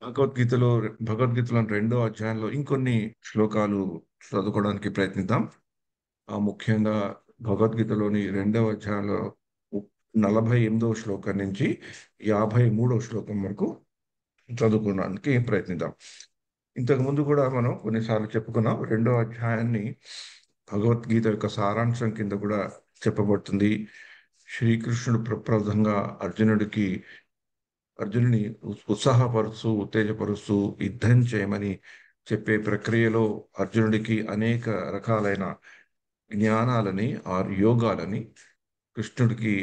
భగవద్గీతలో భగవద్గీతలో రెండో అధ్యాయంలో ఇంకొన్ని శ్లోకాలు చదువుకోవడానికి ప్రయత్నిద్దాం. ముఖ్యంగా భగవద్గీతలోని రెండవ అధ్యాయంలో 48వ శ్లోకం నుంచి 53వ శ్లోకం వరకు చదువుకోవడానికి ప్రయత్నిద్దాం. ఇంతకు ముందు కూడా మనం కొన్నిసార్లు చెప్పుకున్నాం. రెండో అధ్యాయాన్ని భగవద్గీత యొక్క సారాంశం కింద కూడా చెప్పబడుతుంది. శ్రీకృష్ణుడు ప్రప్రథంగా అర్జునుని ఉత్సాహపరుస్తూ ఉత్తేజపరుస్తూ యుద్ధం చేయమని చెప్పే ప్రక్రియలో అర్జునుడికి అనేక రకాలైన జ్ఞానాలని ఆర్ యోగాలని కృష్ణుడికి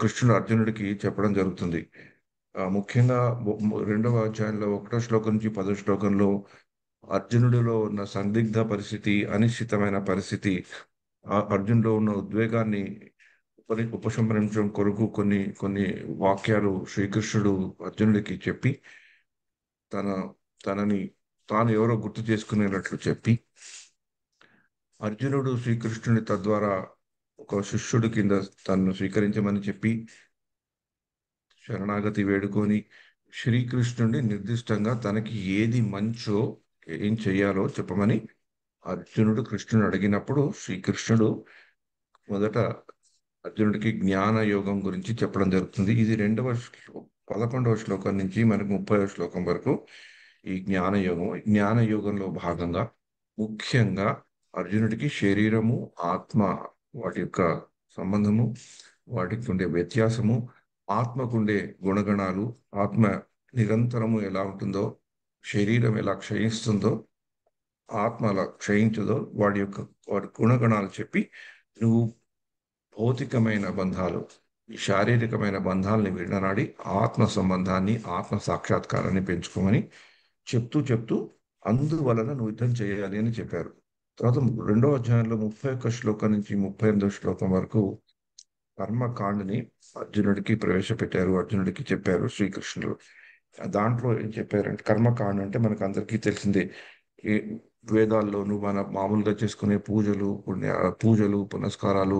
కృష్ణుడు అర్జునుడికి చెప్పడం జరుగుతుంది. ముఖ్యంగా రెండవ అధ్యాయంలో 1వ శ్లోకం నుంచి 10వ శ్లోకంలో అర్జునుడిలో ఉన్న సందిగ్ధ పరిస్థితి, అనిశ్చితమైన పరిస్థితి, అర్జునులో ఉన్న ఉద్వేగాన్ని ఉపశమనించడం కొరకు కొన్ని కొన్ని వాక్యాలు శ్రీకృష్ణుడు అర్జునుడికి చెప్పి తన తనని తాను ఎవరో గుర్తు చేసుకునేటట్లు చెప్పి, అర్జునుడు శ్రీకృష్ణుని తద్వారా ఒక శిష్యుడి కింద తనను స్వీకరించమని చెప్పి శరణాగతి వేడుకొని శ్రీకృష్ణుడిని నిర్దిష్టంగా తనకి ఏది మంచో ఏం చెయ్యాలో చెప్పమని అర్జునుడు కృష్ణుడు అడిగినప్పుడు శ్రీకృష్ణుడు మొదట అర్జునుడికి జ్ఞాన యోగం గురించి చెప్పడం జరుగుతుంది. ఇది 11వ శ్లోకం నుంచి మనకు 30వ శ్లోకం వరకు ఈ జ్ఞాన యోగంలో భాగంగా ముఖ్యంగా అర్జునుడికి శరీరము, ఆత్మ వాటి యొక్క సంబంధము, వాటికి ఉండే వ్యత్యాసము, ఆత్మకుండే గుణగణాలు, ఆత్మ నిరంతరము ఎలా ఉంటుందో, శరీరం ఎలా క్షయిస్తుందో, ఆత్మ ఎలా క్షయించదో వాటి గుణగణాలు చెప్పి నువ్వు భౌతికమైన బంధాలు, ఈ శారీరకమైన బంధాలని విడనాడి ఆత్మ సంబంధాన్ని, ఆత్మ సాక్షాత్కారాన్ని పెంచుకోమని చెప్తూ చెప్తూ అందువలన నువ్వు యుద్ధం చేయాలి అని చెప్పారు. తర్వాత రెండో అధ్యాయంలో 31 శ్లోకం నుంచి 38వ శ్లోకం వరకు కర్మకాండని అర్జునుడికి ప్రవేశపెట్టారు. అర్జునుడికి చెప్పారు శ్రీకృష్ణుడు. దాంట్లో ఏం చెప్పారంటే, కర్మకాండ అంటే మనకు అందరికీ తెలిసిందే. ఈ వేదాల్లోనూ మన మామూలుగా చేసుకునే పూజలు పునస్కారాలు,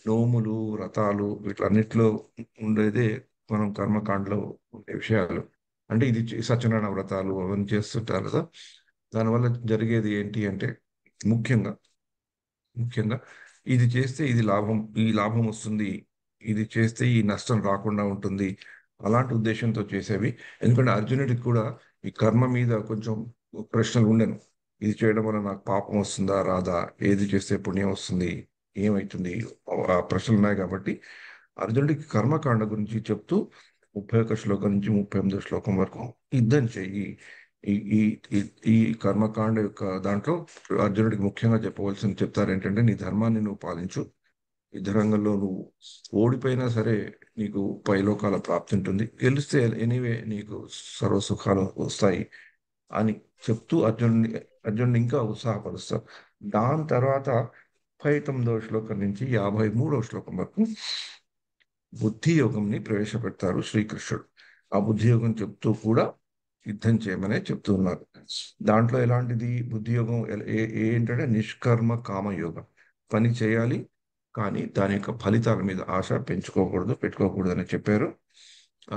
నోములు, వ్రతాలు వీటన్నిటిలో ఉండేదే మనం కర్మకాండలో ఉండే విషయాలు. అంటే ఇది సత్యనారాయణ వ్రతాలు అవన్నీ చేస్తుంటారు కదా. దానివల్ల జరిగేది ఏంటి అంటే ముఖ్యంగా ముఖ్యంగా ఇది చేస్తే ఈ లాభం వస్తుంది, ఇది చేస్తే ఈ నష్టం రాకుండా ఉంటుంది, అలాంటి ఉద్దేశంతో చేసేవి. ఎందుకంటే అర్జునుడికి కూడా ఈ కర్మ మీద కొంచెం ప్రశ్నలు ఉండను. ఇది చేయడం వల్ల నాకు పాపం వస్తుందా రాదా, ఏది చేస్తే పుణ్యం వస్తుంది, ఏమవుతుంది, ఆ ప్రశ్నలు ఉన్నాయి. కాబట్టి అర్జునుడికి కర్మకాండ గురించి చెప్తూ 31 శ్లోకం నుంచి 38వ శ్లోకం వరకు యుద్ధం చెయ్యి. ఈ ఈ ఈ ఈ కర్మకాండ యొక్క దాంట్లో అర్జునుడికి ముఖ్యంగా చెప్తారు ఏంటంటే, నీ ధర్మాన్ని నువ్వు పాలించు. యుద్ధ రంగంలో నువ్వు ఓడిపోయినా సరే నీకు పైలోకాల ప్రాప్తి ఉంటుంది, గెలిస్తే ఎనీవే నీకు సర్వ సుఖాలు వస్తాయి అని చెప్తూ అర్జునుడిని ఇంకా ఉత్సాహపరుస్తారు. దాని తర్వాత 39వ శ్లోకం నుంచి 53వ శ్లోకం వరకు బుద్ధి యోగంని ప్రవేశపెడతారు శ్రీకృష్ణుడు. ఆ బుద్ధి యోగం చెప్తూ కూడా యుద్ధం చేయమనే చెప్తూ ఉన్నారు. దాంట్లో ఎలాంటిది బుద్ధి యోగం ఏంటంటే నిష్కర్మ కామ యోగం. పని చేయాలి కానీ దాని యొక్క ఫలితాల మీద ఆశ పెట్టుకోకూడదు అని చెప్పారు. ఆ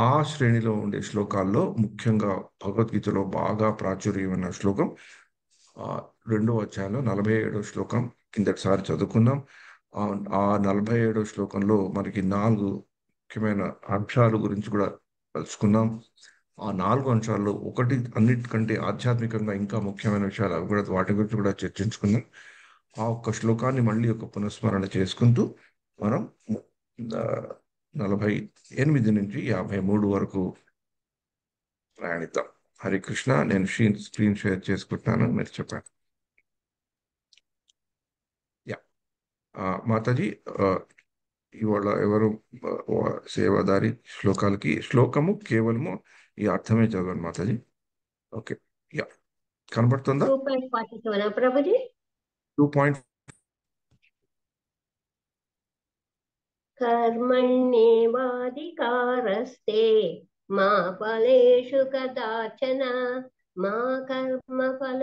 ఆ శ్రేణిలో ఉండే శ్లోకాల్లో ముఖ్యంగా భగవద్గీతలో బాగా ప్రాచుర్యమైన శ్లోకం ఆ రెండవ అధ్యాయంలో 47వ శ్లోకం కిందటిసారి చదువుకున్నాం. ఆ ఆ 47వ శ్లోకంలో మనకి 4 ముఖ్యమైన అంశాల గురించి కూడా తెలుసుకున్నాం. ఆ 4 అంశాల్లో ఒకటి అన్నిటికంటే ఆధ్యాత్మికంగా ఇంకా ముఖ్యమైన విషయాలు అవి కూడా, వాటి గురించి కూడా చర్చించుకున్నాం. ఆ ఒక్క శ్లోకాన్ని మళ్ళీ ఒక పునఃస్మరణ చేసుకుంటూ మనం 48 నుంచి 53 వరకు ప్రయాణిద్దాం. హరే కృష్ణ. నేను స్క్రీన్ షేర్ చేసుకుంటున్నాను, మీరు చెప్పండి. యా. మాతాజీ, ఇవాళ ఎవరు సేవాదారి శ్లోకము కేవలము ఈ అర్థమే చదవండి మాతాజీ. ఓకే. యా, కనబడుతుందా? 2.47 ప్రభుజీ. 2. కర్మణ్యేవాధికారస్తే మా ఫలేషు కదాచన మా కర్మ ఫల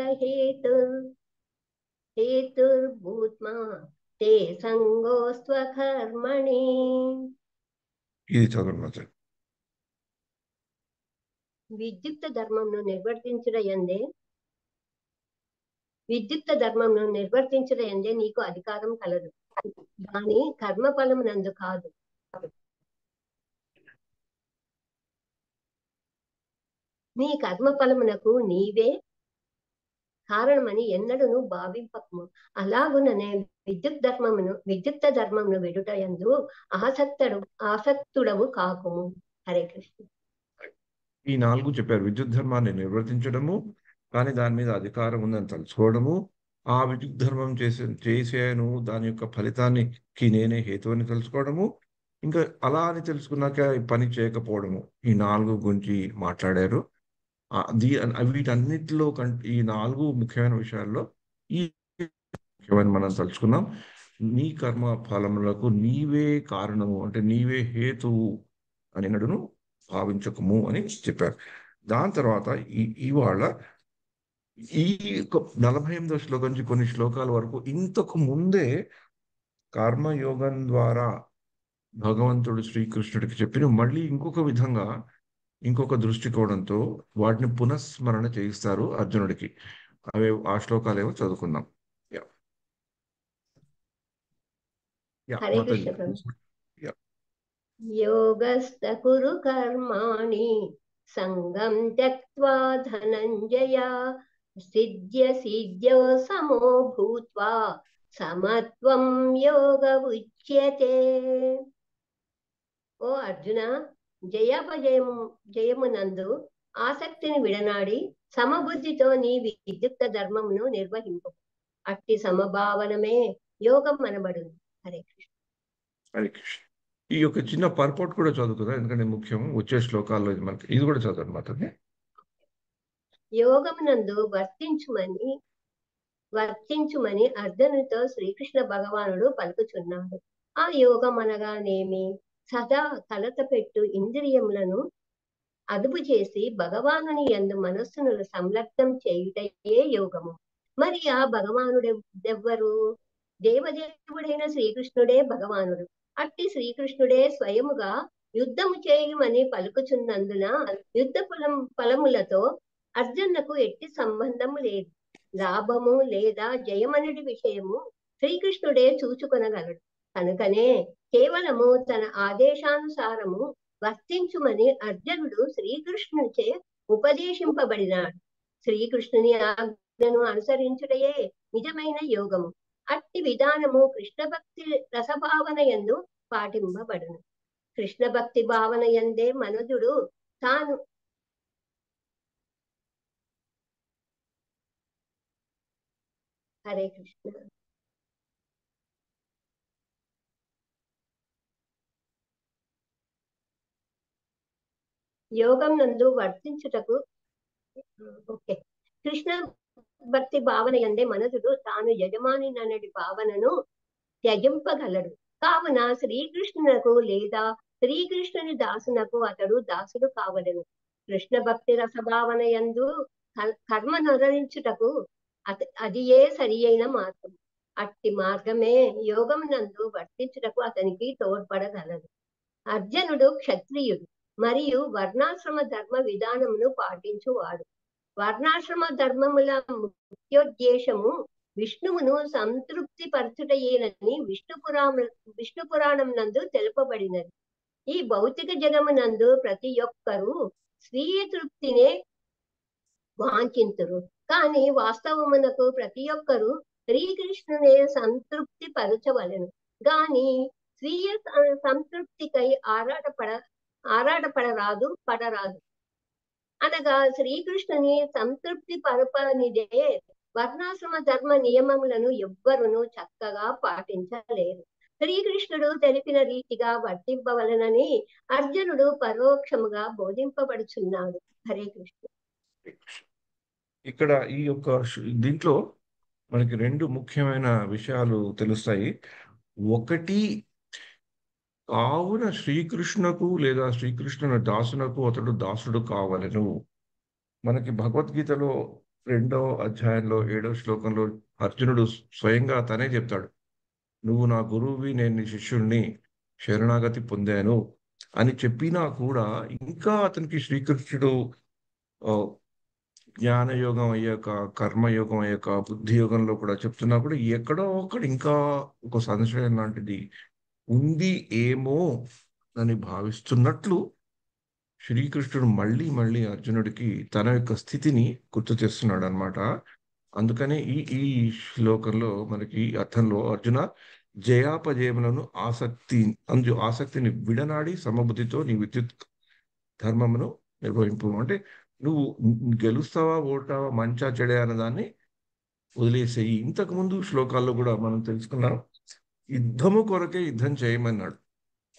హేతుర్భూత్మా తే సంగోస్త్వ కర్మణి. ఇది చదవండి మాతాజీ. విద్యుక్త ధర్మంను నిర్వర్తించుటయందే విద్యుక్త ధర్మంను నిర్వర్తించుటయందే నీకు అధికారం కలదు, కానీ కర్మఫలమునందు కాదు. నీ కర్మఫలమునకు నీవే కారణమని ఎన్నడూను భావింపకము. అలాగుననే విద్యుక్త ధర్మమును విడుటయందు ఆసక్తుడవు కాకుము. హరే కృష్ణ. ఈ 4 చెప్పారు. విద్యుత్ ధర్మాన్ని నిర్వర్తించడము, కానీ దాని మీద అధికారం ఉందని తెలుసుకోవడము, ఆ విద్యుత్ ధర్మం చేసాను దాని యొక్క ఫలితానికి నేనే హేతువని తెలుసుకోవడము, ఇంకా అలా అని తెలుసుకున్నాక ఈ పని చేయకపోవడము. ఈ 4 గురించి మాట్లాడారు. వీటన్నిటిలో ఈ 4 ముఖ్యమైన విషయాల్లో ఈ ముఖ్యమైన మనం తలుచుకున్నాం. నీ కర్మ ఫలములకు నీవే కారణము, అంటే నీవే హేతువు అని నడును భావించకము అని చెప్పారు. దాని తర్వాత ఇవాళ ఈ 48వ శ్లోకం నుంచి కొన్ని శ్లోకాల వరకు ఇంతకు ముందే కర్మయోగం ద్వారా భగవంతుడు శ్రీకృష్ణుడికి చెప్పిన మళ్ళీ ఇంకొక విధంగా, ఇంకొక దృష్టికోణంతో వాటిని పునఃస్మరణ చేయిస్తారు అర్జునుడికి. అవే ఆ శ్లోకాలేవో చదువుకుందాం. యా యా హరే మాతాజీ. కృష్ణ ప్రభు. యా యోగస్థ కురు కర్మాణి సంగం త్యక్త్వా ధనంజయ సిద్ధ్యో సమో భూత్వా సమత్వం యోగ ఉచ్యతే. ఓ అర్జున, జయమునందు ఆసక్తిని విడనాడి సమబుద్ధితో నీ విద్యుక్త ధర్మమును నిర్వహింపు. అట్టి సమభావనమే యోగం అనబడును. హరే కృష్ణ. హరే కృష్ణ. ఈ యొక్క చిన్న పర్పోర్ట్ కూడా చదువుతుందా, ఎందుకంటే ముఖ్యం వచ్చే శ్లోకాల్లో ఇది మనకి ఇది కూడా చదువు అనమాట. యోగమునందు వర్తించుమని అర్జునుడితో శ్రీకృష్ణ భగవానుడు పలుకుచున్నాడు. ఆ యోగం అనగానేమి? సదా కలత పెట్టు ఇంద్రియములను అదుపు చేసి భగవానుని యందు మనస్సును సంలగ్నం చేయుటయే యోగము. మరి ఆ భగవానుడెవ్వరు? దేవదేవుడైన శ్రీకృష్ణుడే భగవానుడు. అట్టి శ్రీకృష్ణుడే స్వయముగా యుద్ధము చేయమని పలుకుచున్నందున యుద్ధ ఫలములతో అర్జునుకు ఎట్టి సంబంధము లేదు. లాభము లేదా జయమనటి విషయము శ్రీకృష్ణుడే చూచుకొనగలడు. కనుకనే కేవలము తన ఆదేశానుసారము వర్తించుమని అర్జునుడు శ్రీకృష్ణునిచే ఉపదేశింపబడినాడు. శ్రీకృష్ణుని ఆజ్ఞను అనుసరించుటయే నిజమైన యోగము. అట్టి విధానము కృష్ణ భక్తి రసభావన యందు పాటింపబడును. కృష్ణ భక్తి భావన యందే మనుజుడు తాను హరే కృష్ణ. యోగం నందు వర్తించుటకు ఓకే కృష్ణ భక్తి భావన యందే మనసుడు తాను యజమాని నన్నటి భావనను త్యజింపగలడు. కావున శ్రీకృష్ణునకు లేదా శ్రీకృష్ణుని దాసునకు అతడు దాసుడు కావలెను. కృష్ణ భక్తి రసభావన యందు కర్మ నరించుటకు అది ఏ సరి అయిన మార్గం. అట్టి మార్గమే యోగం నందు వర్తించుటకు అతనికి తోడ్పడగలదు. అర్జునుడు క్షత్రియుడు మరియు వర్ణాశ్రమ ధర్మ విధానమును పాటించువాడు. వర్ణాశ్రమ ధర్మముల ముఖ్యోద్దేశము విష్ణువును సంతృప్తి పరచుటయేనని విష్ణు పురాణం నందు తెలుపబడినది. ఈ భౌతిక జగమునందు ప్రతి ఒక్కరూ స్వీయ తృప్తినే వాంఛింతురు. కానీ వాస్తవమునకు ప్రతి ఒక్కరూ శ్రీకృష్ణునే సంతృప్తి పరచవలెను గాని స్వీయ సంతృప్తికై ఆరాటపడరాదు పడరాదు. అనగా శ్రీకృష్ణుని సంతృప్తి పరపనిదే వర్ణాశ్రమ ధర్మ నియమములను ఎవ్వరును చక్కగా పాటించలేరు. శ్రీకృష్ణుడు తెలిపిన రీతిగా వర్తింపవలనని అర్జునుడు పరోక్షముగా బోధింపబడుచున్నాడు. హరే కృష్ణ. ఇక్కడ ఈ యొక్క దీంట్లో మనకి 2 ముఖ్యమైన విషయాలు తెలుస్తాయి. ఒకటి, కావున శ్రీకృష్ణకు లేదా శ్రీకృష్ణుని దాసునకు అతడు దాసుడు కావలెను. మనకి భగవద్గీతలో 2వ అధ్యాయంలో 7వ శ్లోకంలో అర్జునుడు స్వయంగా తనే చెప్తాడు, నువ్వు నా గురువువి, నేను నీ శిష్యుణ్ణి, శరణాగతి పొందాను అని చెప్పినా కూడా ఇంకా అతనికి శ్రీకృష్ణుడు ఓ, జ్ఞానయోగం అయ్యాక, కర్మయోగం అయ్యాక, బుద్ధి యోగంలో కూడా చెప్తున్నప్పుడు ఎక్కడో ఒకటి ఇంకా ఒక సంశయం లాంటిది ఉంది ఏమో అని భావిస్తున్నట్లు శ్రీకృష్ణుడు మళ్ళీ మళ్ళీ అర్జునుడికి తన యొక్క స్థితిని గుర్తు చేస్తున్నాడు అనమాట. అందుకనే ఈ శ్లోకంలో మనకి అర్థంలో అర్జున, జయాపజయములను ఆసక్తిని విడనాడి సమబుద్ధితో నీ విద్యుత్ ధర్మమును నిర్వహింపు. అంటే నువ్వు గెలుస్తావా ఓటావా మంచా చెడే అన్నదాన్ని వదిలేసేయి. ఇంతకు ముందు శ్లోకాల్లో కూడా మనం తెలుసుకున్నాం, యుద్ధము కొరకే యుద్ధం చేయమన్నాడు.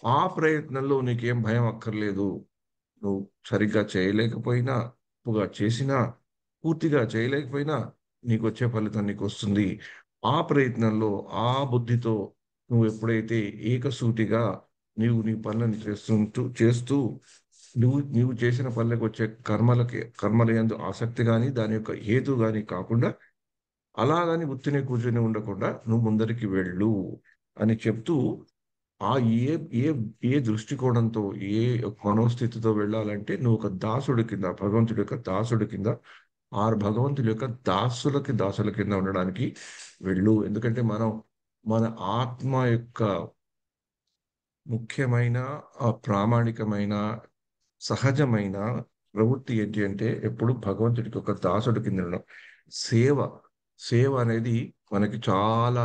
ఆ ప్రయత్నంలో నీకేం భయం అక్కర్లేదు. నువ్వు సరిగ్గా చేయలేకపోయినా, తప్పుగా చేసినా, పూర్తిగా చేయలేకపోయినా నీకు వచ్చే ఫలితం నీకు వస్తుంది. ఆ ప్రయత్నంలో, ఆ బుద్ధితో నువ్వు ఎప్పుడైతే ఏకసూటిగా నీ పనులను చేస్తూ నువ్వు చేసిన పనులకు వచ్చే కర్మల యందు ఆసక్తి కానీ దాని యొక్క హేతు కానీ కాకుండా, అలాగని ఉత్తినే కూర్చొని ఉండకుండా నువ్వు ముందరికి వెళ్ళు అని చెప్తూ, ఆ ఏ ఏ ఏ దృష్టికోణంతో, ఏ మనోస్థితితో వెళ్ళాలంటే నువ్వు ఒక దాసుడి కింద, భగవంతుడి యొక్క దాసుడి కింద, ఆరు భగవంతుడి యొక్క దాసుల కింద ఉండడానికి వెళ్ళు. ఎందుకంటే మన ఆత్మ యొక్క ముఖ్యమైన, ప్రామాణికమైన, సహజమైన ప్రవృత్తి ఏంటి అంటే ఎప్పుడు భగవంతుడికి ఒక దాసుడి కింద ఉండడం. సేవ సేవ అనేది మనకి చాలా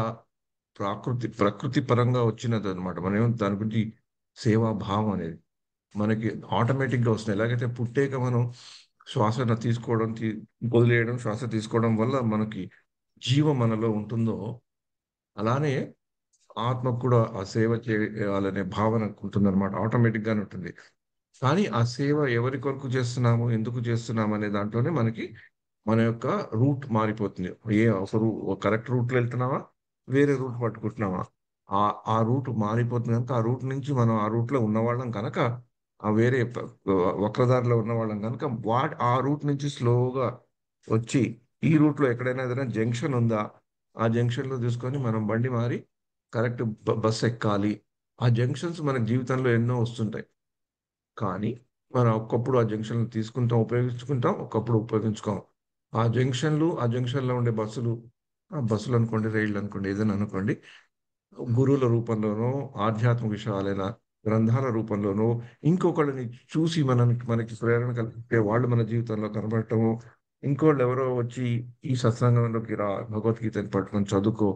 ప్రకృతి పరంగా వచ్చినది అనమాట. మనం దాని గురించి సేవా భావం అనేది మనకి ఆటోమేటిక్ గా వస్తుంది. ఎలాగైతే పుట్టాక మనం శ్వాసను తీసుకోవడం, వదిలేయడం, శ్వాస తీసుకోవడం వల్ల మనకి జీవం మనలో ఉంటుందో, అలానే ఆత్మకు కూడా ఆ సేవ చేయాలనే భావన ఉంటుందన్నమాట. ఆటోమేటిక్ గానే ఉంటుంది. కానీ ఆ సేవ ఎవరి కొరకు చేస్తున్నాము, ఎందుకు చేస్తున్నాము అనే దాంట్లోనే మనకి మన యొక్క రూట్ మారిపోతుంది. కరెక్ట్ రూట్ లో వెళ్తున్నావా, వేరే రూట్ పట్టుకుంటున్నావా, ఆ ఆ రూట్ మారిపోతుంది కనుక, ఆ రూట్ నుంచి మనం ఆ రూట్ లో ఉన్నవాళ్ళం కనుక, ఆ వేరే వక్రదారిలో ఉన్నవాళ్ళం కనుక, ఆ రూట్ నుంచి స్లోగా వచ్చి ఈ రూట్ లో ఎక్కడైనా ఏదైనా జంక్షన్ ఉందా, ఆ జంక్షన్ లో తీసుకొని మనం బండి మారి కరెక్ట్ బస్ ఎక్కాలి. ఆ జంక్షన్స్ మన జీవితంలో ఎన్నో వస్తుంటాయి. కానీ మనం ఒక్కప్పుడు ఆ జంక్షన్లు తీసుకుంటాం, ఉపయోగించుకుంటాం, ఒక్కప్పుడు ఉపయోగించుకోం. ఆ జంక్షన్లో ఉండే బస్సులు, ఆ బస్సులు అనుకోండి, రైళ్లు అనుకోండి, ఏదైనా అనుకోండి, గురువుల రూపంలోనో, ఆధ్యాత్మిక విషయాలైన గ్రంథాల రూపంలోనో, ఇంకొకళ్ళని చూసి మనకి ప్రేరణ కలిగితే వాళ్ళు మన జీవితంలో కనబడటము, ఇంకోళ్ళు ఎవరో వచ్చి ఈ సత్సంగంలోకి రా, భగవద్గీతని పట్టుకొని చదువుకో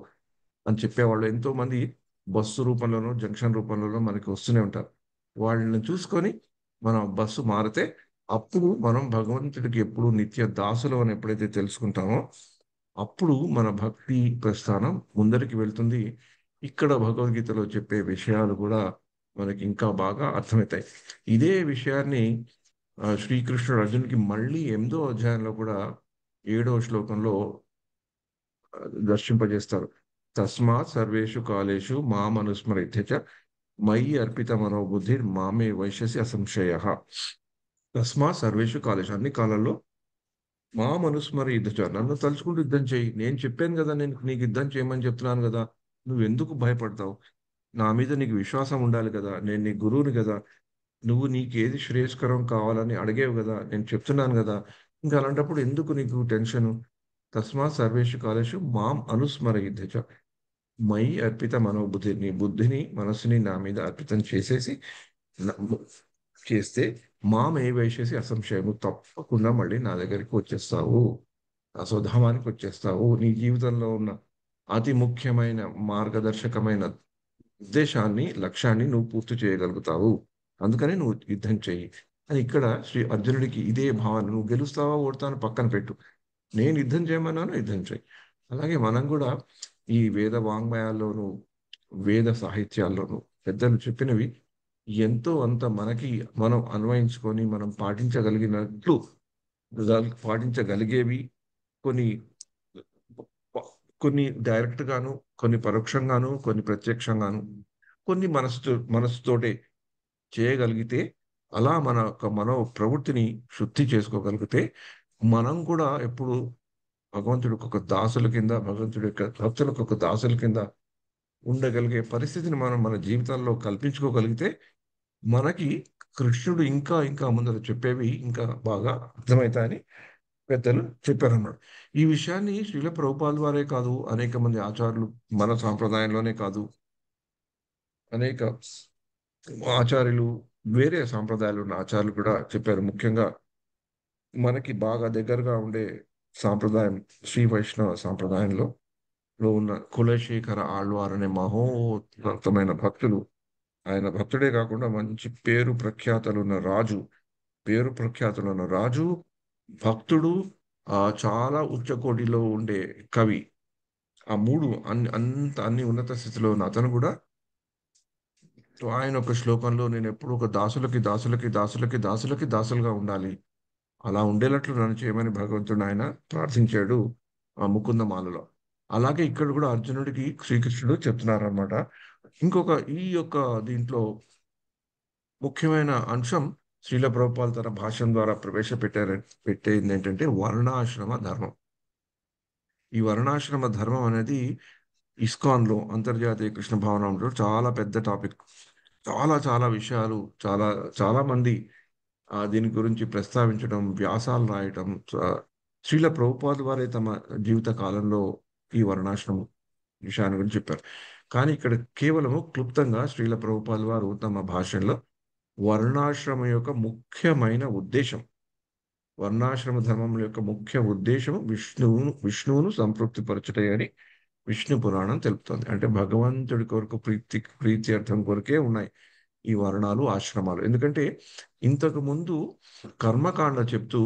అని చెప్పేవాళ్ళు ఎంతో మంది బస్సు రూపంలోనో, జంక్షన్ రూపంలోనో మనకి వస్తూనే ఉంటారు. వాళ్ళని చూసుకొని మనం బస్సు మారితే, అప్పుడు మనం భగవంతుడికి ఎప్పుడు నిత్య దాసులం అని ఎప్పుడైతే తెలుసుకుంటామో, అప్పుడు మన భక్తి ప్రస్థానం ముందరికి వెళ్తుంది. ఇక్కడ భగవద్గీతలో చెప్పే విషయాలు కూడా మనకి ఇంకా బాగా అర్థమవుతాయి. ఇదే విషయాన్ని శ్రీకృష్ణుడు అర్జునుడికి మళ్ళీ 8వ అధ్యాయంలో కూడా 7వ శ్లోకంలో దర్శింపజేస్తారు. తస్మాత్ సర్వేషు కాలేషు మామనుస్మరిత్య చ మయి అర్పిత మనోబుద్ధి మామే వైశ్యసి అసంశయ. తస్మాత్ సర్వేషు కాలేషు, అన్ని కాలాల్లో మామనుస్మరి యుద్ధ, నన్ను తలుచుకుంటూ యుద్ధం చేయి. నేను చెప్పాను కదా, నేను నీకు యుద్ధం చేయమని చెప్తున్నాను కదా, నువ్వు ఎందుకు భయపడతావు? నా మీద నీకు విశ్వాసం ఉండాలి కదా, నేను నీ గురువుని కదా, నువ్వు నీకేది శ్రేయస్కరం కావాలని అడిగేవు కదా, నేను చెప్తున్నాను కదా, ఇంకా అలాంటప్పుడు ఎందుకు నీకు టెన్షన్? తస్మాత్ సర్వేషు కాలేషు మాం అనుస్మర యుద్ధ, మై అర్పిత మనోబుద్ధి, నీ బుద్ధిని మనస్సుని నా మీద అర్పితం చేసేసి న- చేస్తే మామే వేసేసి అసంశయము తప్పకుండా మళ్ళీ నా దగ్గరికి వచ్చేస్తావు, ఆ స్వధామానికి వచ్చేస్తావు. నీ జీవితంలో ఉన్న అతి ముఖ్యమైన మార్గదర్శకమైన ఉద్దేశాన్ని, లక్ష్యాన్ని నువ్వు పూర్తి చేయగలుగుతావు. అందుకని నువ్వు యుద్ధం చెయ్యి అని ఇక్కడ శ్రీ అర్జునుడికి ఇదే భావన. నువ్వు గెలుస్తావా ఓడతాను పక్కన పెట్టు, నేను యుద్ధం చేయమన్నాను, యుద్ధం చేయి. అలాగే మనం కూడా ఈ వేద వాంగ్మయాల్లోనూ, వేద సాహిత్యాల్లోనూ పెద్దలు చెప్పినవి ఎంతో అంత మనకి మనం అన్వయించుకొని మనం పాటించగలిగినట్లు, పాటించగలిగేవి కొన్ని, కొన్ని డైరెక్ట్ గాను, కొన్ని పరోక్షంగాను, కొన్ని ప్రత్యక్షంగాను, కొన్ని మనసుతోటే చేయగలిగితే, అలా మన యొక్క మనో ప్రవృత్తిని శుద్ధి చేసుకోగలిగితే, మనం కూడా ఎప్పుడు భగవంతుడికి ఒక దాసుల కింద, భగవంతుడి యొక్క భక్తులకు ఒక దాసుల కింద ఉండగలిగే పరిస్థితిని మనం మన జీవితాల్లో కల్పించుకోగలిగితే, మనకి కృష్ణుడు ఇంకా ఇంకా ముందర చెప్పేవి ఇంకా బాగా అర్థమవుతాయని పెద్దలు చెప్పారన్నమాట. ఈ విషయాన్ని శ్రీల ప్రభుపాల్ వారే కాదు, అనేక మంది ఆచార్యులు మన సాంప్రదాయంలోనే కాదు, అనేక ఆచార్యులు వేరే సాంప్రదాయాలు ఉన్న ఆచార్యులు కూడా చెప్పారు. ముఖ్యంగా మనకి బాగా దగ్గరగా ఉండే సాంప్రదాయం శ్రీ వైష్ణవ సాంప్రదాయంలో ఉన్న కులశేఖర ఆళ్వార్ అనే మహోన్నతమైన భక్తులు. ఆయన భక్తుడే కాకుండా మంచి పేరు ప్రఖ్యాతులున్న రాజు, భక్తుడు, చాలా ఉచ్చకోటిలో ఉండే కవి. ఆ మూడు అన్ని ఉన్నత స్థితిలో ఉన్న అతను కూడా ఆయన ఒక శ్లోకంలో నేను ఎప్పుడు ఒక దాసులకి దాసులకి దాసులకి దాసులకి దాసులుగా ఉండాలి, అలా ఉండేటట్లు నన్ను చేయమని భగవంతుడు ఆయన ప్రార్థించాడు ఆ ముకుందమాలలో. అలాగే ఇక్కడ కూడా అర్జునుడికి శ్రీకృష్ణుడు చెప్తున్నారన్నమాట. ఇంకొక ఈ యొక్క దీంట్లో ముఖ్యమైన అంశం శ్రీల ప్రభుపాల్ తన భాష్యం ద్వారా పెట్టేది ఏంటంటే వర్ణాశ్రమ ధర్మం. ఈ వర్ణాశ్రమ ధర్మం అనేది ఇస్కాన్లో అంతర్జాతీయ కృష్ణ భావనంలో చాలా పెద్ద టాపిక్. చాలా చాలా విషయాలు, చాలా చాలా మంది దీని గురించి ప్రస్తావించడం, వ్యాసాలు రాయటం. శ్రీల ప్రభుపాద్ వారే తమ జీవిత కాలంలో ఈ వర్ణాశ్రమం విషయాన్ని గురించి చెప్పారు. కానీ ఇక్కడ కేవలము క్లుప్తంగా శ్రీల ప్రభుపాద్ వారు తమ భాషల్లో వర్ణాశ్రమం యొక్క ముఖ్యమైన ఉద్దేశం, వర్ణాశ్రమ ధర్మం యొక్క ముఖ్య ఉద్దేశం విష్ణువును సంతృప్తిపరచుటే అని విష్ణు పురాణం తెలుపుతుంది. అంటే భగవంతుడి కొరకు ప్రీతి అర్థం కొరకే ఉన్నాయి ఈ వర్ణాలు, ఆశ్రమాలు. ఎందుకంటే ఇంతకు ముందు కర్మకాండ చెప్తూ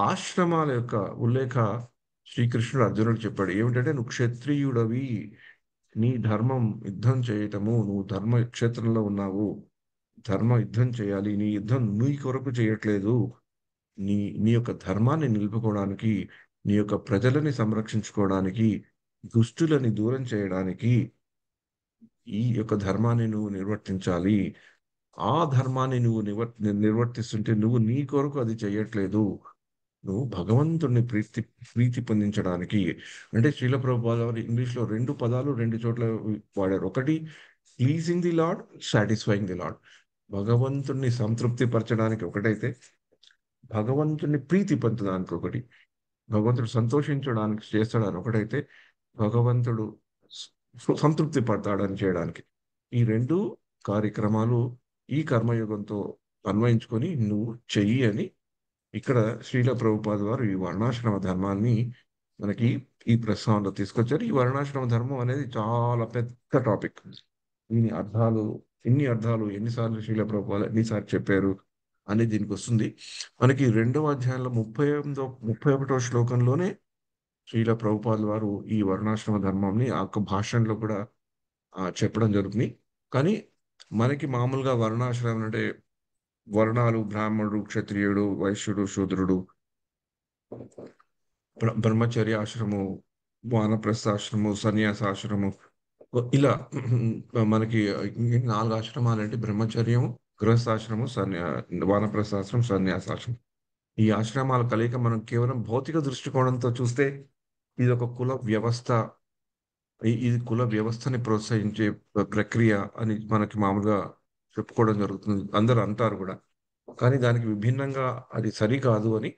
ఆశ్రమాల యొక్క ఉల్లేఖ శ్రీకృష్ణుడు అర్జునుడు చెప్పాడు. ఏమిటంటే నువ్వు క్షత్రియుడవి, నీ ధర్మం యుద్ధం చేయటము, నువ్వు ధర్మ క్షేత్రంలో ఉన్నావు, ధర్మ యుద్ధం చేయాలి, నీ యుద్ధం నీ కొరకు చేయట్లేదు, నీ నీ యొక్క ధర్మాన్ని నిలుపుకోవడానికి, నీ యొక్క ప్రజలని సంరక్షించుకోవడానికి, దుష్టులని దూరం చేయడానికి ఈ యొక్క ధర్మాన్ని నువ్వు నిర్వర్తించాలి. ఆ ధర్మాన్ని నువ్వు నిర్వర్తిస్తుంటే నువ్వు నీ కొరకు అది చేయట్లేదు, నువ్వు భగవంతుడిని ప్రీతి పొందించడానికి. అంటే శ్రీల ప్రభుపాద వారు ఇంగ్లీష్లో రెండు పదాలు రెండు చోట్ల వాడారు. ఒకటి pleasing the lord, satisfying the lord. భగవంతుణ్ణి సంతృప్తి పరచడానికి ఒకటైతే, భగవంతుని ప్రీతి పొందడానికి ఒకటి. భగవంతుడు సంతోషించడానికి చేస్తాడని ఒకటైతే, భగవంతుడు సంతృప్తి పడతాడని చేయడానికి. ఈ రెండు కార్యక్రమాలు ఈ కర్మయోగంతో అన్వయించుకొని నువ్వు చెయ్యి అని ఇక్కడ శ్రీల ప్రభుపాద వారు ఈ వర్ణాశ్రమ ధర్మాన్ని మనకి ఈ ప్రస్తావనలో తీసుకొచ్చారు. ఈ వర్ణాశ్రమ ధర్మం అనేది చాలా పెద్ద టాపిక్. దీని అర్థాలు, ఎన్నిసార్లు శ్రీల ప్రభుపాద ఎన్నిసార్లు చెప్పారు అనేది దీనికి వస్తుంది. మనకి రెండవ అధ్యాయంలో 31వ శ్లోకంలోనే శ్రీల ప్రభుపాద వారు ఈ వర్ణాశ్రమ ధర్మాన్ని ఆ యొక్క భాషలో కూడా చెప్పడం జరుగుతుంది. కానీ మనకి మామూలుగా వర్ణాశ్రమం అంటే వర్ణాలు బ్రాహ్మణుడు, క్షత్రియుడు, వైశ్యుడు, శూద్రుడు, బ్రహ్మచర్య ఆశ్రమం, వానప్రస్థాశ్రమం, సన్యాసాశ్రమం, ఇలా మనకి నాలుగు ఆశ్రమాలు అంటే బ్రహ్మచర్యం, గృహస్థాశ్రమం, వానప్రస్థాశ్రమం, సన్యాసాశ్రమం. ఈ ఆశ్రమాల కలయిక మనం కేవలం భౌతిక దృష్టికోణంతో చూస్తే ఇది ఒక కుల వ్యవస్థ, ఇది కుల వ్యవస్థని ప్రోత్సహించే ప్రక్రియ అని మనకి మామూలుగా చెప్పుకోవడం జరుగుతుంది, అందరూ అంటారు కూడా. కానీ దానికి విభిన్నంగా అది సరికాదు అని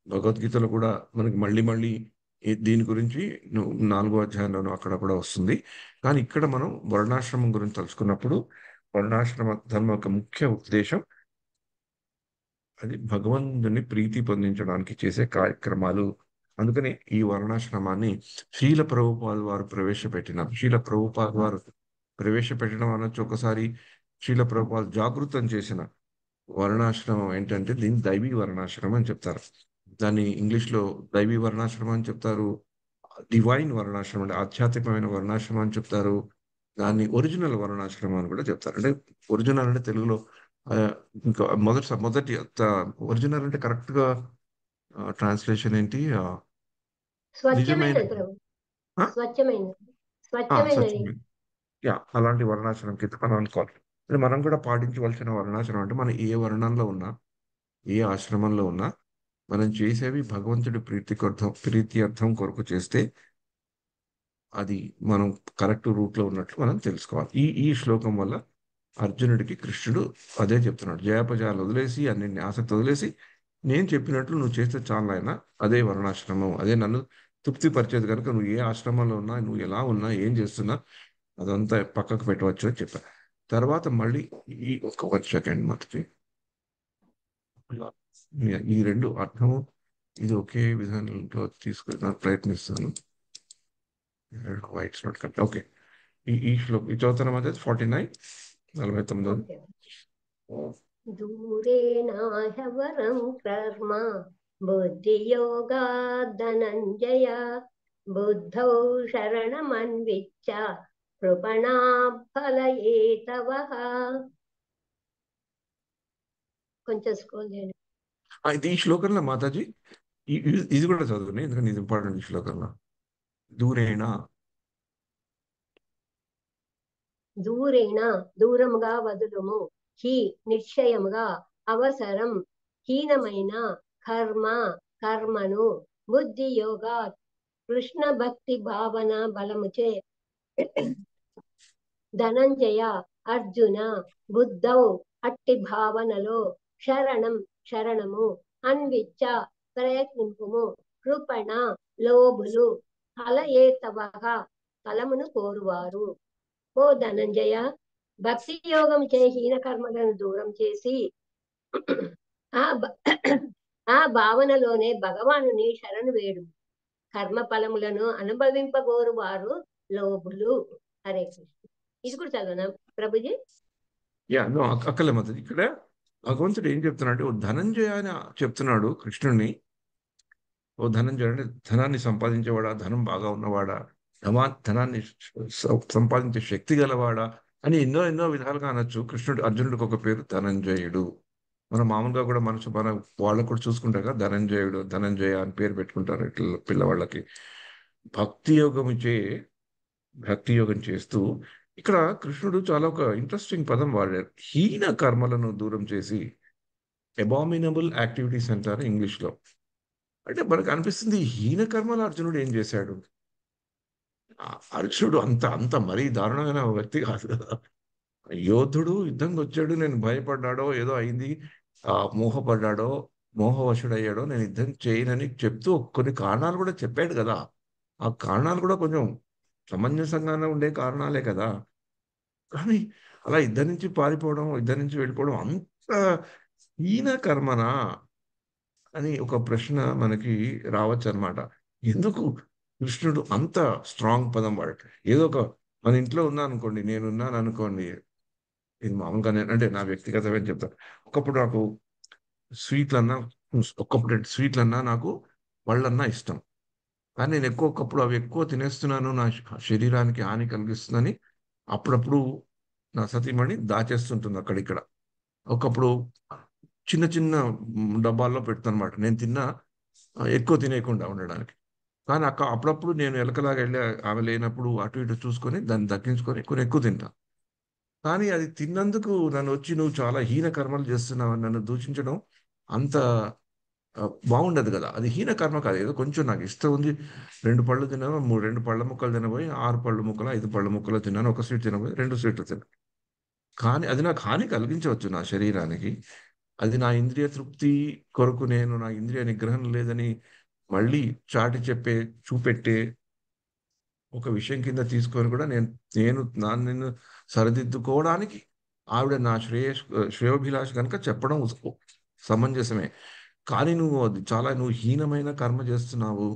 భగవద్గీతలో కూడా మనకి మళ్ళీ మళ్ళీ దీని గురించి 4వ అధ్యాయంలోనూ అక్కడ కూడా వస్తుంది. కానీ ఇక్కడ మనం వర్ణాశ్రమం గురించి తెలుసుకున్నప్పుడు వర్ణాశ్రమ ధర్మం యొక్క ముఖ్య ఉద్దేశం అది భగవంతుని ప్రీతి పొందించడానికి చేసే కార్యక్రమాలు. అందుకని ఈ వర్ణాశ్రమాన్ని శ్రీల ప్రభుపాద్ వారు ప్రవేశపెట్టడం అనొచ్చు. ఒకసారి శ్రీల ప్రభుపాద్ జాగృతం చేసిన వర్ణాశ్రమం ఏంటంటే దీన్ని దైవీ వర్ణాశ్రమం అని చెప్తారు. దాన్ని ఇంగ్లీష్లో దైవీ వర్ణాశ్రమం అని చెప్తారు, డివైన్ వర్ణాశ్రమం అంటే ఆధ్యాత్మికమైన వర్ణాశ్రమం అని చెప్తారు, దాన్ని ఒరిజినల్ వర్ణాశ్రమం అని కూడా చెప్తారు. అంటే ఒరిజినల్ అంటే తెలుగులో ఇంకా మొదటి ఒరిజినల్ అంటే కరెక్ట్ గా ట్రాన్స్లేషన్ ఏంటి? నిజమైన, స్వచ్ఛమైనది ప్రభు, స్వచ్ఛమైనది, స్వచ్ఛమైనది. స్వచ్ఛమైన. యా, అలాంటి వర్ణాశ్రమం కింద మనం అనుకోవాలి. మనం కూడా పాటించవలసిన వర్ణాశ్రమం అంటే మనం ఏ వర్ణంలో ఉన్నా, ఏ ఆశ్రమంలో ఉన్నా మనం చేసేవి భగవంతుడి ప్రీతి అర్థం కొరకు చేస్తే అది మనం కరెక్ట్ రూట్ లో ఉన్నట్లు మనం తెలుసుకోవాలి. ఈ శ్లోకం వల్ల అర్జునుడికి కృష్ణుడు అదే చెప్తున్నాడు. జయాపజయాలు వదిలేసి, అన్నింటిని ఆసక్తి వదిలేసి, నేను చెప్పినట్లు నువ్వు చేస్తే చాలు నాయన. అదే వర్ణాశ్రమం, అదే నన్ను తృప్తిపరిచేది కనుక నువ్వు ఏ ఆశ్రమంలో ఉన్నా, నువ్వు ఎలా ఉన్నా, ఏం చేస్తున్నా అదంతా పక్కకు పెట్టవచ్చు అని చెప్పాను. తర్వాత మళ్ళీ ఈ ఒక 1 సెకండ్ మొదటి ఈ రెండు అర్థము ఇది ఒకే విధానంలో తీసుకెళ్ళడానికి ప్రయత్నిస్తాను. Whites not correct. ఓకే. ఈ శ్లోకం ఈ చదువుతున్న మధ్య 49 49. ఓకే. దూరేణాహవరం కర్మ బుద్ధియోగా ధనంజయ బుద్ధౌ శరణమన్విచ్చ కృపణా ఫలయేతవః. కొంచెం స్క్రోల్ చేయండి. ఇది ఈ శ్లోకంలో మాతాజీ ఇది కూడా చదువుని, ఎందుకంటే ఇది ఇంపార్టెంట్. ఈ శ్లోకంలో దూరేణ దూరేణ దూరముగా వదులుము, హి నిశ్చయముగా, అవసరం హీనమైన, కర్మ కర్మను, బుద్ధి యోగా కృష్ణ భక్తి భావన బలముచే, ధనంజయ అర్జున బుద్ధౌ అట్టి భావనలో, శరణం శరణము, అన్విచ్చ ప్రయత్నింపుము, కృపణ లోబులు, ఫలయేతవః ఫలమును కోరువారు. ఓ ధనంజయ, భక్తి యోగం చే హీన కర్మలను దూరం చేసి ఆ భ- ఆ భావనలోనే భగవానుని శరణు వేడు. కర్మ ఫలములను అనుభవింపగోరు వారు లోబులు. హరే కృష్ణ. ఇది కూడా చదవనా ప్రభుజీ? అక్కలే మాతాజీ. ఇక్కడ భగవంతుడు ఏం చెప్తున్నాడు? ఓ ధనంజయ అని చెప్తున్నాడు కృష్ణుని. ఓ ధనంజయ అంటే ధనాన్ని సంపాదించేవాడా, ధనం బాగా ఉన్నవాడా, ధనాన్ని సంపాదించే శక్తి గలవాడా అని ఎన్నో ఎన్నో విధాలుగా అనొచ్చు. కృష్ణుడు అర్జునుడికి ఒక పేరు ధనంజయుడు. మనం మామూలుగా కూడా మన వాళ్ళకు కూడా చూసుకుంటారు కదా, ధనంజయుడు ధనంజయ అని పేరు పెట్టుకుంటారు ఇట్లా పిల్లవాళ్ళకి. భక్తి యోగం చే భక్తి యోగం చేస్తూ ఇక్కడ కృష్ణుడు చాలా ఒక ఇంట్రెస్టింగ్ పదం వాడారు. హీన కర్మలను దూరం చేసి, అబామినబుల్ యాక్టివిటీస్ అంటారు ఇంగ్లీష్ లో. అంటే మనకు అనిపిస్తుంది ఈ హీన కర్మలు అర్జునుడు ఏం చేశాడు? అర్జునుడు అంత అంత మరీ దారుణమైన వ్యక్తి కాదు కదా. యోధుడు యుద్ధంకి వచ్చాడు, నేను భయపడ్డాడో ఏదో అయింది, మోహపడ్డాడో మోహవశుడయ్యాడో నేను యుద్ధం చేయనని చెప్తూ కొన్ని కారణాలు కూడా చెప్పాడు కదా. ఆ కారణాలు కూడా కొంచెం సమంజసంగానే ఉండే కారణాలే కదా. కానీ అలా ఇద్దరి నుంచి పారిపోవడం, ఇద్దరి నుంచి వెళ్ళిపోవడం అంత హీన కర్మనా అని ఒక ప్రశ్న మనకి రావచ్చు అనమాట. ఎందుకు కృష్ణుడు అంత స్ట్రాంగ్ పదం వాడు? ఏదో ఒక మన ఇంట్లో ఉన్నా అనుకోండి, నేనున్నాను అనుకోండి, ఇది మామూలుగా అంటే నా వ్యక్తిగతమైన చెప్తాను. ఒకప్పుడు నాకు స్వీట్లన్నా స్వీట్లన్నా నాకు పళ్ళన్నా ఇష్టం. కానీ నేను ఒకప్పుడు అవి ఎక్కువ తినేస్తున్నాను, నా శరీరానికి హాని కలిగిస్తుందని అప్పుడప్పుడు నా సతీమణి దాచేస్తుంటుంది అక్కడిక్కడ. ఒకప్పుడు చిన్న చిన్న డబ్బాల్లో పెడతాను అనమాట, నేను తిన్నా ఎక్కువ తినేయకుండా ఉండడానికి. కానీ అప్పుడప్పుడు నేను ఎలకలాగా వెళ్ళి ఆమె లేనప్పుడు అటు ఇటు చూసుకొని దాన్ని దక్కించుకొని కొన్ని ఎక్కువ తింటా. కానీ అది తిన్నందుకు నన్ను వచ్చి నువ్వు చాలా హీన కర్మలు చేస్తున్నావు అని నన్ను దూషించడం అంత బాగుండదు కదా. అది హీన కర్మ కాదు, ఏదో కొంచెం నాకు ఇష్టం ఉంది, 2 పళ్ళు తిన్నాను, 2 పళ్ళ ముక్కలు తినబోయి 6 పళ్ళు ముక్కలు 5 పళ్ళు ముక్కలు తిన్నాను, ఒక స్వీట్ తినబోయి 2 స్వీట్లు తిన్నాను. కానీ అది నాకు హాని కలిగించవచ్చు నా శరీరానికి. అది నా ఇంద్రియ తృప్తి కొరకు నేను నా ఇంద్రియ నిగ్రహం లేదని మళ్ళీ చాటి చెప్పే చూపెట్టే ఒక విషయం కింద తీసుకొని కూడా నేను నేను నన్ను సరిదిద్దుకోవడానికి ఆవిడ నా శ్రేయోభిలాష కనుక చెప్పడం సమంజసమే. కానీ నువ్వు అది చాలా నువ్వు హీనమైన కర్మ చేస్తున్నావు,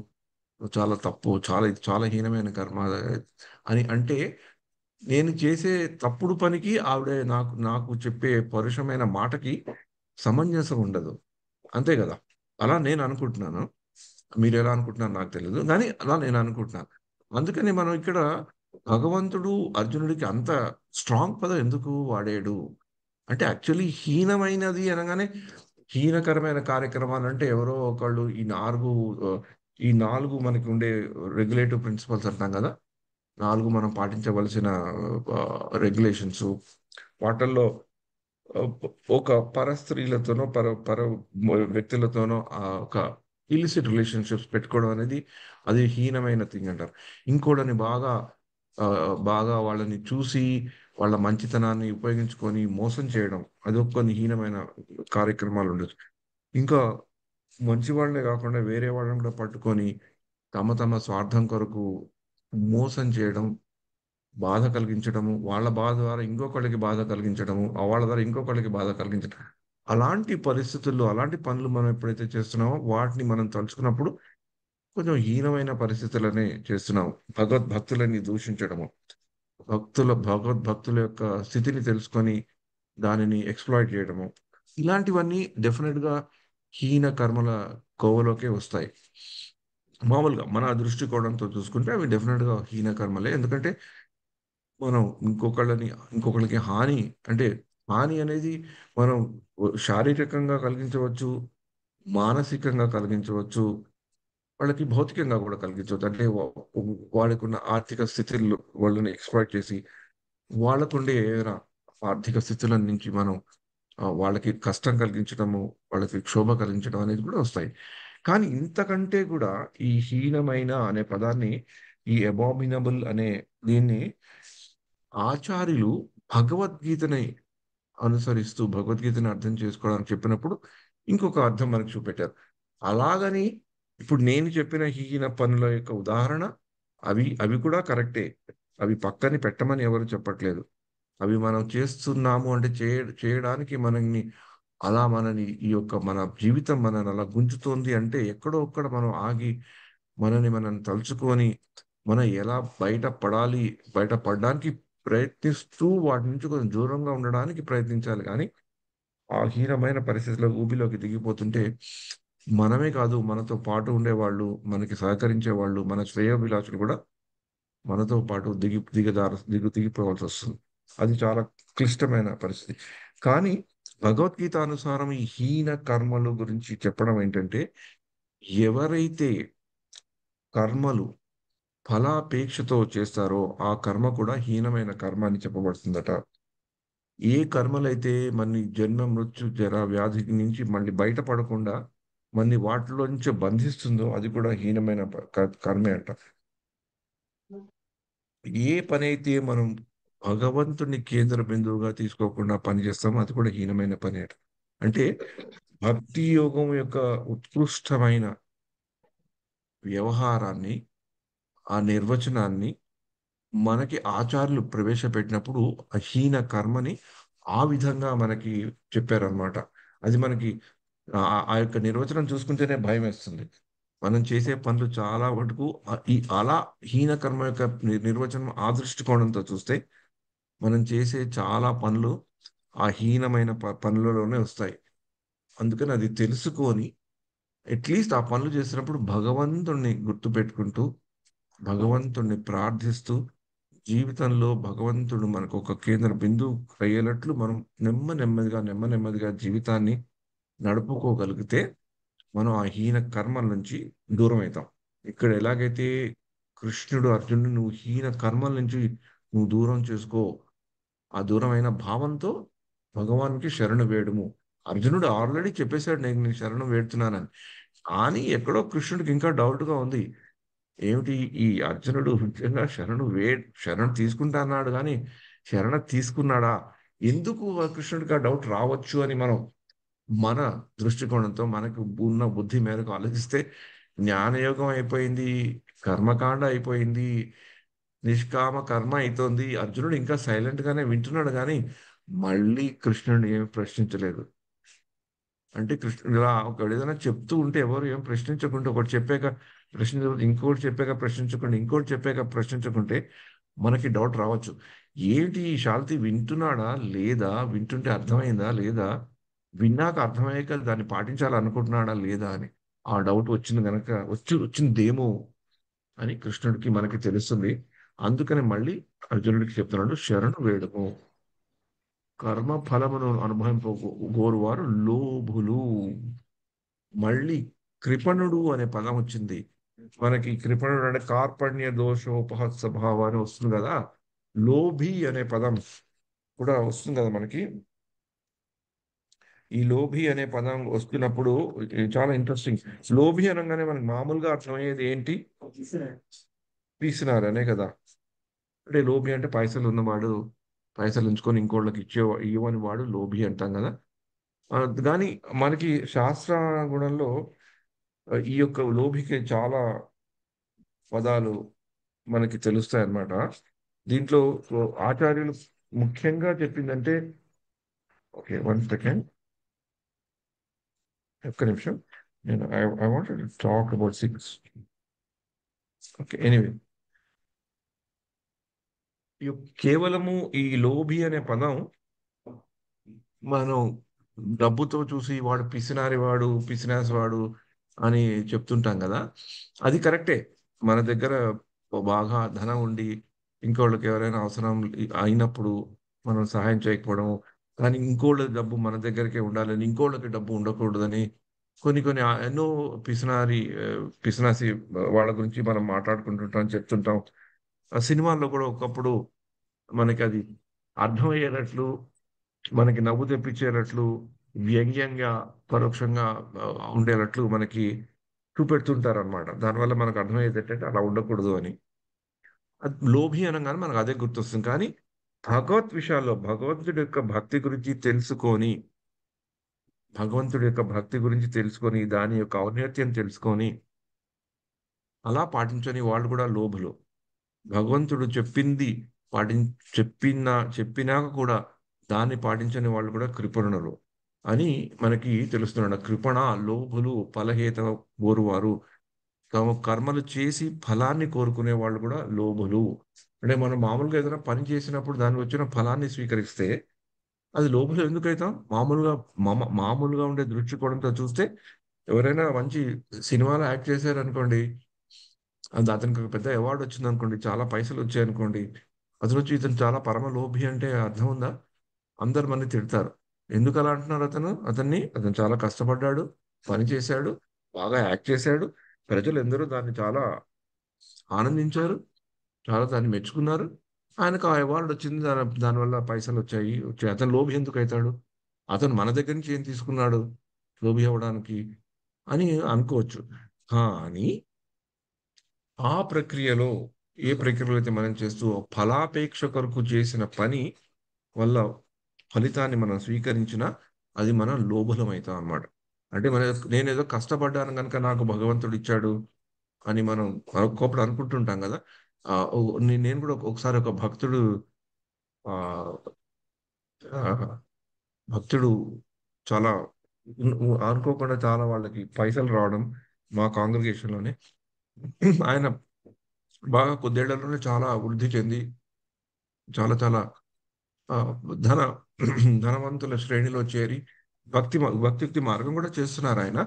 నువ్వు చాలా తప్పు, ఇది చాలా హీనమైన కర్మ అని అంటే, నేను చేసే తప్పుడు పనికి ఆవిడ నాకు నాకు చెప్పే పరుషమైన మాటకి సమంజసం ఉండదు. అంతే కదా. అలా నేను అనుకుంటున్నాను. మీరు ఎలా అనుకుంటున్నారు నాకు తెలియదు, కానీ అలా నేను అనుకుంటున్నాను. అందుకని మనం ఇక్కడ భగవంతుడు అర్జునుడికి అంత స్ట్రాంగ్ పదం ఎందుకు వాడాడు అంటే, యాక్చువల్లీ హీనమైనది అనగానే హీనకరమైన కార్యక్రమాలు అంటే ఎవరో ఒకళ్ళు ఆ, ఈ 4 మనకి ఉండే రెగ్యులేటివ్ ప్రిన్సిపల్స్ అంటాం కదా, 4 మనం పాటించవలసిన రెగ్యులేషన్స్. వాటిల్లో ఆ, ఒక పర స్త్రీలతోనో పర పర వ్యక్తులతోనో ఒక ఇలిసిట్ రిలేషన్షిప్స్ పెట్టుకోవడం అనేది అది హీనమైన థింగ్ అంటారు. ఇంకోళ్ళని బాగా బాగా వాళ్ళని చూసి వాళ్ళ మంచితనాన్ని ఉపయోగించుకొని మోసం చేయడం, అదొక కొన్ని హీనమైన కార్యక్రమాలు ఉండొచ్చు. ఇంకా మంచి వాళ్ళే కాకుండా వేరే వాళ్ళని కూడా పట్టుకొని తమ తమ స్వార్థం కొరకు మోసం చేయడం, బాధ కలిగించడము, వాళ్ళ బాధ ద్వారా ఇంకొకళ్ళకి బాధ కలిగించడము, ఆ వాళ్ళ ద్వారా ఇంకొకళ్ళకి బాధ కలిగించడం. అలాంటి పరిస్థితుల్లో అలాంటి పనులు మనం ఎప్పుడైతే చేస్తున్నామో వాటిని మనం తలుచుకున్నప్పుడు కొంచెం హీనమైన పరిస్థితులనే చేస్తున్నాం. భగవద్భక్తులని దూషించడము, భగవద్భక్తుల యొక్క స్థితిని తెలుసుకొని దానిని ఎక్స్‌ప్లాయిట్ చేయడము. ఇలాంటివన్నీ డెఫినిట్‌గా హీన కర్మల కోవలోకే వస్తాయి. మామూలుగా మన దృష్టికోణంతో చూసుకుంటే అవి డెఫినిట్‌గా హీన కర్మలే. ఎందుకంటే మనం ఇంకొకళ్ళకి హాని అంటే హాని అనేది మనం శారీరకంగా కలిగించవచ్చు, మానసికంగా కలిగించవచ్చు, వాళ్ళకి భౌతికంగా కూడా కలిగించవచ్చు. అంటే వాళ్ళకున్న ఆర్థిక స్థితులు వాళ్ళని ఎక్స్‌ప్లాయిట్ చేసి వాళ్ళకుండే ఏదైనా ఆర్థిక స్థితుల నుంచి మనం వాళ్ళకి కష్టం కలిగించడము, వాళ్ళకి క్షోభ కలిగించడం అనేది కూడా వస్తాయి. కానీ ఇంతకంటే కూడా ఈ హీనమైన అనే పదాన్ని, ఈ అబామినబుల్ అనే దీన్ని ఆచార్యులు భగవద్గీతని అనుసరిస్తూ భగవద్గీతని అర్థం చేసుకోవడానికి చెప్పినప్పుడు ఇంకొక అర్థం మనకు చూపెట్టారు. అలాగని ఇప్పుడు నేను చెప్పిన హీన పనుల యొక్క ఉదాహరణ అవి కూడా కరెక్టే. అవి పక్కని పెట్టమని ఎవరు చెప్పట్లేదు. అవి మనం చేస్తున్నాము అంటే చేయడానికి మనని ఈ యొక్క మన జీవితం మనని అలా గుంజుతోంది అంటే ఎక్కడో ఒక్కడ మనం ఆగి మనం తలుచుకొని మనం ఎలా బయట పడడానికి ప్రయత్నిస్తూ వాటి నుంచి కొంచెం దూరంగా ఉండడానికి ప్రయత్నించాలి కానీ ఆ హీనమైన పరిస్థితిలో ఊబిలోకి దిగిపోతుంటే మనమే కాదు మనతో పాటు ఉండేవాళ్ళు, మనకి సహకరించే వాళ్ళు, మన శ్రేయోభిలాషులు కూడా మనతో పాటు దిగిపోవాల్సి వస్తుంది. అది చాలా క్లిష్టమైన పరిస్థితి. కానీ భగవద్గీత అనుసారం ఈ హీన కర్మలు గురించి చెప్పడం ఏంటంటే, ఎవరైతే కర్మలు ఫలాపేక్షతో చేస్తారో ఆ కర్మ కూడా హీనమైన కర్మ అని చెప్పబడుతుందట. ఏ కర్మలైతే మన్ని జన్మ, మృత్యు, జర, వ్యాధి నుంచి మళ్ళీ బయటపడకుండా వాటిలో నుంచి బంధిస్తుందో అది కూడా హీనమైన కర్మే అంట. ఏ పనైతే మనం భగవంతుడిని కేంద్ర బిందువుగా తీసుకోకుండా పని చేస్తామో అది కూడా హీనమైన పనే అట. అంటే భక్తి యోగం యొక్క ఉత్కృష్టమైన వ్యవహారాన్ని, ఆ నిర్వచనాన్ని మనకి ఆచార్యులు ప్రవేశపెట్టినప్పుడు ఆ హీన కర్మని ఆ విధంగా మనకి చెప్పారనమాట. అది మనకి ఆ యొక్క నిర్వచనం చూసుకుంటేనే భయమేస్తుంది. మనం చేసే పనులు చాలా మటుకు అలా హీన కర్మ యొక్క నిర్వచనం ఆ దృష్టికోణంతో చూస్తే మనం చేసే చాలా పనులు ఆ హీనమైన పనులలోనే వస్తాయి. అందుకని అది తెలుసుకొని అట్‌లీస్ట్ ఆ పనులు చేసినప్పుడు భగవంతుడిని గుర్తుపెట్టుకుంటూ, భగవంతుడిని ప్రార్థిస్తూ, జీవితంలో భగవంతుడు మనకు ఒక కేంద్ర బిందువు అయ్యేటట్లు మనం నెమ్మదిగా జీవితాన్ని నడుపుకోగలిగితే, మనం ఆ హీన కర్మల నుంచి దూరమైతాం. ఇక్కడ ఎలాగైతే కృష్ణుడు అర్జునుడిని "నువ్వు హీన కర్మల నుంచి నువ్వు దూరం చేసుకో. ఆ దూరమైన భావంతో భగవానునికి శరణు వేడుము." అర్జునుడు ఆల్రెడీ చెప్పేసాడు నేను నీకు శరణు వేడుతున్నానని. కానీ ఎక్కడో కృష్ణుడికి ఇంకా డౌట్‌గా ఉంది. ఏమిటి ఈ అర్జునుడు నిజంగా శరణు తీసుకుంటా అన్నాడు గానీ, శరణ తీసుకున్నాడా? ఎందుకు ఆ కృష్ణుడికి ఆ డౌట్ రావచ్చు అని మనం మన దృష్టికోణంతో మనకు ఉన్న బుద్ధి మేరకు ఆలోచిస్తే జ్ఞానయోగం అయిపోయింది, కర్మకాండ అయిపోయింది, నిష్కామ కర్మ అయితోంది. అర్జునుడు ఇంకా సైలెంట్ గానే వింటున్నాడు గానీ, మళ్ళీ కృష్ణుడిని ఏమి ప్రశ్నించలేదు. అంటే కృష్ణుడు ఇలా ఒకడు ఏదైనా చెప్తూ ఉంటే ఎవరు ఏం ప్రశ్నించకుండా ఒకటి చెప్పాక ఇంకోటి చెప్పాక ప్రశ్నించకుండా, ఇంకోటి చెప్పాక ప్రశ్నించకుంటే మనకి డౌట్ రావచ్చు. ఏంటి ఈ షాల్తీ వింటున్నాడా? లేదా? వింటుంటే అర్థమైందా? లేదా? విన్నాక అర్థమయ్యాక దాన్ని పాటించాలనుకుంటున్నాడా? లేదా? అని. ఆ డౌట్ వచ్చింది గనక వచ్చిందేమో అని కృష్ణుడికి మనకి తెలుస్తుంది. అందుకని మళ్ళీ అర్జునుడికి చెప్తున్నాడు శరణు వేడుము. కర్మ ఫలమును గోరువారు లోభులు. మళ్ళీ కృపణుడు అనే పదం వచ్చింది. మనకి కృపణుడు అంటే కార్పణ్య దోషోపహత్ అని వస్తుంది కదా. లోభి అనే పదం కూడా వస్తుంది కదా మనకి. ఈ లోభి అనే పదం వస్తున్నప్పుడు ఇది చాలా ఇంట్రెస్టింగ్. లోభి అనగానే మనకి మామూలుగా అర్థమయ్యేది ఏంటి? పిసినారి అనే కదా. అంటే లోభి అంటే పైసలు ఉన్నవాడు, పైసలు ఉంచుకొని ఇంకోళ్ళకి ఇవ్వని వాడు లోభి అంటాం కదా. కానీ మనకి శాస్త్ర గుణంలో ఈ యొక్క లోభికి చాలా పదాలు మనకి తెలుస్తాయి అన్నమాట. దీంట్లో ఆచార్యులు ముఖ్యంగా చెప్పిందంటే, ఓకే, 1 సెకండ్, ఒక్క నిమిషం. నేను I wanted to talk about 6. Okay, anyway, కేవలము ఈ లోభి అనే పదం మనం డబ్బుతో చూసి వాడు పిసినారి వాడు, పిసినాసి వాడు అని చెప్తుంటాం కదా. అది కరెక్టే. మన దగ్గర బాగా ధనం ఉండి ఇంకోళ్ళకి ఎవరైనా అవసరం అయినప్పుడు మనం సహాయం చేయకపోవడం, కానీ ఇంకోళ్ళ డబ్బు మన దగ్గరికే ఉండాలని, ఇంకోళ్ళకి డబ్బు ఉండకూడదని కొన్ని కొన్ని ఎన్నో పిసినాసి వాళ్ళ గురించి మనం మాట్లాడుకుంటుంటాం, చెప్తుంటాం. ఆ సినిమాల్లో కూడా ఒకప్పుడు మనకి అది అర్థమయ్యేటట్లు, మనకి నవ్వు తెప్పించేటట్లు, వ్యంగ్యంగా, పరోక్షంగా ఉండేటట్లు మనకి చూపెడుతుంటారు అనమాట. దానివల్ల మనకు అర్థమయ్యేది ఏంటంటే అలా ఉండకూడదు అని. అది లోభి అనగానే మనకు అదే గుర్తొస్తుంది. కానీ భగవత్ విషయాల్లో భగవంతుడి యొక్క భక్తి గురించి తెలుసుకొని, భగవంతుడి యొక్క భక్తి గురించి తెలుసుకొని, దాని యొక్క ఔన్నత్యం తెలుసుకొని అలా పాటించని వాళ్ళు కూడా లోభులు. భగవంతుడు చెప్పింది పాటిం చెప్పినాక కూడా దాన్ని పాటించని వాళ్ళు కూడా కృపణులు అని మనకి తెలుస్తున్నాడు. కృపణ, లోభులు, ఫలహేత కోరువారు, తమ కర్మలు చేసి ఫలాన్ని కోరుకునే వాళ్ళు కూడా లోభులు. అంటే మనం మామూలుగా ఏదైనా పని చేసినప్పుడు దానికి వచ్చిన ఫలాన్ని స్వీకరిస్తే అది లోపల ఎందుకైతాం? మామూలుగా ఉండే దృష్టికోణంతో చూస్తే ఎవరైనా మంచి సినిమాలో యాక్ట్ చేశారనుకోండి, అది అతనికి ఒక పెద్ద అవార్డు వచ్చింది అనుకోండి, చాలా పైసలు వచ్చాయనుకోండి, అసలు వచ్చి ఇతను చాలా పరమ లోభి అంటే అర్థం ఉందా? అందరు మంది తిడతారు. ఎందుకు అలా అంటున్నారు అతను చాలా కష్టపడ్డాడు, పని చేశాడు, బాగా యాక్ట్ చేశాడు, ప్రజలు ఎందరో దాన్ని చాలా ఆనందించారు, చాలా దాన్ని మెచ్చుకున్నారు. ఆయనకు ఆ అవార్డు వచ్చింది, దానివల్ల పైసలు వచ్చాయి. అతను లోభి ఎందుకు అవుతాడు? అతను మన దగ్గర నుంచి ఏం తీసుకున్నాడు లోభి అవ్వడానికి అని అనుకోవచ్చు. కానీ ఆ ప్రక్రియలో, ఏ ప్రక్రియలో అయితే మనం చేస్తూ ఫలాపేక్ష కొరకు చేసిన పని వల్ల ఫలితాన్ని మనం స్వీకరించినా అది మనం లోభలం అవుతాం అన్నమాట. అంటే నేనేదో కష్టపడ్డాను కనుక నాకు భగవంతుడు ఇచ్చాడు అని మనం ఒక్కొక్కప్పుడు అనుకుంటుంటాం కదా. నేను కూడా ఒకసారి ఒక ఆ ఆ, భక్తుడు చాలా అనుకోకుండా చాలా వాళ్ళకి పైసలు రావడం మా కాంగ్రిగేషన్ లోనే, ఆయన బాగా కొద్దేళ్లలోనే చాలా వృద్ధి చెంది చాలా చాలా ఆ, ధన ధనవంతుల శ్రేణిలో చేరి భక్తి మార్గం కూడా చేస్తున్నారు ఆయన.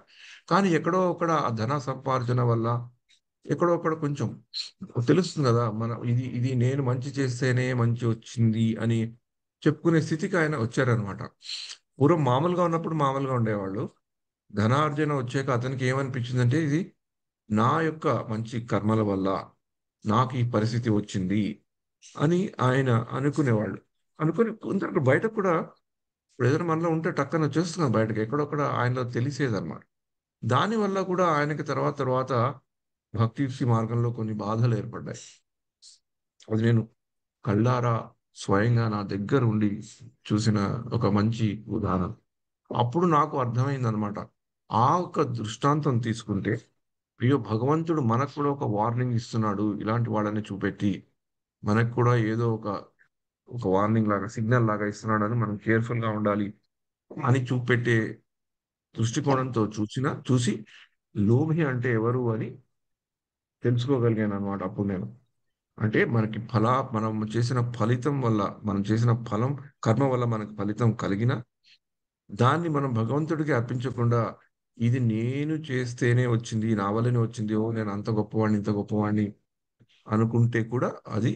కానీ ఎక్కడో ఒకడ ఆ ధన సంపార్జన వల్ల ఎక్కడో ఒకడ కొంచెం తెలుస్తుంది కదా, మన ఇది ఇది నేను మంచి చేస్తేనే మంచి వచ్చింది అని చెప్పుకునే స్థితికి ఆయన వచ్చారనమాట. పూర్వం మామూలుగా ఉన్నప్పుడు మామూలుగా ఉండేవాళ్ళు. ధనార్జన వచ్చాక అతనికి ఏమనిపించిందంటే, ఇది నా యొక్క మంచి కర్మల వల్ల నాకు ఈ పరిస్థితి వచ్చింది అని ఆయన అనుకునేవాళ్ళు. అనుకుని కొందరు బయట కూడా ఇప్పుడు ఏదైనా మనలో ఉంటే టక్కన వచ్చేస్తున్నాం బయటకు, ఎక్కడొక్కడ ఆయనలో తెలిసేదన్నమాట. దానివల్ల కూడా ఆయనకి తర్వాత తర్వాత భక్తి మార్గంలో కొన్ని బాధలు ఏర్పడ్డాయి. అది నేను కళ్ళారా స్వయంగా నా దగ్గర ఉండి చూసిన ఒక మంచి ఉదాహరణ. అప్పుడు నాకు అర్థమైంది అనమాట. ఆ ఒక దృష్టాంతం తీసుకుంటే, అయ్యో భగవంతుడు మనకు కూడా ఒక వార్నింగ్ ఇస్తున్నాడు, ఇలాంటి వాళ్ళని చూపెట్టి మనకు కూడా ఏదో ఒక వార్నింగ్ లాగా, సిగ్నల్ లాగా ఇస్తున్నాడు అని మనం కేర్ఫుల్ గా ఉండాలి అని చూపెట్టే దృష్టికోణంతో చూసి లోభి అంటే ఎవరు అని తెలుసుకోగలిగాను అనమాట అప్పుడు నేను. అంటే మనం చేసిన ఫలితం వల్ల, మనం చేసిన కర్మ వల్ల మనకు ఫలితం కలిగిన దాన్ని మనం భగవంతుడికి అర్పించకుండా, ఇది నేను చేస్తేనే వచ్చింది, నా వల్లనే వచ్చింది, ఓ నేను అంత గొప్పవాడిని, ఇంత గొప్పవాడిని అనుకుంటే కూడా అది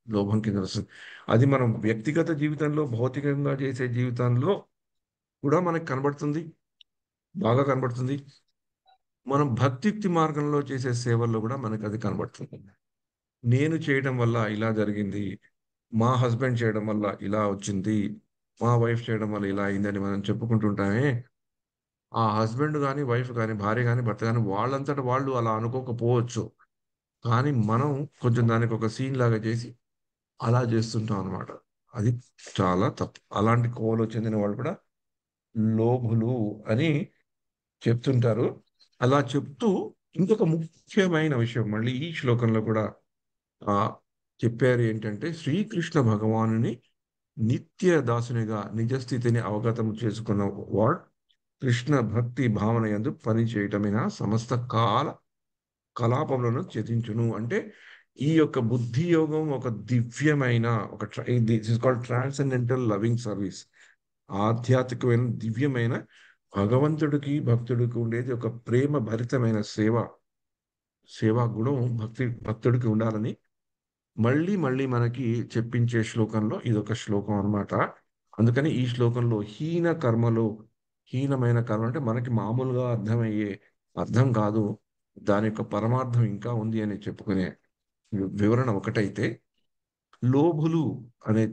లోభం కింద వస్తుంది. అది మనం వ్యక్తిగత జీవితంలో, భౌతికంగా చేసే జీవితంలో కూడా మనకు కనబడుతుంది, బాగా కనబడుతుంది. మనం భక్తియుక్తి మార్గంలో చేసే సేవల్లో కూడా మనకు అది కనబడుతుంది. నేను చేయడం వల్ల ఇలా జరిగింది, మా హస్బెండ్ చేయడం వల్ల ఇలా వచ్చింది, మా వైఫ్ చేయడం వల్ల ఇలా అయిందని మనం చెప్పుకుంటుంటామే. ఆ హస్బెండ్ కానీ, వైఫ్ కానీ, భార్య కానీ, భర్త కానీ వాళ్ళంతట వాళ్ళు అలా అనుకోకపోవచ్చు. కానీ మనం కొంచెం దానికి ఒక సీన్ లాగా చేసి అలా చేస్తుంటాం అనమాట. అది చాలా తప్పు. అలాంటి కోవలో చెందిన వాళ్ళు కూడా లోభులు అని చెప్తుంటారు. అలా చెప్తూ ఇంకొక ముఖ్యమైన విషయం మళ్ళీ ఈ శ్లోకంలో కూడా ఆ చెప్పారు ఏంటంటే, శ్రీకృష్ణ భగవానుని నిత్య దాసునిగా నిజ స్థితిని అవగతం చేసుకున్న వాడు కృష్ణ భక్తి భావన యందు పని చేయటమైనా సమస్త కలాపములను త్యజించును. అంటే ఈ యొక్క బుద్ధి యోగం ఒక దివ్యమైన ఒక this is called transcendental loving service. ఆధ్యాత్మికమైన దివ్యమైన భగవంతుడికి భక్తుడికి ఉండేది ఒక ప్రేమ భరితమైన సేవా గుణం భక్తుడికి ఉండాలని మళ్ళీ మళ్ళీ మనకి చెప్పించే శ్లోకంలో ఇదొక శ్లోకం అన్నమాట. అందుకని ఈ శ్లోకంలో హీనమైన కర్మ అంటే మనకి మామూలుగా అర్థమయ్యే అర్థం కాదు. దాని యొక్క పరమార్థం ఇంకా ఉంది అని చెప్పుకునే వివరణ ఒకటైతే, లోభులు అనే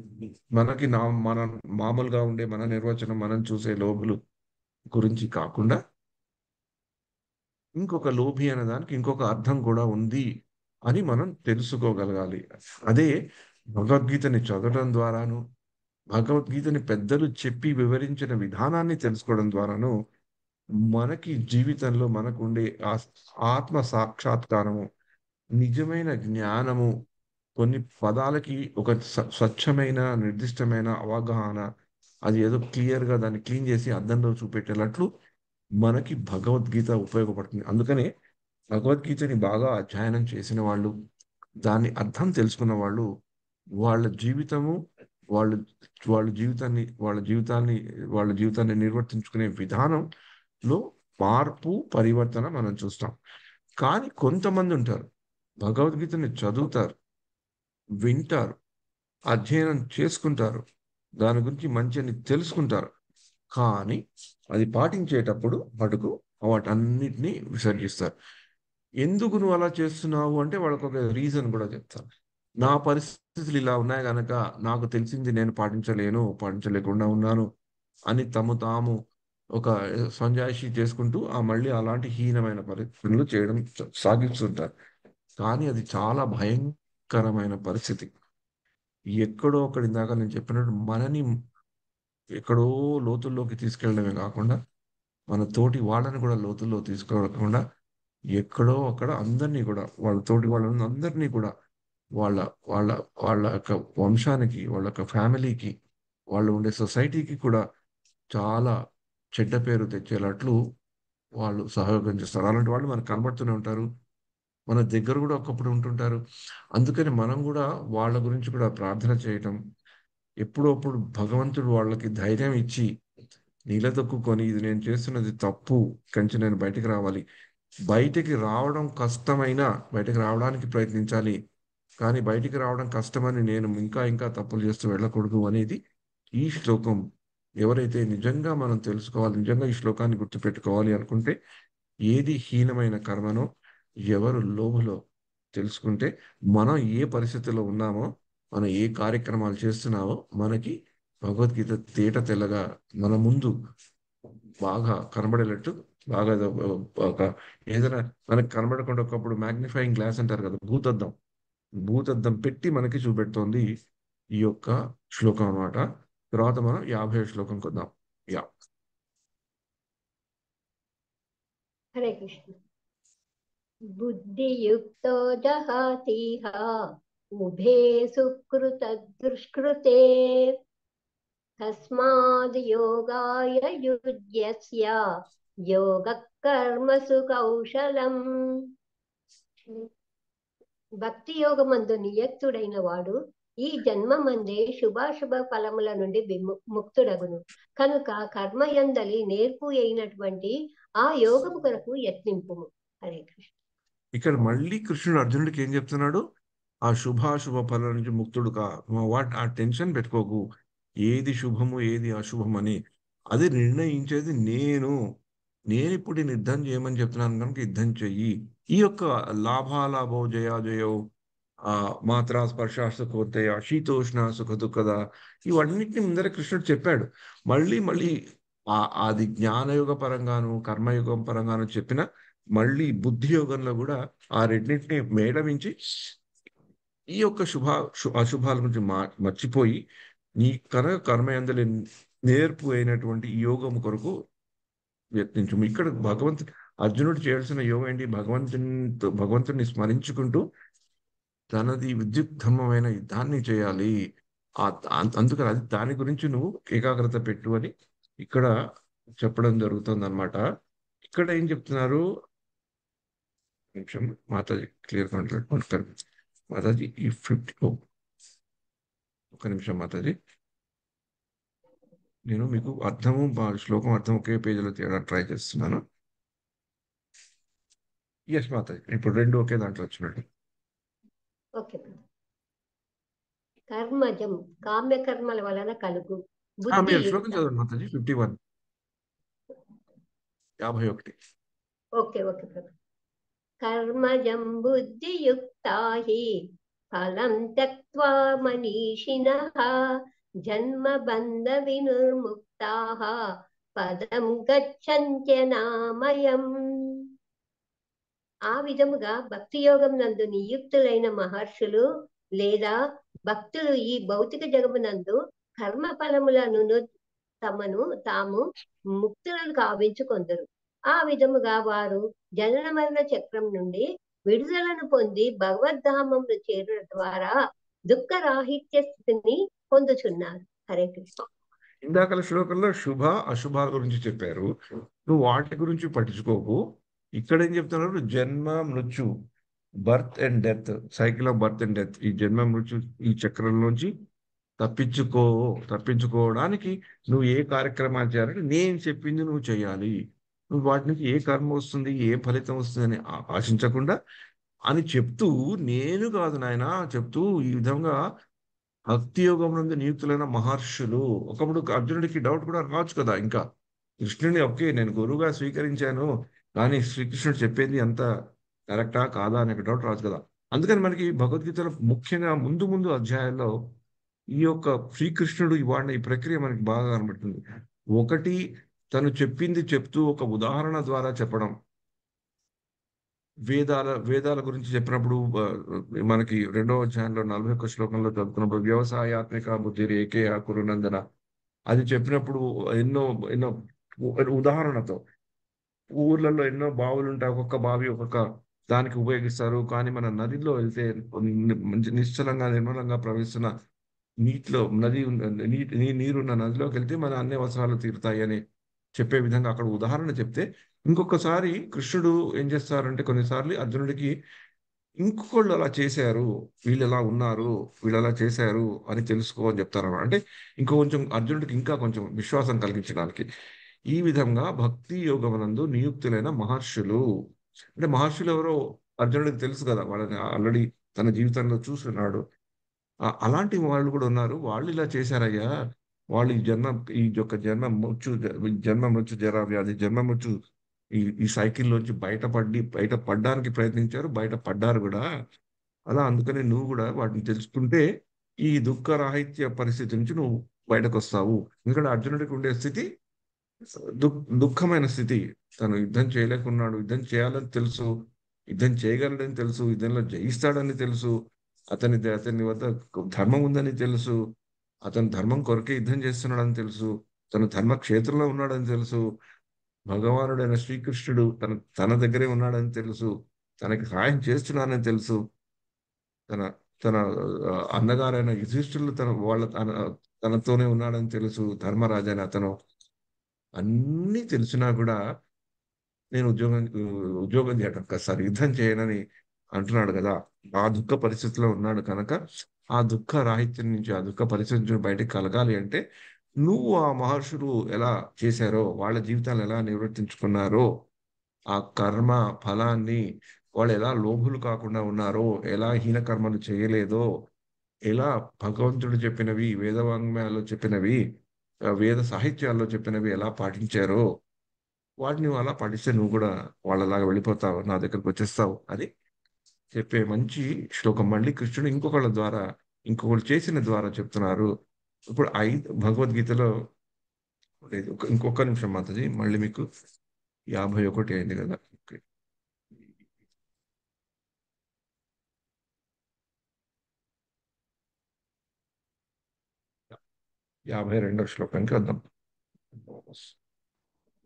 మనకి మన మామూలుగా ఉండే మన నిర్వచనం మనం చూసే లోభులు గురించి కాకుండా ఇంకొక లోభి అనే దానికి ఇంకొక అర్థం కూడా ఉంది అని మనం తెలుసుకోగలగాలి. అదే భగవద్గీతని చదవడం ద్వారాను, భగవద్గీతని పెద్దలు చెప్పి వివరించిన విధానాన్ని తెలుసుకోవడం ద్వారాను మనకి జీవితంలో మనకు ఉండే ఆత్మ సాక్షాత్కారము, నిజమైన జ్ఞానము, కొన్ని పదాలకి ఒక స్వచ్ఛమైన నిర్దిష్టమైన అవగాహన, అది ఏదో క్లియర్గా దాన్ని క్లీన్ చేసి అద్దంలో చూపెట్టేటట్లు మనకి భగవద్గీత ఉపయోగపడుతుంది. అందుకనే భగవద్గీతని బాగా అధ్యయనం చేసిన వాళ్ళు, దాన్ని అర్థం తెలుసుకున్న వాళ్ళు, వాళ్ళ జీవితము, వాళ్ళు వాళ్ళ జీవితాన్ని నిర్వర్తించుకునే విధానంలో మార్పు పరివర్తన మనం చూస్తాం. కానీ కొంతమంది ఉంటారు, భగవద్గీతని చదువుతారు, వింటారు, అధ్యయనం చేసుకుంటారు, దాని గురించి మంచి అని తెలుసుకుంటారు, కానీ అది పాటించేటప్పుడు మటుకు వాటన్నిటినీ విసర్జిస్తారు. ఎందుకు నువ్వు అలా చేస్తున్నావు అంటే వాళ్ళకు ఒక రీజన్ కూడా చెప్తాను. నా పరిస్థితులు ఇలా ఉన్నాయి కనుక నాకు తెలిసింది నేను పాటించలేకుండా ఉన్నాను అని తాము ఒక సంజాయిషి చేసుకుంటూ మళ్ళీ అలాంటి హీనమైన పరిస్థితులు చేయడం సాగిస్తుంటారు. కానీ అది చాలా భయంకరమైన పరిస్థితి. ఎక్కడో ఒకటి ఇందాక నేను చెప్పినట్టు మనని ఎక్కడో లోతుల్లోకి తీసుకెళ్ళడమే కాకుండా మన తోటి వాళ్ళని కూడా లోతుల్లో తీసుకోకుండా ఎక్కడో అక్కడ అందరినీ కూడా వాళ్ళ తోటి వాళ్ళని అందరినీ కూడా వాళ్ళ వాళ్ళ వాళ్ళ యొక్క వంశానికి, వాళ్ళ యొక్క ఫ్యామిలీకి, వాళ్ళు ఉండే సొసైటీకి కూడా చాలా చెడ్డ పేరు తెచ్చేటట్లు వాళ్ళు సహయోగం చేస్తారు. అలాంటి వాళ్ళు మనకు కనబడుతూనే ఉంటారు, మన దగ్గర కూడా ఒకప్పుడు ఉంటుంటారు. అందుకని మనం కూడా వాళ్ళ గురించి కూడా ప్రార్థన చేయటం, ఎప్పుడప్పుడు భగవంతుడు వాళ్ళకి ధైర్యం ఇచ్చి నీలదొక్కుకొని ఇది నేను చేస్తున్నది తప్పు, కంచి నేను బయటికి రావాలి, బయటికి రావడం కష్టమైనా బయటికి రావడానికి ప్రయత్నించాలి, కానీ బయటికి రావడం కష్టమని నేను ఇంకా ఇంకా తప్పులు చేస్తూ వెళ్ళకూడదు అనేది ఈ శ్లోకం. ఎవరైతే నిజంగా మనం తెలుసుకోవాలి, నిజంగా ఈ శ్లోకాన్ని గుర్తుపెట్టుకోవాలి అనుకుంటే, ఏది హీనమైన కర్మనో, ఎవరు లోభులో తెలుసుకుంటే, మనం ఏ పరిస్థితిలో ఉన్నామో, మనం ఏ కార్యక్రమాలు చేస్తున్నామో మనకి భగవద్గీత తేట తెల్లగా మన ముందు బాగా కనబడేటట్టు, బాగా ఒక ఏదైనా మనకి కనబడకుండా ఒకప్పుడు మ్యాగ్నిఫైయింగ్ గ్లాస్ అంటారు కదా, భూతద్దం పెట్టి మనకి చూపెడుతోంది ఈ యొక్క శ్లోకం అన్నమాట. తర్వాత మనం 50వ శ్లోకం కొద్దాం. యా. హరే కృష్ణ. బుద్ధియుక్తో జహాతీహ ఉభే సుకృత దుష్కృతే తస్మాద్ యోగాయ యుజ్యస్య యోగ కర్మసు కౌశలం. భక్తి యోగమందు నియక్తుడైన వాడు ఈ జన్మమందే శుభాశుభ ఫలముల నుండి ముక్తుడగును. కనుక కర్మయందలి నేర్పు అయినటువంటి ఆ యోగము కొరకు యత్నింపుము. హరే కృష్ణ. ఇక్కడ మళ్ళీ కృష్ణుడు అర్జునుడికి ఏం చెప్తున్నాడు? ఆ శుభాశుభ ఫలం నుంచి ముక్తుడు ఆ టెన్షన్ పెట్టుకోకు, ఏది శుభము ఏది అశుభం అని అది నిర్ణయించేది నేను ఇప్పుడు నేను యుద్ధం చేయమని చెప్తున్నాను కనుక యుద్ధం చెయ్యి. ఈ యొక్క లాభాలాభో జయాజయో మాత్రా స్పర్శ సుఖోదయ శీతోష్ణ సుఖ దుఃఖద ఇవన్నిటిని ముందర కృష్ణుడు చెప్పాడు. మళ్ళీ మళ్ళీ అది జ్ఞానయుగ పరంగాను కర్మయుగం పరంగాను చెప్పిన మళ్ళీ బుద్ధి యోగంలో కూడా ఆ రెండింటిని మేళవించి ఈ యొక్క అశుభాల గురించి మర్చిపోయి నీ కర్మయందలి నేర్పు అయినటువంటి ఈ యోగము కొరకు యత్నించు. ఇక్కడ అర్జునుడు చేయాల్సిన యోగం ఏంటి? భగవంతుని స్మరించుకుంటూ తనది విద్యుక్తమైన యుద్ధాన్ని చేయాలి. అందుకని దాని గురించి నువ్వు ఏకాగ్రత పెట్టు అని ఇక్కడ చెప్పడం జరుగుతుంది అనమాట. ఇక్కడ ఏం చెప్తున్నారు? నిమిషం, మాతాజీ క్లియర్ మాట్లాడుకుంటారు. మాతాజీ ఈ 50 ఒక నిమిషం మాతాజీ, నేను మీకు శ్లోకం అర్థం ఒకే పేజీలో తీయడానికి ట్రై చేస్తున్నాను. ఎస్ మాతాజీ, ఇప్పుడు రెండు ఒకే దాంట్లో వచ్చినట్టు. ఓకే. కర్మజం కామ్య కర్మల వలన కలుగు మీరు శ్లోకం బుద్ధియుక్త. చదవండి మాతాజీ. 51, 51. ఓకే ఓకే ప్రభు. కర్మజం బుద్ధియుక్తా హి ఫలం త్యక్త్వా మనీషిణః జన్మ బంధ వినిర్ముక్తాః పదం గచ్చన్త్యనామయం. ఆ విధముగా భక్తి యోగం నందు నియుక్తులైన మహర్షులు లేదా భక్తులు ఈ భౌతిక జగమునందు కర్మ ఫలములను తమను తాము ముక్తులను కావించుకొందరు. ఆ విధముగా వారు జనన మరణ చక్రం నుండి విడుదలను పొంది భగవద్ధామమును చేరుట ద్వారా దుఃఖ రాహిత్య స్థితిని పొందుచున్నారు. హరే కృష్ణ. ఇందాకల శ్లోకంలో శుభ అశుభాల గురించి చెప్పారు. నువ్వు వాటి గురించి పట్టించుకోకు. ఇక్కడ ఏం చెప్తున్నారు? జన్మ మృత్యు, birth and death, cycle of birth and death, ఈ జన్మ మృత్యు ఈ చక్రంలోంచి తప్పించుకో తప్పించుకోవడానికి నువ్వు ఏ కార్యక్రమాలు చేయాలంటే నేను చెప్పింది నువ్వు చేయాలి. నువ్వు వాటి నుంచి ఏ కర్మ వస్తుంది, ఏ ఫలితం వస్తుంది అని ఆశించకుండా అని చెప్తూ, నేను కాదు నాయన చెప్తూ ఈ విధంగా భక్తి యోగం నుండి నియుక్తులైన మహర్షులు. ఒకప్పుడు అర్జునుడికి డౌట్ కూడా రావచ్చు కదా, ఇంకా కృష్ణుని ఓకే నేను గురువుగా స్వీకరించాను, కానీ శ్రీకృష్ణుడు చెప్పేది అంత కరెక్టా కాదా అనే డౌట్ రావచ్చు కదా. అందుకని మనకి భగవద్గీతలో ముఖ్యంగా ముందు ముందు అధ్యాయాల్లో ఈ యొక్క శ్రీకృష్ణుడు వాడిన ఈ ప్రక్రియ మనకి బాగా కనబడుతుంది. ఒకటి, తను చెప్పింది చెప్తూ ఒక ఉదాహరణ ద్వారా చెప్పడం. వేదాల గురించి చెప్పినప్పుడు మనకి రెండవ అధ్యాయంలో 41 శ్లోకంలో చదువుతున్నప్పుడు వ్యవసాయాత్మిక బుద్ధి ఏకే కురునందన అది చెప్పినప్పుడు ఎన్నో ఎన్నో ఉదాహరణతో, ఊర్లలో ఎన్నో బావులు ఉంటాయి, ఒక్కొక్క బావి ఒక్కొక్క దానికి ఉపయోగిస్తారు. కానీ మన నదిలో వెళ్తే మంచి నిశ్చలంగా నిర్మలంగా ప్రవహిస్తున్న నీటిలో నీరున్న నదిలోకి వెళ్తే మన అన్ని అవసరాలు తీరుతాయి అని చెప్పే విధంగా అక్కడ ఉదాహరణ చెప్తే, ఇంకొకసారి కృష్ణుడు ఏం చేస్తారంటే కొన్నిసార్లు అర్జునుడికి ఇంకొకళ్ళు అలా చేశారు, వీళ్ళు ఎలా ఉన్నారు, వీళ్ళు అలా చేశారు అని తెలుసుకో అని చెప్తారు. అంటే కొంచెం అర్జునుడికి ఇంకా కొంచెం విశ్వాసం కలిగించడానికి. ఈ విధంగా భక్తి యోగమునందు నియుక్తులైన మహర్షులు, అంటే మహర్షులు ఎవరో అర్జునుడికి తెలుసు కదా, వాళ్ళని ఆల్రెడీ తన జీవితంలో చూస్తున్నాడు. అలాంటి వాళ్ళు కూడా ఉన్నారు. వాళ్ళు ఇలా చేశారయ్యా, వాళ్ళు ఈ యొక్క జన్మ మృత్యు జరా వ్యాధి జన్మ మృత్యు ఈ సైకిల్లోంచి బయటపడడానికి ప్రయత్నించారు, బయటపడ్డారు కూడా. అలా అందుకని నువ్వు కూడా వాటిని తెలుసుకుంటే ఈ దుఃఖ రాహిత్య పరిస్థితి నుంచి నువ్వు బయటకు వస్తావు. ఎందుకంటే అర్జునుడికి ఉండే స్థితి దుఃఖమైన స్థితి. తను యుద్ధం చేయలేకున్నాడు, యుద్ధం చేయాలని తెలుసు, యుద్ధం చేయగలడని తెలుసు, యుద్ధంలో జయిస్తాడని తెలుసు, అతని వద్ద ధర్మం ఉందని తెలుసు, అతను ధర్మం కొరకే యుద్ధం చేస్తున్నాడని తెలుసు, తను ధర్మక్షేత్రంలో ఉన్నాడని తెలుసు, భగవానుడైన శ్రీకృష్ణుడు తన దగ్గరే ఉన్నాడని తెలుసు, తనకి సహాయం చేస్తున్నాడని తెలుసు, తన తన అన్నగారైన యుధిష్ఠిరులు తనతోనే ఉన్నాడని తెలుసు, ధర్మరాజు అని అతను అన్నీ తెలిసినా కూడా నేను ఉద్యోగం చేయడం కాదు సార్, యుద్ధం చేయనని అంటున్నాడు కదా. ఆ దుఃఖ పరిస్థితిలో ఉన్నాడు కనుక ఆ దుఃఖ రాహిత్యం నుంచి, ఆ దుఃఖ పరిస్థితి నుంచి బయటకు కలగాలి అంటే నువ్వు ఆ మహర్షులు ఎలా చేశారో, వాళ్ళ జీవితాలు ఎలా నిర్వర్తించుకున్నారో, ఆ కర్మ ఫలాన్ని వాళ్ళు ఎలా లోభులు కాకుండా ఉన్నారో, ఎలా హీన కర్మలు చేయలేదో, ఎలా భగవంతుడు చెప్పినవి వేదవాంగ్మయాల్లో చెప్పినవి, వేద సాహిత్యాల్లో చెప్పినవి ఎలా పాటించారో, వాటిని నువ్వు అలా పాటిస్తే నువ్వు కూడా వాళ్ళలాగా వెళ్ళిపోతావు, నా దగ్గరకు వచ్చేస్తావు అని చెప్పే మంచి శ్లోకం మళ్ళీ కృష్ణుడు ఇంకొకళ్ళు చేసిన ద్వారా చెప్తున్నారు. ఇప్పుడు భగవద్గీతలో లేదు, ఇంకొక నిమిషం మాతది, మళ్ళీ మీకు 51 అయింది కదా. ఓకే. 52వ శ్లోకానికి వద్దాం.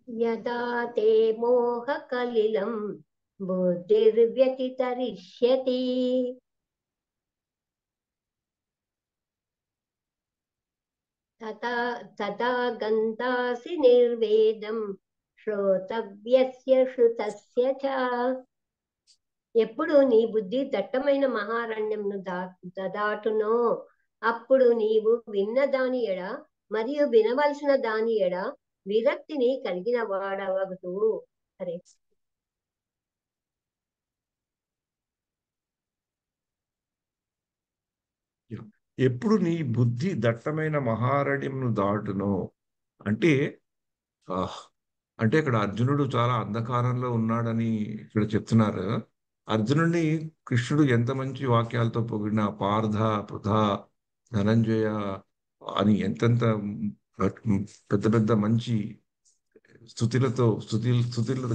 యదా తే మోహకలిలం బుద్ధిర్వ్యతితరిష్యతి తథా తథా గంతాసి నిర్వేదం శ్రోతవ్యస్య శృతస్య చ. ఎప్పుడు నీ బుద్ధి దట్టమైన మహారణ్యంను దాటునో అప్పుడు నీవు విన్న దాని ఎడ మరియు వినవలసిన దాని ఎడ విరక్తిని కలిగిన వాడవగుతూ. సరే. ఎప్పుడు నీ బుద్ధి దట్టమైన మహారణ్యంను దాటునో అంటే ఆహ్, అంటే ఇక్కడ అర్జునుడు చాలా అంధకారంలో ఉన్నాడని ఇక్కడ చెప్తున్నారు. అర్జునుడిని కృష్ణుడు ఎంత మంచి వాక్యాలతో పొగిడిన పార్థ, పృథ, ధనంజయ అని ఎంతెంత పెద్ద పెద్ద మంచి స్థుతులతో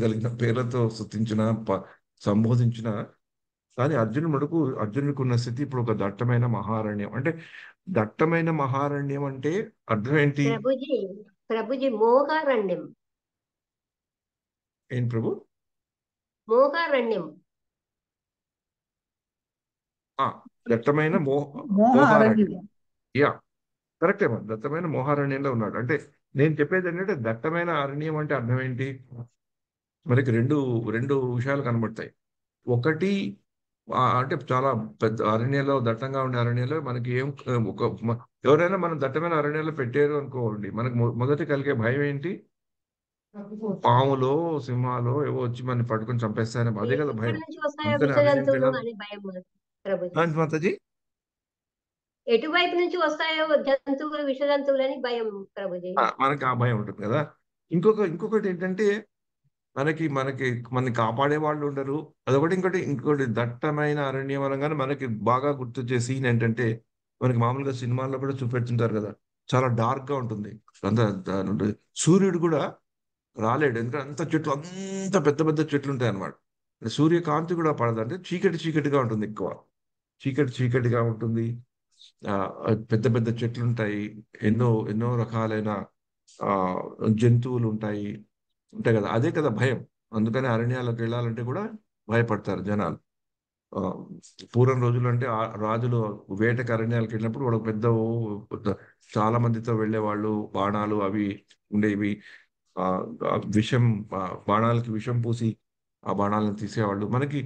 కలిగిన పేర్లతో స్తుతించిన సంబోధించిన, కానీ అర్జునుడికి ఉన్న స్థితి ఇప్పుడు ఒక దట్టమైన మహారణ్యం. అంటే దట్టమైన మహారణ్యం అంటే అర్థం ఏంటి? ప్రభుజీ ప్రభుజీ మోహారణ్యం. ఏం ప్రభు? మోహారణ్యం. ఆ, దట్టమైన మోహ మోహారణ్యం. అరణ్యం. యా, కరెక్టే. మరి దట్టమైన మోహారణ్యంలో ఉన్నాడు అంటే నేను చెప్పేది ఏంటంటే దట్టమైన అరణ్యం అంటే అర్థం ఏంటి? మనకి రెండు రెండు విషయాలు కనబడతాయి. ఒకటి అంటే చాలా పెద్ద అరణ్యంలో, దట్టంగా ఉండే అరణ్యంలో మనకి ఏం ఎవరైనా మనం దట్టమైన అరణ్యంలో పెట్టారు అనుకోండి, మనకు మొదటి కలిగే భయం ఏంటి? పాములో, సింహాలో ఏవో వచ్చి మనని పట్టుకొని చంపేస్తాయని, అదే కదా భయం. ఎక్కడి నుంచి వస్తాయో అందుకని విష అరణ్యంకి జంతువులు వెళ్ళాలి. అని భయం ప్రభుజీ. మాతాజీ, ఎటువైపు నుంచి వస్తాయో జంతువులు విష జంతువులు అని భయం ప్రభుజీ. మనకి ఆ భయం ఉంటుంది కదా. ఇంకొకటి ఏంటంటే మనకి మనకి మనని కాపాడే వాళ్ళు ఉండరు. అదొకటి. ఇంకోటి దట్టమైన అరణ్యం అనగానే మనకి బాగా గుర్తొచ్చే సీన్ ఏంటంటే, మనకి మామూలుగా సినిమాల్లో కూడా చూపెడుతుంటారు కదా, చాలా డార్క్ గా ఉంటుంది. అంత సూర్యుడు కూడా రాలేడు, ఎందుకంటే అంత పెద్ద పెద్ద చెట్లు ఉంటాయి అన్నమాట. సూర్యకాంతి కూడా పడదు, అంటే చీకటిగా ఉంటుంది ఎక్కువ. చీకటిగా ఉంటుంది. ఆ పెద్ద పెద్ద చెట్లు ఉంటాయి. ఎన్నో ఎన్నో రకాలైన ఆ జంతువులు ఉంటాయి కదా. అదే కదా భయం. అందుకని అరణ్యాలకు వెళ్ళాలంటే కూడా భయపడతారు జనాలు. ఆ, పూర్వం రోజులు అంటే రాజులు వేటకి అరణ్యాలకు వెళ్ళినప్పుడు వాళ్ళకి చాలా మందితో వెళ్ళేవాళ్ళు. బాణాలు అవి ఉండేవి. ఆ ఆ విషం బాణాలకి విషం పూసి ఆ బాణాలను తీసేవాళ్ళు. మనకి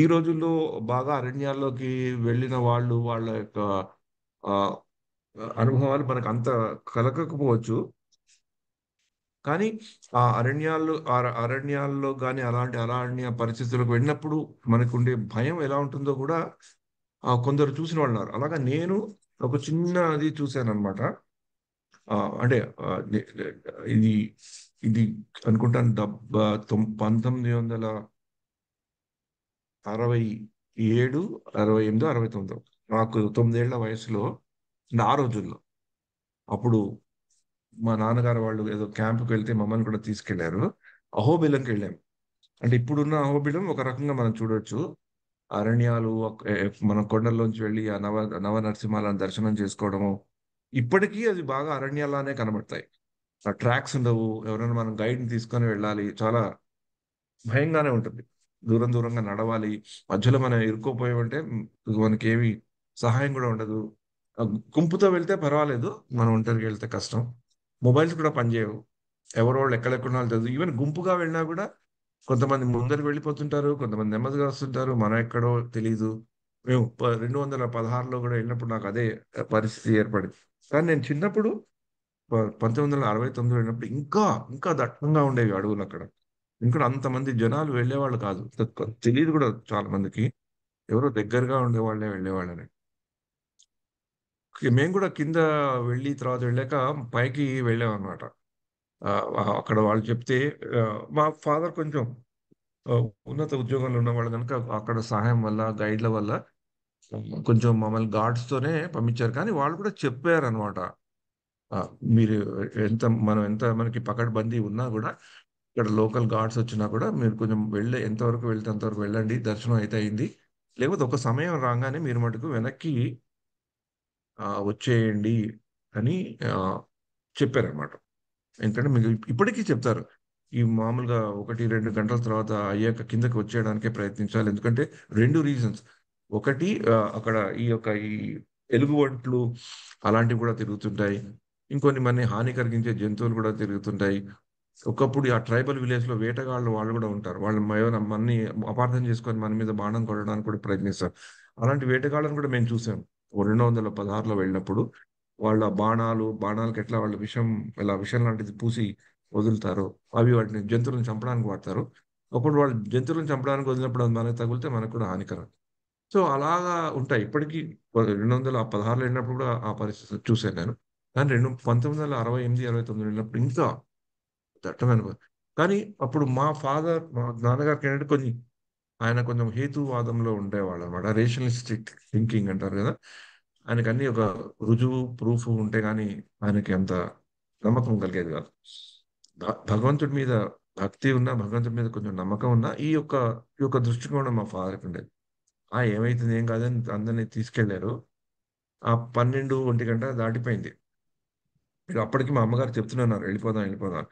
ఈ రోజుల్లో బాగా అరణ్యాల్లోకి వెళ్ళిన వాళ్ళు వాళ్ళ యొక్క ఆ అనుభవాలు మనకు అంత కలగకపోవచ్చు. కానీ ఆ అరణ్యాల్లో కానీ అలాంటి అరణ్య పరిస్థితులకు వెళ్ళినప్పుడు మనకు ఉండే భయం ఎలా ఉంటుందో కూడా కొందరు చూసిన వాళ్ళు ఉన్నారు. అలాగా నేను ఒక చిన్నది చూశాను అనమాట. అంటే ఇది ఇది అనుకుంటాను 1967, 68, 69, నాకు 9 ఏళ్ల వయసులో ఆ రోజుల్లో. అప్పుడు మా నాన్నగారు వాళ్ళు ఏదో క్యాంపుకి వెళ్తే మమ్మల్ని కూడా తీసుకెళ్లారు. అహోబిలంకి వెళ్ళాం. అంటే ఇప్పుడున్న అహోబిలం ఒక రకంగా మనం చూడొచ్చు. అరణ్యాలు, మనం కొండల్లోంచి వెళ్ళి ఆ నవ నరసింహాలను దర్శనం చేసుకోవడము. ఇప్పటికీ అది బాగా అరణ్యాలానే కనబడతాయి. ఆ ట్రాక్స్ ఉండవు. ఎవరైనా మనం గైడ్ని తీసుకొని వెళ్ళాలి. చాలా భయంగానే ఉంటుంది. దూరం దూరంగా నడవాలి. మధ్యలో మనం ఇరుక్కోపోయామంటే మనకి ఏమి సహాయం కూడా ఉండదు. ఆ గుంపుతో వెళ్తే పర్వాలేదు, మనం ఒంటరికి వెళ్తే కష్టం. మొబైల్స్ కూడా పనిచేయవు. ఎవరో వాళ్ళు ఎక్కడెక్కడ తెలియదు. ఈవెన్ గుంపుగా వెళ్ళినా కూడా కొంతమంది ముందరికి వెళ్ళిపోతుంటారు, కొంతమంది నెమ్మదిగా వస్తుంటారు, మనం ఎక్కడో తెలీదు. మేము 2016లో కూడా వెళ్ళినప్పుడు నాకు అదే పరిస్థితి ఏర్పడింది. కానీ నేను చిన్నప్పుడు 1969 వెళ్ళినప్పుడు ఇంకా ఇంకా దట్టంగా ఉండేవి అడవులు అక్కడ. ఇంకా అంతమంది జనాలు వెళ్ళేవాళ్ళు కాదు. తెలియదు కూడా చాలా మందికి. ఎవరో దగ్గరగా ఉండేవాళ్ళే వెళ్ళేవాళ్ళని. మేము కూడా కింద వెళ్ళి తర్వాత వెళ్ళాక పైకి వెళ్ళాం అనమాట. అక్కడ వాళ్ళు చెప్తే మా ఫాదర్ కొంచెం ఆ, ఉన్నత ఉద్యోగంలో ఉన్నవాళ్ళు కనుక అక్కడ సహాయం వల్ల, గైడ్ల వల్ల కొంచెం మమ్మల్ని గార్డ్స్ తోనే పంపించారు. కానీ వాళ్ళు కూడా చెప్పారు అనమాట, మీరు ఎంత మనకి పకడ్బందీ ఉన్నా కూడా ఇక్కడ లోకల్ గార్డ్స్ వచ్చినా కూడా మీరు కొంచెం ఎంతవరకు వెళ్తే అంతవరకు వెళ్ళండి, దర్శనం అయితే అయింది. లేకపోతే ఒక సమయం రాగానే మీరు మటుకు వెనక్కి వచ్చేయండి అని ఆ, చెప్పారనమాట. ఎందుకంటే మీకు ఇప్పటికీ చెప్తారు. ఈ మామూలుగా 1-2 గంటల తర్వాత అయ్యాక కిందకి వచ్చేయడానికే ప్రయత్నించాలి. ఎందుకంటే 2 రీజన్స్. ఒకటి అక్కడ ఈ ఎలుగుబంట్లు అలాంటివి కూడా తిరుగుతుంటాయి. ఇంకొన్ని మన హాని కలిగించే జంతువులు కూడా తిరుగుతుంటాయి. ఒకప్పుడు ఆ ట్రైబల్ విలేజ్ లో వేటగాళ్ళు వాళ్ళు కూడా ఉంటారు. వాళ్ళు ఏమైనా మనని అపార్థం చేసుకొని మన మీద బాణం కొట్టడానికి కూడా ప్రయత్నిస్తారు. అలాంటి వేటగాళ్ళని కూడా మేము చూసాం. 216లో వెళ్ళినప్పుడు వాళ్ళ బాణాలకి ఎట్లా వాళ్ళు ఇలా విషం లాంటిది పూసి వదులుతారు. అవి వాటిని జంతువులను చంపడానికి వాడతారు. ఒకప్పుడు వాళ్ళు జంతువులను చంపడానికి వదిలినప్పుడు అది మనకు తగిలితే మనకు కూడా హానికరం. సో అలాగా ఉంటాయి ఇప్పటికీ. 216లో వెళ్ళినప్పుడు కూడా ఆ పరిస్థితి చూశాను నేను. కానీ 1968-69 వెళ్ళినప్పుడు ఇంకా దట్టమైన కానీ అప్పుడు మా నాన్నగారికి ఏంటంటే ఆయన కొంచెం హేతువాదంలో ఉండేవాళ్ళు అనమాట. రేషనలిస్టిక్ థింకింగ్ అంటారు కదా. ఆయనకి అన్ని ఒక రుజువు ప్రూఫ్ ఉంటే గానీ ఆయనకి అంత నమ్మకం కలిగేది కాదు. భగవంతుడి మీద భక్తి ఉన్నా, భగవంతుడి మీద కొంచెం నమ్మకం ఉన్నా ఈ యొక్క దృష్టికోణం మా ఫాదర్కి ఉండేది. ఏమైతుంది ఏం కాదని అందరినీ తీసుకెళ్లారు. ఆ 12-1 గంట దాటిపోయింది. మీరు అప్పటికి మా అమ్మగారు చెప్తున్నారు వెళ్ళిపోదాం వెళ్ళిపోదాం.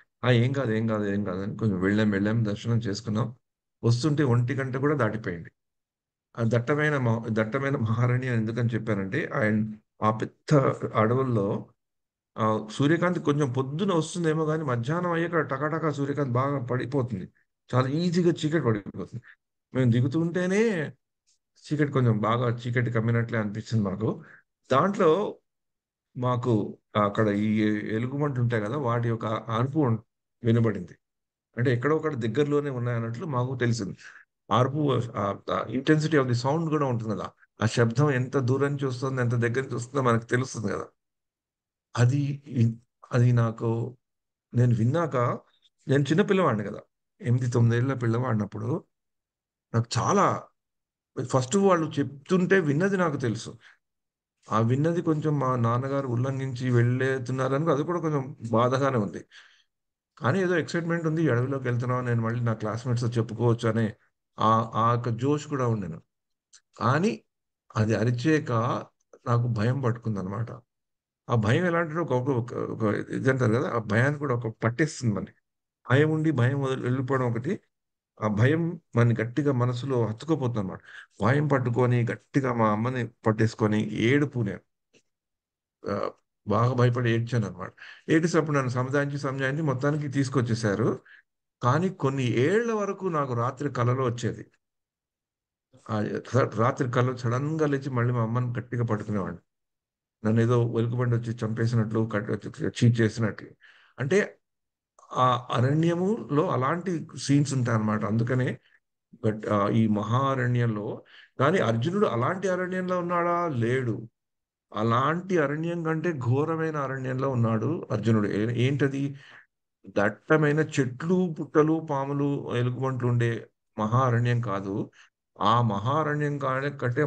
ఏం కాదు ఏం కాదు ఏం కాదు అని కొంచెం వెళ్ళాం దర్శనం చేసుకున్నాం. వస్తుంటే 1 గంట కూడా దాటిపోయింది. ఆ దట్టమైన మహారణ్యం ఎందుకని చెప్పానంటే ఆయన ఆ పెద్ద అడవుల్లో ఆ సూర్యకాంతి కొంచెం పొద్దున వస్తుందేమో కానీ మధ్యాహ్నం అయ్యాక టకాటకా సూర్యకాంతి బాగా పడిపోతుంది. చాలా ఈజీగా చీకటి పడిపోతుంది. మేము దిగుతుంటేనే చీకటి కొంచెం బాగా చీకటి కమ్మినట్లే అనిపించింది మాకు. దాంట్లో మాకు అక్కడ ఈ ఎలుగుబంట్లు ఉంటాయి కదా వాటి యొక్క అరుపు వినబడింది. అంటే ఎక్కడో ఒకటి దగ్గరలోనే ఉన్నాయన్నట్లు మాకు తెలిసింది. అరుపు, ఇంటెన్సిటీ ఆఫ్ ది సౌండ్ కూడా ఉంటుంది కదా. ఆ శబ్దం ఎంత దూరం నుంచి వస్తుంది, ఎంత దగ్గర నుంచి వస్తుందో మనకు తెలుస్తుంది కదా. అది అది నేను విన్నాక, నేను చిన్న పిల్లవాడిని కదా, 8-9 ఏళ్ల పిల్లవాడినప్పుడు నాకు చాలా ఫస్ట్ వాళ్ళు చెప్తుంటే విన్నది నాకు తెలుసు. ఆ విన్నది కొంచెం మా నాన్నగారు ఉల్లంఘించి వెళ్ళేస్తున్నారని అది కూడా కొంచెం బాధగానే ఉంది. కానీ ఏదో ఎక్సైట్మెంట్ ఉంది. ఈ అడవిలోకి వెళ్తున్నాం, నేను మళ్ళీ నా క్లాస్మేట్స్ చెప్పుకోవచ్చు అనే ఆ ఆ యొక్క జోష్ కూడా ఉండేను. కానీ అది అరిచాక నాకు భయం పట్టుకుంది అనమాట. ఆ భయం ఎలాంటిదో ఒక ఇది అంటారు కదా, ఆ భయాన్ని కూడా ఒక పట్టేస్తుంది మనకి. భయం ఉండి భయం వెళ్ళిపోవడం ఒకటి. ఆ భయం మన గట్టిగా మనసులో హత్తుకుపోతుంది అనమాట. భయం పట్టుకొని గట్టిగా మా అమ్మని పట్టేసుకొని ఏడుపు నేను. ఆ, బాగా భయపడి ఏడ్చాను అనమాట. ఏడ్చినప్పుడు నన్ను సంజాయించి మొత్తానికి తీసుకొచ్చేసారు. కానీ కొన్ని ఏళ్ల వరకు నాకు రాత్రి కలలో వచ్చేది. ఆ రాత్రి కల్లో సడన్ గా లేచి మళ్ళీ మా అమ్మని గట్టిగా పట్టుకునేవాడిని. నన్ను ఏదో వెలుగుబండి వచ్చి చంపేసినట్లు చీట్ చేసినట్లు. అంటే ఆ అరణ్యములో అలాంటి సీన్స్ ఉంటాయి అన్నమాట. అందుకనే ఈ మహారణ్యంలో, కానీ అర్జునుడు అలాంటి అరణ్యంలో ఉన్నాడా? లేడు. అలాంటి అరణ్యం కంటే ఘోరమైన అరణ్యంలో ఉన్నాడు అర్జునుడు. ఏంటది? దట్టమైన చెట్లు, పుట్టలు, పాములు, ఎలుగుబంట్లు ఉండే మహారణ్యం కాదు. ఆ మహారణ్యం కంటే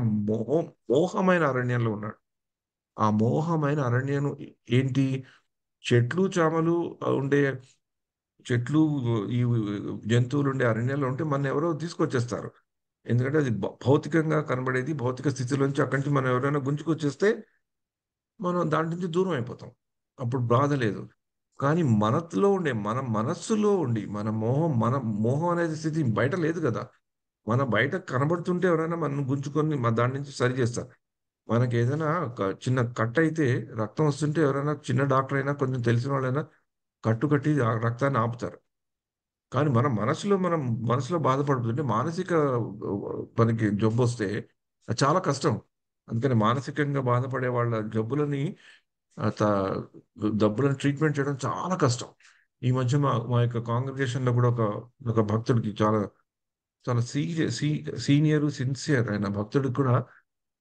మోహమైన అరణ్యంలో ఉన్నాడు. ఆ మోహమైన అరణ్యం ఏంటి? చెట్లు, చామలు ఉండే చెట్లు, ఈ జంతువులు ఉండే అరణ్యంలో ఉంటే మన ఎవరో తీసుకొచ్చేస్తారు. ఎందుకంటే అది భౌతికంగా కనబడేది. భౌతిక స్థితిలోంచి అక్కడి నుంచి మనం ఎవరైనా గుంజుకొచ్చేస్తే మనం దాని నుంచి దూరం అయిపోతాం. అప్పుడు బాధ లేదు. కానీ మన మనస్సులో ఉండి మన మోహం అనే స్థితి బయట లేదు కదా. మన బయట కనబడుతుంటే ఎవరైనా మనం గుంజుకొని దాని నుంచి సరి చేస్తారు. మనకి ఏదైనా ఒక చిన్న కట్ అయితే, రక్తం వస్తుంటే ఎవరైనా చిన్న డాక్టర్ అయినా కొంచెం తెలిసిన వాళ్ళైనా కట్టి ఆ రక్తాన్ని ఆపుతారు. కానీ మనం మనసులో బాధపడుతుంటే మానసిక మనకి జబ్బు వస్తే అది చాలా కష్టం. అందుకని మానసికంగా బాధపడే వాళ్ళ జబ్బులని ఆ త- డబ్బులను ట్రీట్మెంట్ చేయడం చాలా కష్టం. ఈ మధ్య మా యొక్క కాంగ్రిగేషన్ లో కూడా ఒక భక్తుడికి చాలా చాలా సీనియర్ సిన్సియర్ అయిన భక్తుడికి కూడా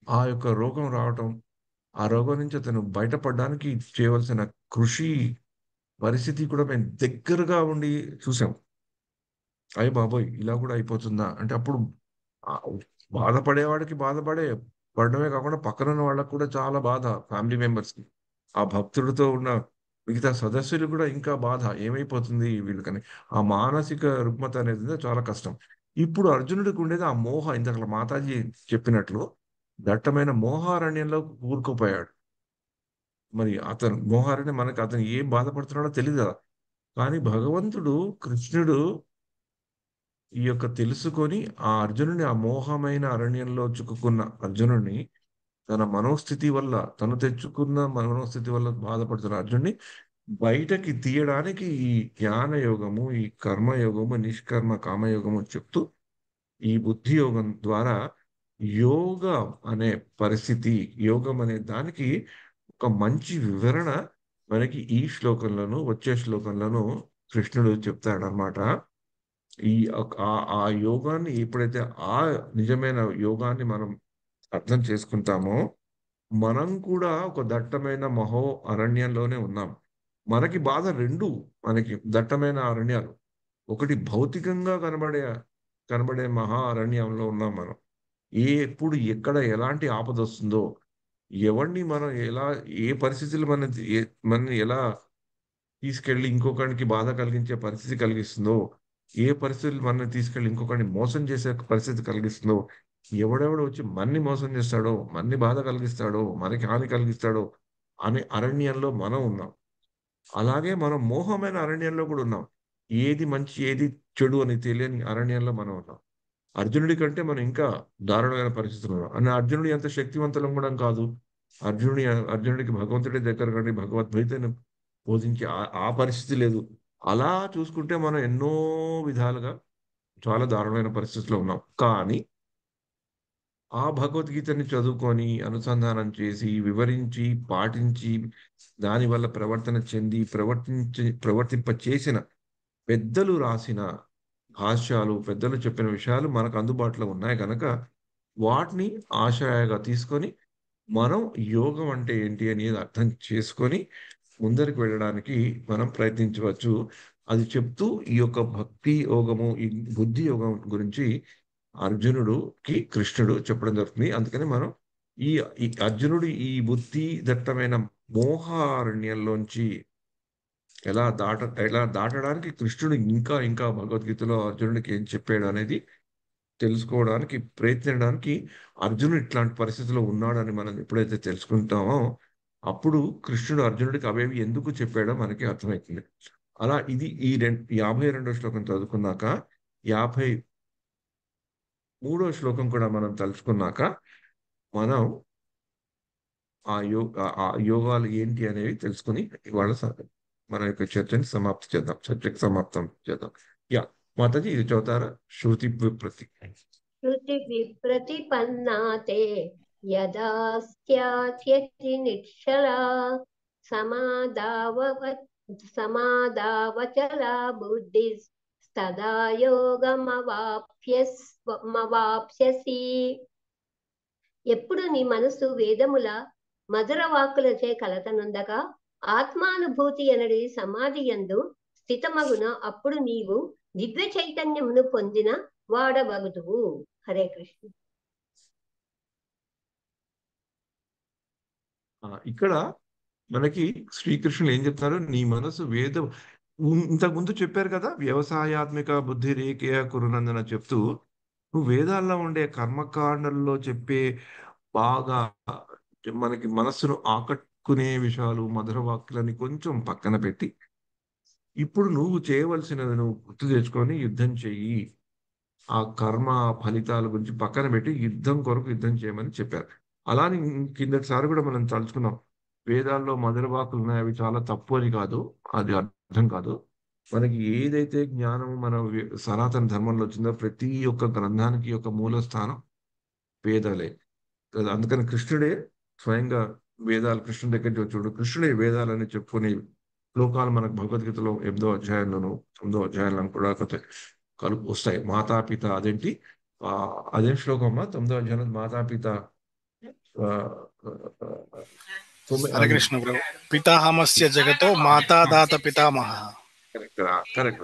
ఆ యొక్క రోగం రావటం, ఆ రోగం నుంచి అతను బయటపడడానికి చేయవలసిన కృషి, పరిస్థితి కూడా మేము దగ్గరగా ఉండి చూసాం. అయ్య బాబోయ్ ఇలా కూడా అయిపోతుందా అంటే అప్పుడు ఆ బాధపడేవాడికి పడడమే కాకుండా పక్కన ఉన్న వాళ్ళకి కూడా చాలా బాధ. ఫ్యామిలీ మెంబర్స్ కి, ఆ భక్తుడితో ఉన్న మిగతా సదస్సులు కూడా ఇంకా బాధ. ఏమైపోతుంది వీళ్ళకని. ఆ మానసిక రుగ్మత అనేది ఉంది, చాలా కష్టం. ఇప్పుడు అర్జునుడికి ఉండేది ఆ మోహ. ఇంతకలా మాతాజీ చెప్పినట్లు దట్టమైన మోహారణ్యంలో కూరుకుపోయాడు. మరి అతను మోహారణ్య మనకు అతను ఏం బాధపడుతున్నాడో తెలియదు కదా. కానీ భగవంతుడు కృష్ణుడు ఈ యొక్క తెలుసుకొని ఆ అర్జునుని, ఆ మోహమైన అరణ్యంలో చిక్కుకున్న అర్జునుడిని, తన మనోస్థితి వల్ల, తను తెచ్చుకున్న మనోస్థితి వల్ల బాధపడుతున్న అర్జునుడిని బయటకి తీయడానికి ఈ జ్ఞాన యోగము, ఈ కర్మయోగము, నిష్కర్మ కామయోగము చెప్తూ ఈ బుద్ధి యోగం ద్వారా యోగం అనే పరిస్థితి, యోగం అనే దానికి ఒక మంచి వివరణ మనకి ఈ శ్లోకంలోను, వచ్చే శ్లోకంలోను కృష్ణుడు చెప్తాడనమాట. ఈ ఆ యోగాన్ని ఎప్పుడైతే, ఆ నిజమైన యోగాన్ని మనం అర్థం చేసుకుంటామో, మనం కూడా ఒక దట్టమైన అరణ్యంలోనే ఉన్నాం. మనకి బాధ రెండు. మనకి దట్టమైన అరణ్యాలు, ఒకటి భౌతికంగా కనబడే అరణ్యంలో ఉన్నాం మనం. ఎప్పుడు ఎక్కడ ఎలాంటి ఆపద వస్తుందో, ఎవరిని మనం ఎలా, ఏ పరిస్థితులు మనని ఎలా తీసుకెళ్ళి ఇంకొకరికి బాధ కలిగించే పరిస్థితి కలిగిస్తుందో, ఏ పరిస్థితులు మనల్ని తీసుకెళ్ళి ఇంకొకరిని మోసం చేసే పరిస్థితి కలిగిస్తుందో, ఎవడెవడు వచ్చి మన్ని మోసం చేస్తాడో, మన్ని బాధ కలిగిస్తాడో, మనకి హాని కలిగిస్తాడో అనే అరణ్యంలో మనం ఉన్నాం. అలాగే మనం మోహమైన అరణ్యంలో కూడా ఉన్నాం. ఏది మంచి, ఏది చెడు అని తెలియని అరణ్యంలో మనం ఉన్నాం. అర్జునుడి కంటే మనం ఇంకా దారుణమైన పరిస్థితులు ఉన్నాం. అని అర్జునుడి అంత శక్తివంతులం కూడా కాదు. అర్జునుడికి భగవంతుడి దగ్గర కానీ భగవద్గీతను బోధించే ఆ పరిస్థితి లేదు. అలా చూసుకుంటే మనం ఎన్నో విధాలుగా చాలా దారుణమైన పరిస్థితిలో ఉన్నాం. కానీ ఆ భగవద్గీతని చదువుకొని, అనుసంధానం చేసి, వివరించి, పాటించి, దానివల్ల ప్రవర్తన చెంది, ప్రవర్తింప చేసిన పెద్దలు రాసిన భాష్యాలు, పెద్దలు చెప్పిన విషయాలు మనకు అందుబాటులో ఉన్నాయి కనుక వాటిని ఆశయాగా తీసుకొని మనం యోగం అంటే ఏంటి అనేది అర్థం చేసుకొని ముందరికి వెళ్ళడానికి మనం ప్రయత్నించవచ్చు. అది చెప్తూ ఈ యొక్క భక్తి యోగము, ఈ బుద్ధి యోగం గురించి అర్జునుడుకి కృష్ణుడు చెప్పడం జరుగుతుంది. అందుకని మనం ఈ ఈ అర్జునుడు ఈ బుద్ధి దట్టమైన మోహారణ్యంలోంచి ఎలా దాటడానికి కృష్ణుడు ఇంకా ఇంకా భగవద్గీతలో అర్జునుడికి ఏం చెప్పాడు అనేది తెలుసుకోవడానికి ప్రయత్నించడానికి, అర్జునుడు ఇట్లాంటి పరిస్థితిలో ఉన్నాడని మనం ఎప్పుడైతే తెలుసుకుంటామో అప్పుడు కృష్ణుడు అర్జునుడికి అవేవి ఎందుకు చెప్పాడో మనకి అర్థమవుతుంది. అలా ఇది ఈ 52వ శ్లోకం చదువుకున్నాక 53వ శ్లోకం కూడా మనం తలుచుకున్నాక మనం ఆ యోగాలు ఏంటి అనేవి తెలుసుకుని ఇవాళ మన యొక్క చర్చని సమాప్తి చేద్దాం, చర్చకి సమాప్తం చేద్దాం. యా మాతాజీ ఇది చదువుతారా? శృతి విప్రతి. శృతి విప్రతిపన్నా తే యదా స్యాత్యతి నిశ్చలా సమాధావ సమాధావచలా బుద్ధి తదా యోగమవాప్స్యసి. ఎప్పుడు నీ మనసు వేదముల మధుర వాక్కులచే కలతనుందగా ఆత్మానుభూతి అనడి సమాధి యందు స్థితమగున అప్పుడు నీవు దివ్య చైతన్యమును పొందిన వాడవగుదువు. హరే కృష్ణ. ఇక్కడ మనకి శ్రీకృష్ణులు ఏం చెప్తారు? నీ మనసు ఇంతకు ముందు చెప్పారు కదా, వ్యవసాయాత్మిక బుద్ధి రేఖయ కురునందన చెప్తూ, నువ్వు వేదాల్లో ఉండే కర్మకాండల్లో చెప్పే బాగా మనకి మనస్సును ఆకట్టుకునే విషయాలు, మధుర వాక్యాలని కొంచెం పక్కన పెట్టి, ఇప్పుడు నువ్వు చేయవలసినది నువ్వు గుర్తు తెచ్చుకొని యుద్ధం చెయ్యి. ఆ కర్మ ఫలితాల గురించి పక్కన పెట్టి యుద్ధం కొరకు యుద్ధం చేయమని చెప్పారు. అలానే కిందటిసారి కూడా మనం తలుచుకున్నాం, వేదాల్లో మధుర వాక్కులు ఉన్నాయి, అవి చాలా తప్పు అని కాదు, అది అర్థం కాదు. మనకి ఏదైతే జ్ఞానం మన సనాతన ధర్మంలో వచ్చిందో ప్రతి ఒక్క గ్రంథానికి ఒక మూల స్థానం వేదాలే కదా. అందుకని కృష్ణుడే స్వయంగా వేదాలు, కృష్ణుడి దగ్గర నుంచి చూడు, కృష్ణుడే వేదాలని చెప్పుకునే శ్లోకాలు మనకు భగవద్గీతలో 8వ అధ్యాయంలోను 9వ అధ్యాయంలో కూడా కలుపు వస్తాయి. మాతాపిత అదేంటి, ఆ అదే శ్లోకం అమ్మా 9వ అధ్యాయం మాతాపిత. ఆ, హరే అది కృష్ణ ప్రభు. పితాహమస్య జగతో మాతాదాత పితామహ. Correct, correct.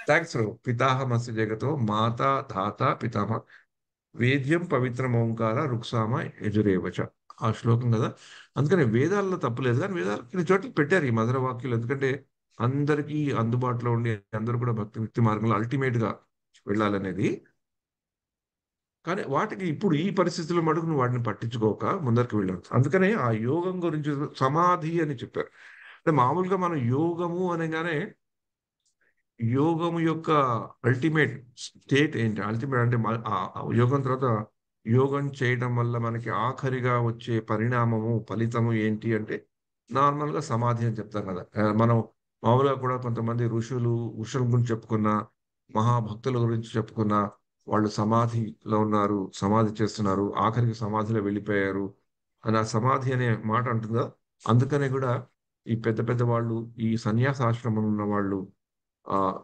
థ్యాంక్స్ పితాహమస్య జగతో మాతా ధాత పితామహ వేద్యం పవిత్రం ఓంకార రుక్సామ యజురేవచ. ఆ శ్లోకం కదా. అందుకని వేదాల్లో తప్పులేదు, కానీ వేదాలు కొన్ని చోట్ల పెట్టారు ఈ మధుర వాక్యాలు. ఎందుకంటే అందరికీ అందుబాటులో ఉండి అందరూ కూడా భక్తి మార్గంలో అల్టిమేట్ గా వెళ్ళాలనేది. కానీ వాటికి ఇప్పుడు ఈ పరిస్థితుల్లో మటుకు నువ్వు వాటిని పట్టించుకోక ముందరికి వెళ్ళావు. అందుకనే ఆ యోగం గురించి సమాధి అని చెప్పారు. అంటే మామూలుగా మనం యోగము అనగానే యోగము యొక్క అల్టిమేట్ స్టేట్ ఏంటి? అల్టిమేట్ అంటే ఆ యోగం తర్వాత యోగం చేయడం వల్ల మనకి ఆఖరిగా వచ్చే పరిణామము, ఫలితము ఏంటి అంటే నార్మల్‌గా సమాధి అని చెప్తాం కదా! మనం మామూలుగా కూడా కొంతమంది ఋషుల గురించి చెప్పుకున్న, మహాభక్తుల గురించి చెప్పుకున్న, వాళ్ళు సమాధిలో ఉన్నారు, సమాధి చేస్తున్నారు, ఆఖరికి సమాధిలో వెళ్ళిపోయారు అని ఆ సమాధి అనే మాట అంటుందా? అందుకనే కూడా ఈ పెద్ద పెద్ద వాళ్ళు, ఈ సన్యాసాశ్రమంలో ఉన్న వాళ్ళు ఆహ్,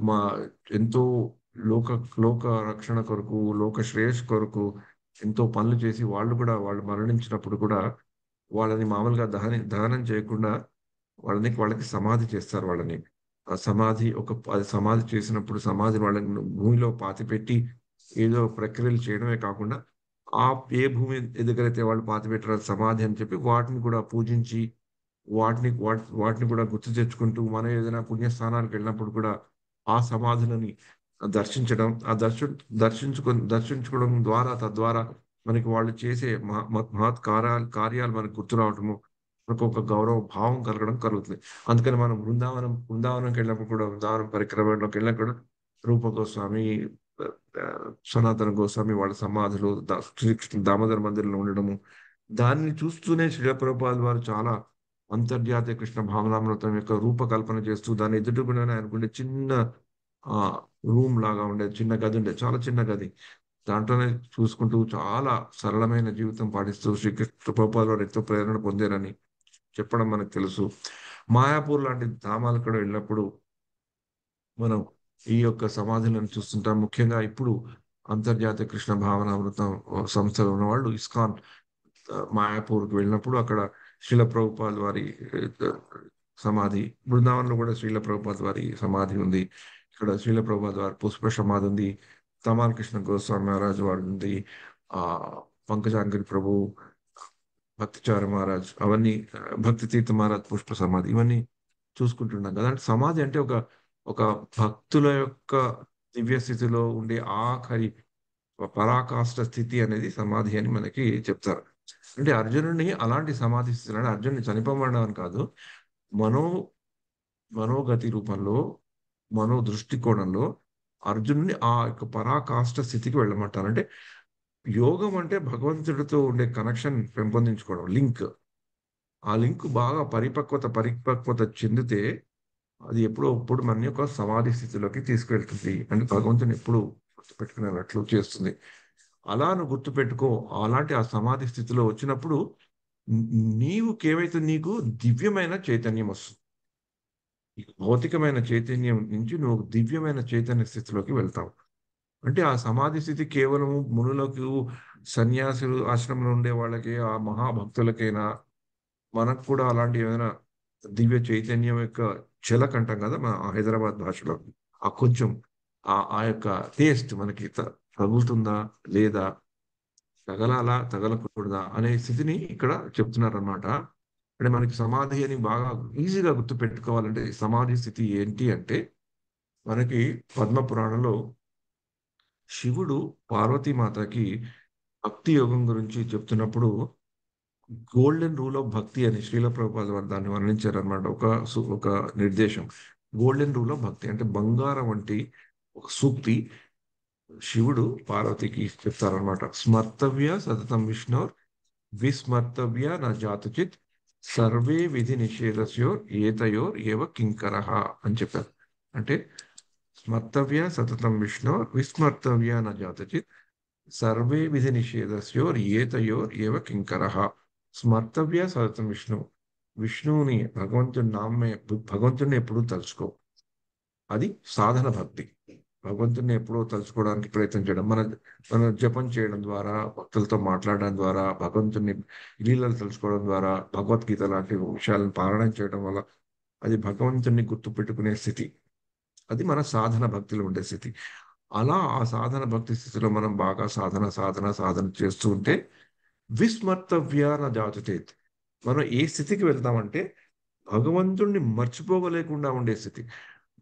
మా ఎంతో లోక లోక రక్షణ కొరకు, లోక శ్రేయస్సు కొరకు ఎంతో పనులు చేసి వాళ్ళు కూడా వాళ్ళు మరణించినప్పుడు కూడా వాళ్ళని మామూలుగా దహనం చేయకుండా వాళ్ళకి సమాధి చేస్తారు వాళ్ళని. ఆ సమాధి అది సమాధి చేసినప్పుడు సమాధిని వాళ్ళని భూమిలో పాతిపెట్టి ఏదో ప్రక్రియలు చేయడమే కాకుండా, ఆ ఏ భూమి దగ్గరైతే వాళ్ళు పాతిపెట్టారో అది సమాధి అని చెప్పి వాటిని కూడా పూజించి వాటిని కూడా గుర్తు తెచ్చుకుంటూ, మనం ఏదైనా పుణ్యస్థానానికి వెళ్ళినప్పుడు కూడా ఆ సమాధులని దర్శించడం, ఆ దర్శించుకోవడం ద్వారా తద్వారా మనకి వాళ్ళు చేసే మహత్ కార్యాలు మనకు గుర్తు రావటము, మనకొక గౌరవ భావం కలగడం కలుగుతుంది. అందుకని మనం బృందావనంకెళ్ళినప్పుడు కూడా బృందావనం పరిక్రమలోకి వెళ్ళినా కూడా రూప గోస్వామి, సనాతన గోస్వామి వాళ్ళ సమాధులు శ్రీకృష్ణ దామోదర మందిరంలో ఉండడము. దాన్ని చూస్తూనే శ్రీల ప్రభుపాదుల వారు చాలా అంతర్జాతీయ కృష్ణ భావనామృతం యొక్క రూపకల్పన చేస్తూ దాని ఎదురుగుండానే ఆయనకుండే చిన్న ఆహ్, రూమ్ లాగా ఉండేది. చిన్న గది ఉండేది. చాలా చిన్న గది. దాంట్లోనే చూసుకుంటూ చాలా సరళమైన జీవితం పాటిస్తూ శ్రీకృష్ణ ప్రభుపాదుల వారు ఎంతో ప్రేరణ పొందారని చెప్పడం మనకు తెలుసు. మాయాపూర్ లాంటి ధామాలకు కూడా వెళ్ళినప్పుడు మనం ఈ యొక్క సమాధులను చూస్తుంటాం. ముఖ్యంగా ఇప్పుడు అంతర్జాతీయ కృష్ణ భావనామృతం సంస్థలో ఉన్నవాళ్ళు ఇస్కాన్ మాయాపూర్‌కి వెళ్ళినప్పుడు అక్కడ శ్రీల ప్రభుపాద్ వారి ఆహ్, సమాధి, బృందావనంలో కూడా శ్రీల ప్రభుపాద్ వారి సమాధి ఉంది. ఇక్కడ శ్రీల ప్రభుపాద్ వారి పుష్ప సమాధి ఉంది. తమాల్ కృష్ణ గోస్వామి మహారాజ్ వారిదుంది. పంకజాంగిరి ప్రభు, భక్తిచార మహారాజ్ అవన్నీ, భక్తి తీర్థ మహారాజ్ పుష్ప సమాధి ఇవన్నీ చూసుకుంటున్నాం కదా! అంటే సమాధి అంటే ఒక భక్తుల యొక్క దివ్య స్థితిలో ఉండే ఆఖరి పరాకాష్ట స్థితి అనేది సమాధి అని మనకి చెప్తారు. అంటే అర్జునుడిని అలాంటి సమాధి స్థితిలో, అంటే అర్జునుడిని చనిపోమనడం అని కాదు. మనో మనోగతి రూపంలో, దృష్టికోణంలో అర్జునుడిని ఆ యొక్క పరాకాష్ట స్థితికి వెళ్ళమంటారు. అంటే యోగం అంటే భగవంతుడితో ఉండే కనెక్షన్ పెంపొందించుకోవడం. ఆ లింక్ బాగా పరిపక్వత చెందితే అది ఎప్పుడో అప్పుడు మనని ఒక సమాధి స్థితిలోకి తీసుకెళ్తుంది. అంటే భగవంతుడిని ఎప్పుడు గుర్తుపెట్టుకునేటట్లు చేస్తుంది. అలా నువ్వు గుర్తుపెట్టుకో. అలాంటి ఆ సమాధి స్థితిలో వచ్చినప్పుడు న్ నీవుకేమైతే నీకు దివ్యమైన చైతన్యం వస్తుంది. ఈ భౌతికమైన చైతన్యం నుంచి నువ్వు దివ్యమైన చైతన్య స్థితిలోకి వెళ్తావు. అంటే ఆ సమాధి స్థితి కేవలం మునులకు, సన్యాసులు ఆశ్రమంలో ఉండే వాళ్ళకి, ఆ మహాభక్తులకేనా, మనకు కూడా అలాంటి ఏమైనా దివ్య చైతన్యం యొక్క ఝలక్ అంటాం కదా! మన హైదరాబాద్ భాషలో. ఆ కొంచెం ఆ యొక్క టేస్ట్ మనకి తగులుతుందా? లేదా? తగలాలా? తగలకూడదా? అనే స్థితిని ఇక్కడ చెప్తున్నారనమాట. అంటే మనకి సమాధి అని బాగా ఈజీగా గుర్తుపెట్టుకోవాలంటే సమాధి స్థితి ఏంటి అంటే, మనకి పద్మ పురాణంలో శివుడు పార్వతీమాతకి భక్తి యోగం గురించి చెప్తున్నప్పుడు గోల్డెన్ రూల్ ఆఫ్ భక్తి అని శ్రీల ప్రభుపాద వారు దాన్ని వర్ణించారనమాట. ఒక నిర్దేశం. గోల్డెన్ రూల్ ఆఫ్ భక్తి అంటే బంగారం వంటి ఒక సూక్తి శివుడు పార్వతికి చెప్తారనమాట. స్మర్తవ్య సతతం విష్ణోర్ విస్మర్తవ్య న జాతుచిత్ సర్వే విధి నిషేధస్యోర్ ఏతయోర్ ఏవ కింకరః అని చెప్పారు. అంటే స్మర్తవ్య సతతం విష్ణోర్ విస్మర్తవ్య న జాతుచిత్ సర్వే విధి నిషేధస్యోర్ ఏతయోర్ ఏవ కింకరః. స్మర్తవ్య సతతం విష్ణువుని భగవంతుడిని ఎప్పుడూ తలుచుకో. అది సాధన భక్తి. భగవంతుడిని ఎప్పుడో తలుచుకోవడానికి ప్రయత్నం చేయడం. మన జపం చేయడం ద్వారా, భక్తులతో మాట్లాడడం ద్వారా, భగవంతుడిని లీలలు తలుచుకోవడం ద్వారా, భగవద్గీత లాంటి విషయాలను పారాయణం చేయడం వల్ల అది భగవంతుడిని గుర్తుపెట్టుకునే స్థితి. అది మన సాధన భక్తిలో ఉండే స్థితి. అలా ఆ సాధన భక్తి స్థితిలో మనం బాగా సాధన చేస్తూ ఉంటే విస్మర్తవ్యాన జాతుచేత్. మనం ఏ స్థితికి వెళ్తామంటే భగవంతుడిని మర్చిపోగలేకుండా ఉండే స్థితి.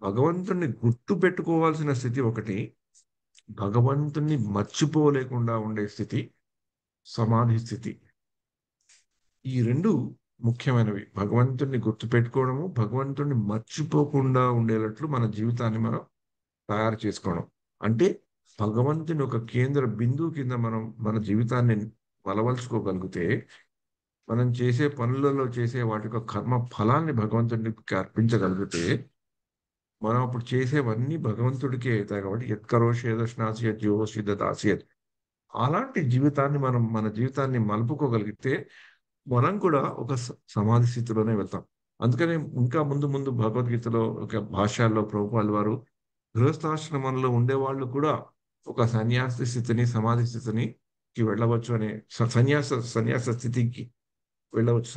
భగవంతుడిని గుర్తుపెట్టుకోవాల్సిన స్థితి ఒకటి. భగవంతుని మర్చిపోలేకుండా ఉండే స్థితి సమాధి స్థితి. ఈ రెండు ముఖ్యమైనవి. భగవంతుణ్ణి గుర్తుపెట్టుకోవడము, భగవంతుణ్ణి మర్చిపోకుండా ఉండేటట్లు మన జీవితాన్ని మనం తయారు చేసుకోవడం. అంటే భగవంతుని ఒక కేంద్ర బిందువు కింద మనం మన జీవితాన్ని బలవలుచుకోగలిగితే, మనం చేసే పనులలో చేసే వాటి యొక్క కర్మ ఫలాన్ని భగవంతుడికి అర్పించగలిగితే, మనం అప్పుడు చేసేవన్నీ భగవంతుడికే అవుతాయి. కాబట్టి యత్కరోషేదశ్నాసియత్ యోషిద దాసియత్. అలాంటి జీవితాన్ని మనం మన జీవితాన్ని మలుపుకోగలిగితే మనం కూడా ఒక సమాధి స్థితిలోనే వెళ్తాం. అందుకనే ఇంకా ముందు ముందు భగవద్గీతలో ఒక భాష్యాల్లో ప్రభుపాల్ వారు గృహస్థాశ్రమంలో ఉండేవాళ్ళు కూడా ఒక సన్యాసి స్థితిని సమాధి స్థితికి వెళ్ళవచ్చు అనే సన్యాస స్థితికి వెళ్ళవచ్చు.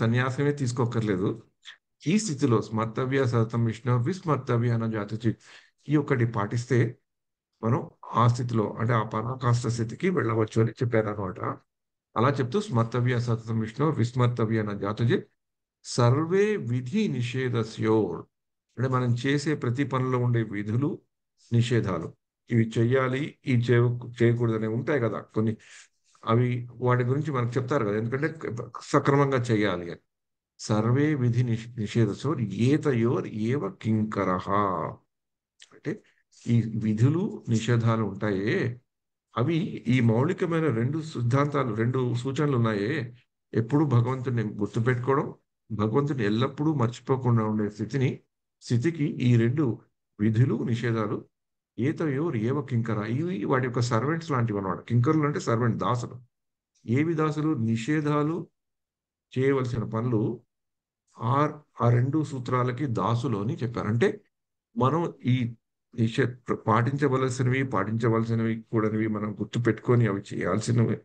సన్యాసమే తీసుకోక్కర్లేదు. ఈ స్థితిలో స్మర్తవ్య సతతం విష్ణు విస్మర్తవ్య అన్న జాతి ఈ ఒక్కటి పాటిస్తే మనం ఆ స్థితిలో అంటే ఆ పరాకాష్ఠ స్థితికి వెళ్ళవచ్చు అని చెప్పారనమాట. అలా చెప్తూ స్మర్తవ్య సతతం విష్ణు విస్మర్తవ్య అన్న జాతి సర్వే విధి నిషేధస్యోర్. అంటే మనం చేసే ప్రతి పనిలో ఉండే విధులు నిషేధాలు, ఇవి చెయ్యాలి ఇవి చేయకూడదు ఉంటాయి కదా కొన్ని. అవి వాటి గురించి మనకు చెప్తారు కదా, ఎందుకంటే సక్రమంగా చేయాలి అని. సర్వే విధి నిషేధసోర్ ఏతయోర్ ఏవ కింకరః. అంటే ఈ విధులు నిషేధాలు ఉంటాయే, అవి ఈ మౌలికమైన రెండు సిద్ధాంతాలు, రెండు సూచనలు ఉన్నాయే. ఎప్పుడు భగవంతుని గుర్తుపెట్టుకోవడం, భగవంతుని ఎల్లప్పుడూ మర్చిపోకుండా ఉండే స్థితికి ఈ రెండు విధులు నిషేధాలు ఏతయోర్ ఏవ కింకర, ఇవి వాటి యొక్క సర్వెంట్స్ లాంటివి అన్నమాట. కింకరులు అంటే సర్వెంట్, దాసులు. ఏవి దాసులు? నిషేధాలు చేయవలసిన పనులు ఆ రెండు సూత్రాలకి దాసులు అని చెప్పారు. అంటే మనం ఈ నిషే పాటించవలసినవి కూడనివి మనం గుర్తు పెట్టుకొని అవి చేయాల్సినవి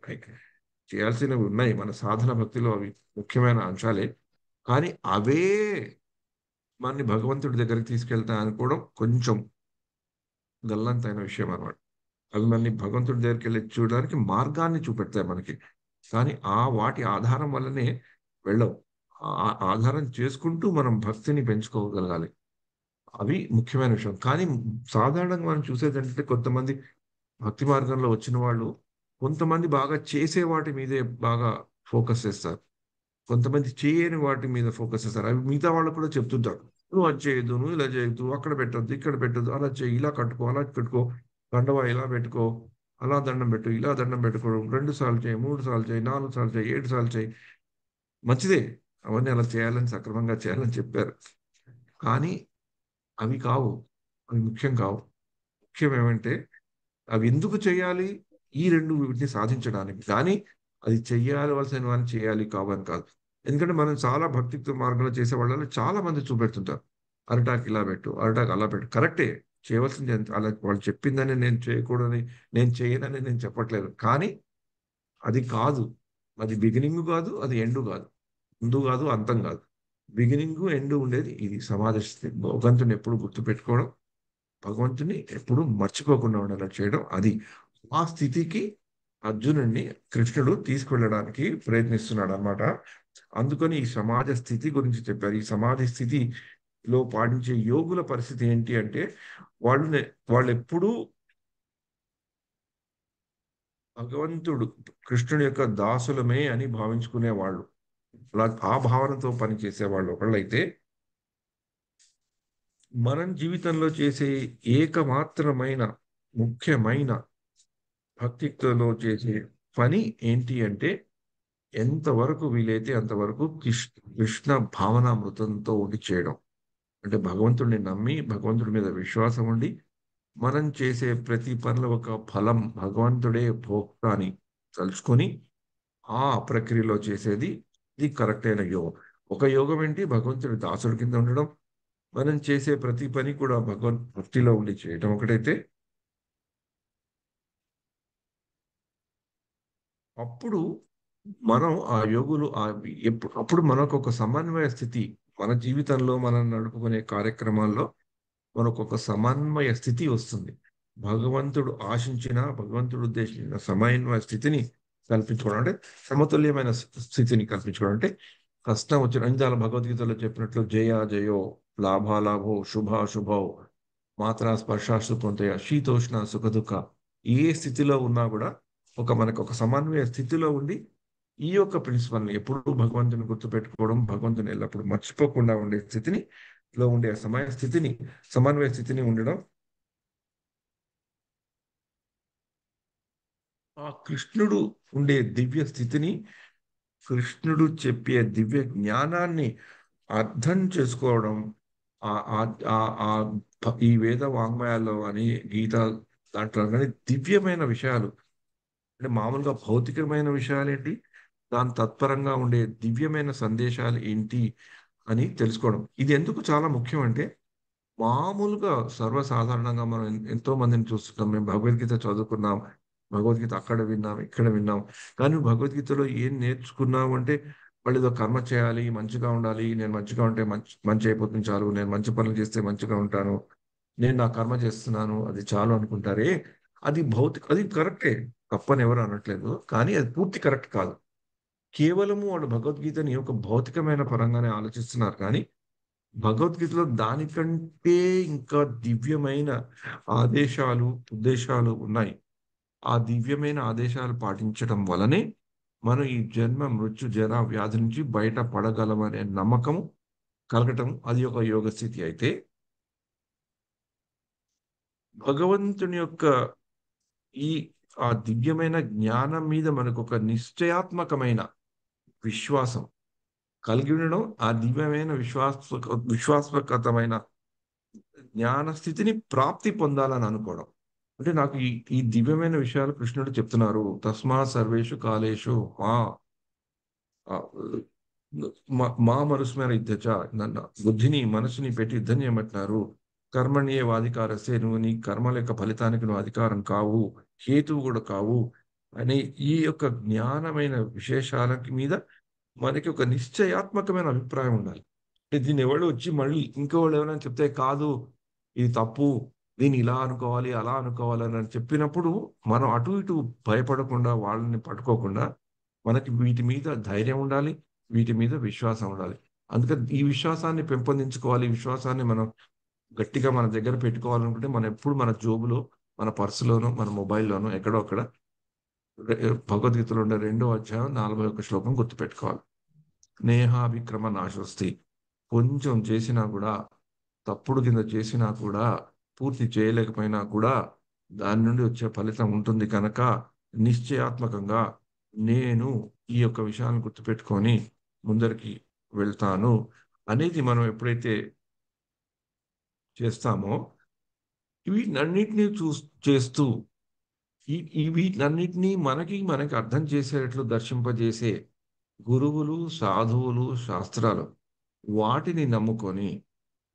ఉన్నాయి. మన సాధన భక్తిలో అవి ముఖ్యమైన అంశాలే. కానీ అవే మనని భగవంతుడి దగ్గరికి తీసుకెళ్తా అనుకోవడం కొంచెం గల్లంతైన విషయం అన్నమాట. అవి మనని భగవంతుడి దగ్గరికి వెళ్ళి చూడడానికి మార్గాన్ని చూపెడతాయి మనకి. కానీ వాటి ఆధారం వల్లనే వెళ్ళవు. ఆధారం చేసుకుంటూ మనం భక్తిని పెంచుకోగలగాలి. అవి ముఖ్యమైన విషయం. కానీ సాధారణంగా మనం చూసేది ఏంటంటే, కొంతమంది భక్తి మార్గంలో వచ్చిన వాళ్ళు కొంతమంది బాగా చేసే వాటి మీదే బాగా ఫోకస్ చేస్తారు, కొంతమంది చేయని వాటి మీద ఫోకస్ చేస్తారు. అవి మిగతా వాళ్ళు కూడా చెప్తుంటారు, నువ్వు అది చేయొద్దు, నువ్వు ఇలా చేయొద్దు, అక్కడ పెట్టొద్దు, ఇక్కడ పెట్టొద్దు, అలా చేయి, ఇలా కట్టుకో, అలా కట్టుకో, కండవా ఇలా పెట్టుకో, అలా దండం పెట్టు, ఇలా దండం పెట్టుకోవడం, 2 సార్లు చేయి, 3 సార్లు చేయి, 4 సార్లు చేయి, 7 సార్లు చేయి. మంచిదే, అవన్నీ అలా చేయాలని, సక్రమంగా చేయాలని చెప్పారు. కానీ అవి కావు, అవి ముఖ్యం కావు. ముఖ్యం ఏమంటే అవి ఎందుకు చేయాలి? ఈ రెండు వీటిని సాధించడానికి. కానీ అది చెయ్యాల్సిన వాడిని చేయాలి కావని కాదు. ఎందుకంటే మనం చాలా భక్తిత్వ మార్గంలో చేసే వాళ్ళలో చాలా మంది చూపెడుతుంటారు, అరిటాకు ఇలా పెట్టు, అరిటాకు అలా పెట్టు. కరెక్టే, చేయవలసింది అలా వాళ్ళు చెప్పిందని నేను చేయకూడదని, నేను చేయనని నేను చెప్పట్లేదు. కానీ అది కాదు, అది బిగినింగ్ కాదు, అది ఎండు కాదు, ముందు కాదు అంతం కాదు. బిగినింగ్ ఎండ్ ఉండేది ఇది సమాధి స్థితి. భగవంతుని ఎప్పుడు గుర్తుపెట్టుకోవడం, భగవంతుని ఎప్పుడు మర్చిపోకుండా ఉండేలా చేయడం, అది ఆ స్థితికి అర్జునుడిని కృష్ణుడు తీసుకెళ్ళడానికి ప్రయత్నిస్తున్నాడు అన్నమాట. అందుకని ఈ సమాజ స్థితి గురించి చెప్పారు. ఈ సమాధి స్థితిలో పాటించే యోగుల పరిస్థితి ఏంటి అంటే, వాళ్ళు ఎప్పుడూ భగవంతుడు కృష్ణుడి యొక్క దాసులమే అని భావించుకునేవాళ్ళు. అలా ఆ భావనతో పనిచేసేవాళ్ళు ఒకళ్ళైతే, మనం జీవితంలో చేసే ఏకమాత్రమైన ముఖ్యమైన భక్తిత్వంలో చేసే పని ఏంటి అంటే, ఎంతవరకు వీలైతే అంతవరకు కృష్ణ భావనామృతంతో ఉండి చేయడం. అంటే భగవంతుడిని నమ్మి, భగవంతుడి మీద విశ్వాసం ఉండి, మనం చేసే ప్రతి పనిలో ఒక ఫలం భగవంతుడే భోక్త అని తలుచుకొని ఆ ప్రక్రియలో చేసేది ఇది కరెక్ట్ అయిన యోగం. ఒక యోగం ఏంటి? భగవంతుడి దాసుడి కింద ఉండడం. మనం చేసే ప్రతి పని కూడా భక్తిలో ఉండి చేయడం ఒకటైతే, అప్పుడు మనం ఆ యోగులు అప్పుడు మనకు ఒక సమన్వయ స్థితి, మన జీవితంలో మనం నడుపుకునే కార్యక్రమాల్లో మనకు ఒక సమన్వయ స్థితి వస్తుంది. భగవంతుడు ఆశించిన, భగవంతుడు ఉద్దేశించిన సమన్వయ స్థితిని కల్పించుకోవడం, అంటే సమతుల్యమైన స్థితిని కల్పించుకోవడం. అంటే కష్టం వచ్చిన ఇందాల భగవద్గీతలో చెప్పినట్లు జయ జయో లాభాలాభో శుభాశుభో మాత్రా స్పర్శాస్తు పొంతయ శీతోష్ణ సుఖదుఖ, ఏ స్థితిలో ఉన్నా కూడా మనకు ఒక సమన్వయ స్థితిలో ఉండి ఈ యొక్క ప్రిన్సిపల్ని ఎప్పుడూ భగవంతుని గుర్తుపెట్టుకోవడం, భగవంతుని ఎల్లప్పుడూ మర్చిపోకుండా ఉండే స్థితిని లో ఉండే సమన్వయ స్థితిని ఉండడం, ఆ కృష్ణుడు ఉండే దివ్య స్థితిని, కృష్ణుడు చెప్పే దివ్య జ్ఞానాన్ని అర్థం చేసుకోవడం, ఆ ఆ ఆ ఆ ఈ వేద వాంగ్మయాల్లో అని గీత దాంట్లో కానీ దివ్యమైన విషయాలు, అంటే మామూలుగా భౌతికమైన విషయాలు ఏంటి, దాని తత్పరంగా ఉండే దివ్యమైన సందేశాలు ఏంటి అని తెలుసుకోవడం. ఇది ఎందుకు చాలా ముఖ్యం అంటే, మామూలుగా సర్వసాధారణంగా మనం ఎంతో మందిని చూస్తున్నాం. మేము భగవద్గీత చదువుకున్నాం, భగవద్గీత అక్కడ విన్నాం, ఇక్కడ విన్నాం, కానీ భగవద్గీతలో ఏం నేర్చుకున్నాం అంటే, వాళ్ళు ఏదో కర్మ చేయాలి, మంచిగా ఉండాలి, నేను మంచిగా ఉంటే మంచి మంచి అయిపోతుంది చాలు, నేను మంచి పనులు చేస్తే మంచిగా ఉంటాను, నేను నా కర్మ చేస్తున్నాను అది చాలు అనుకుంటారే. అది కరెక్టే, తప్పని ఎవరు అనట్లేదు, కానీ అది పూర్తి కరెక్ట్ కాదు. కేవలము వాళ్ళు భగవద్గీతని ఒక భౌతికమైన పరంగానే ఆలోచిస్తున్నారు, కానీ భగవద్గీతలో దానికంటే ఇంకా దివ్యమైన ఆదేశాలు, ఉద్దేశాలు ఉన్నాయి. ఆ దివ్యమైన ఆదేశాలు పాటించడం వలనే మనం ఈ జన్మ మృత్యు జర వ్యాధి నుంచి బయట పడగలమనే నమ్మకం కలగటం, అది ఒక యోగ స్థితి అయితే, భగవంతుని యొక్క ఈ ఆ దివ్యమైన జ్ఞానం మీద మనకు ఒక నిశ్చయాత్మకమైన విశ్వాసం కలిగి ఉండడం, ఆ దివ్యమైన విశ్వాసకతమైన జ్ఞాన స్థితిని ప్రాప్తి పొందాలని అనుకోవడం. అంటే నాకు ఈ దివ్యమైన విషయాలు కృష్ణుడు చెప్తున్నారు. తస్మా సర్వేషు కాలేషు ఆ, మా మనుస్మర యుద్ధచ, నన్ను బుద్ధిని మనసుని పెట్టి యుద్ధం చేయమంటున్నారు. కర్మణ్యే వాధికారస్తే, నువ్వు నీ కర్మల యొక్క ఫలితానికి నువ్వు అధికారం కావు, హేతువు కూడా కావు అనే ఈ యొక్క జ్ఞానమైన విశేషాలకి మీద మనకి ఒక నిశ్చయాత్మకమైన అభిప్రాయం ఉండాలి. అంటే దీన్ని ఎవడు వచ్చి మళ్ళీ ఇంకోళ్ళు ఎవరైనా చెప్తే కాదు, ఇది తప్పు, దీన్ని ఇలా అనుకోవాలి అలా అనుకోవాలి అని చెప్పినప్పుడు మనం అటు ఇటు భయపడకుండా, వాళ్ళని పట్టుకోకుండా, మనకి వీటి మీద ధైర్యం ఉండాలి, వీటి మీద విశ్వాసం ఉండాలి. అందుకని ఈ విశ్వాసాన్ని పెంపొందించుకోవాలి. ఈ విశ్వాసాన్ని మనం గట్టిగా మన దగ్గర పెట్టుకోవాలనుకుంటే, మనం ఎప్పుడు మన జోబులో, మన పర్సులోనో, మన మొబైల్లోనో ఎక్కడో అక్కడ భగవద్గీతలో ఉండే 2వ అధ్యాయం 41 శ్లోకం గుర్తుపెట్టుకోవాలి. నేహాభిక్రమ నాశోస్తి. కొంచెం చేసినా కూడా, తప్పుడు కింద చేసినా కూడా, పూర్తి చేయలేకపోయినా కూడా దాని నుండి వచ్చే ఫలితం ఉంటుంది కనుక నిశ్చయాత్మకంగా నేను ఈ యొక్క విషయాన్ని గుర్తుపెట్టుకొని ముందరికి వెళ్తాను అనేది మనం ఎప్పుడైతే చేస్తామో, వీటన్నిటినీ చేస్తూ వీటన్నిటినీ మనకి అర్థం చేసేటట్లు దర్శింపజేసే గురువులు, సాధువులు, శాస్త్రాలు, వాటిని నమ్ముకొని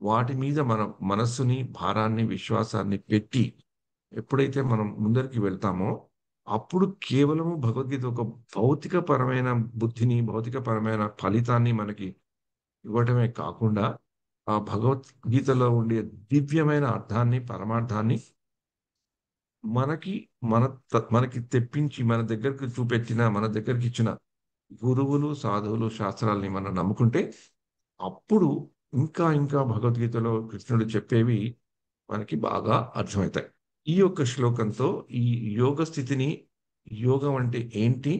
వాటి మీద మన మనస్సుని, భారాన్ని, విశ్వాసాన్ని పెట్టి ఎప్పుడైతే మనం ముందరికి వెళ్తామో, అప్పుడు కేవలము భగవద్గీత ఒక భౌతికపరమైన బుద్ధిని, భౌతికపరమైన ఫలితాన్ని మనకి ఇవ్వటమే కాకుండా, ఆ భగవద్గీతలో ఉండే దివ్యమైన అర్థాన్ని, పరమార్థాన్ని మనకి మనకి తెప్పించి మన దగ్గరికి చూపెట్టిన, మన దగ్గరికి ఇచ్చిన గురువులు, సాధువులు, శాస్త్రాల్ని మనం నమ్ముకుంటే, అప్పుడు ఇంకా ఇంకా భగవద్గీతలో కృష్ణుడు చెప్పేవి మనకి బాగా అర్థమవుతాయి. ఈ యొక్క శ్లోకంతో ఈ యోగ స్థితిని, యోగం అంటే ఏంటి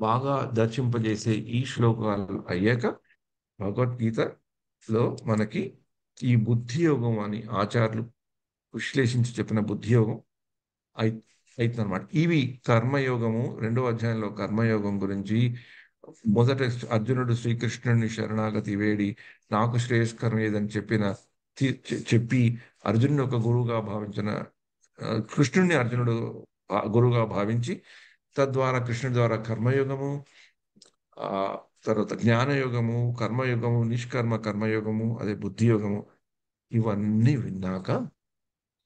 బాగా దర్శింపజేసే ఈ శ్లోకాలు అయ్యాక, భగవద్గీతలో మనకి ఈ బుద్ధి యోగం అని ఆచార్యులు విశ్లేషించి చెప్పిన బుద్ధి యోగం అవుతుందన్నమాట. ఇవి కర్మయోగము, 2వ అధ్యాయంలో కర్మయోగం గురించి మొదట అర్జునుడు శ్రీకృష్ణుడిని శరణాగతి వేడి నాకు శ్రేయస్కరం ఏదని చెప్పి అర్జునుడు ఒక గురువుగా భావించిన కృష్ణుడిని అర్జునుడు గురువుగా భావించి, తద్వారా కృష్ణుడి ద్వారా కర్మయోగము, ఆ తర్వాత జ్ఞానయోగము, కర్మయోగము, నిష్కర్మ కర్మయోగము, అదే బుద్ధి యోగము, ఇవన్నీ విన్నాక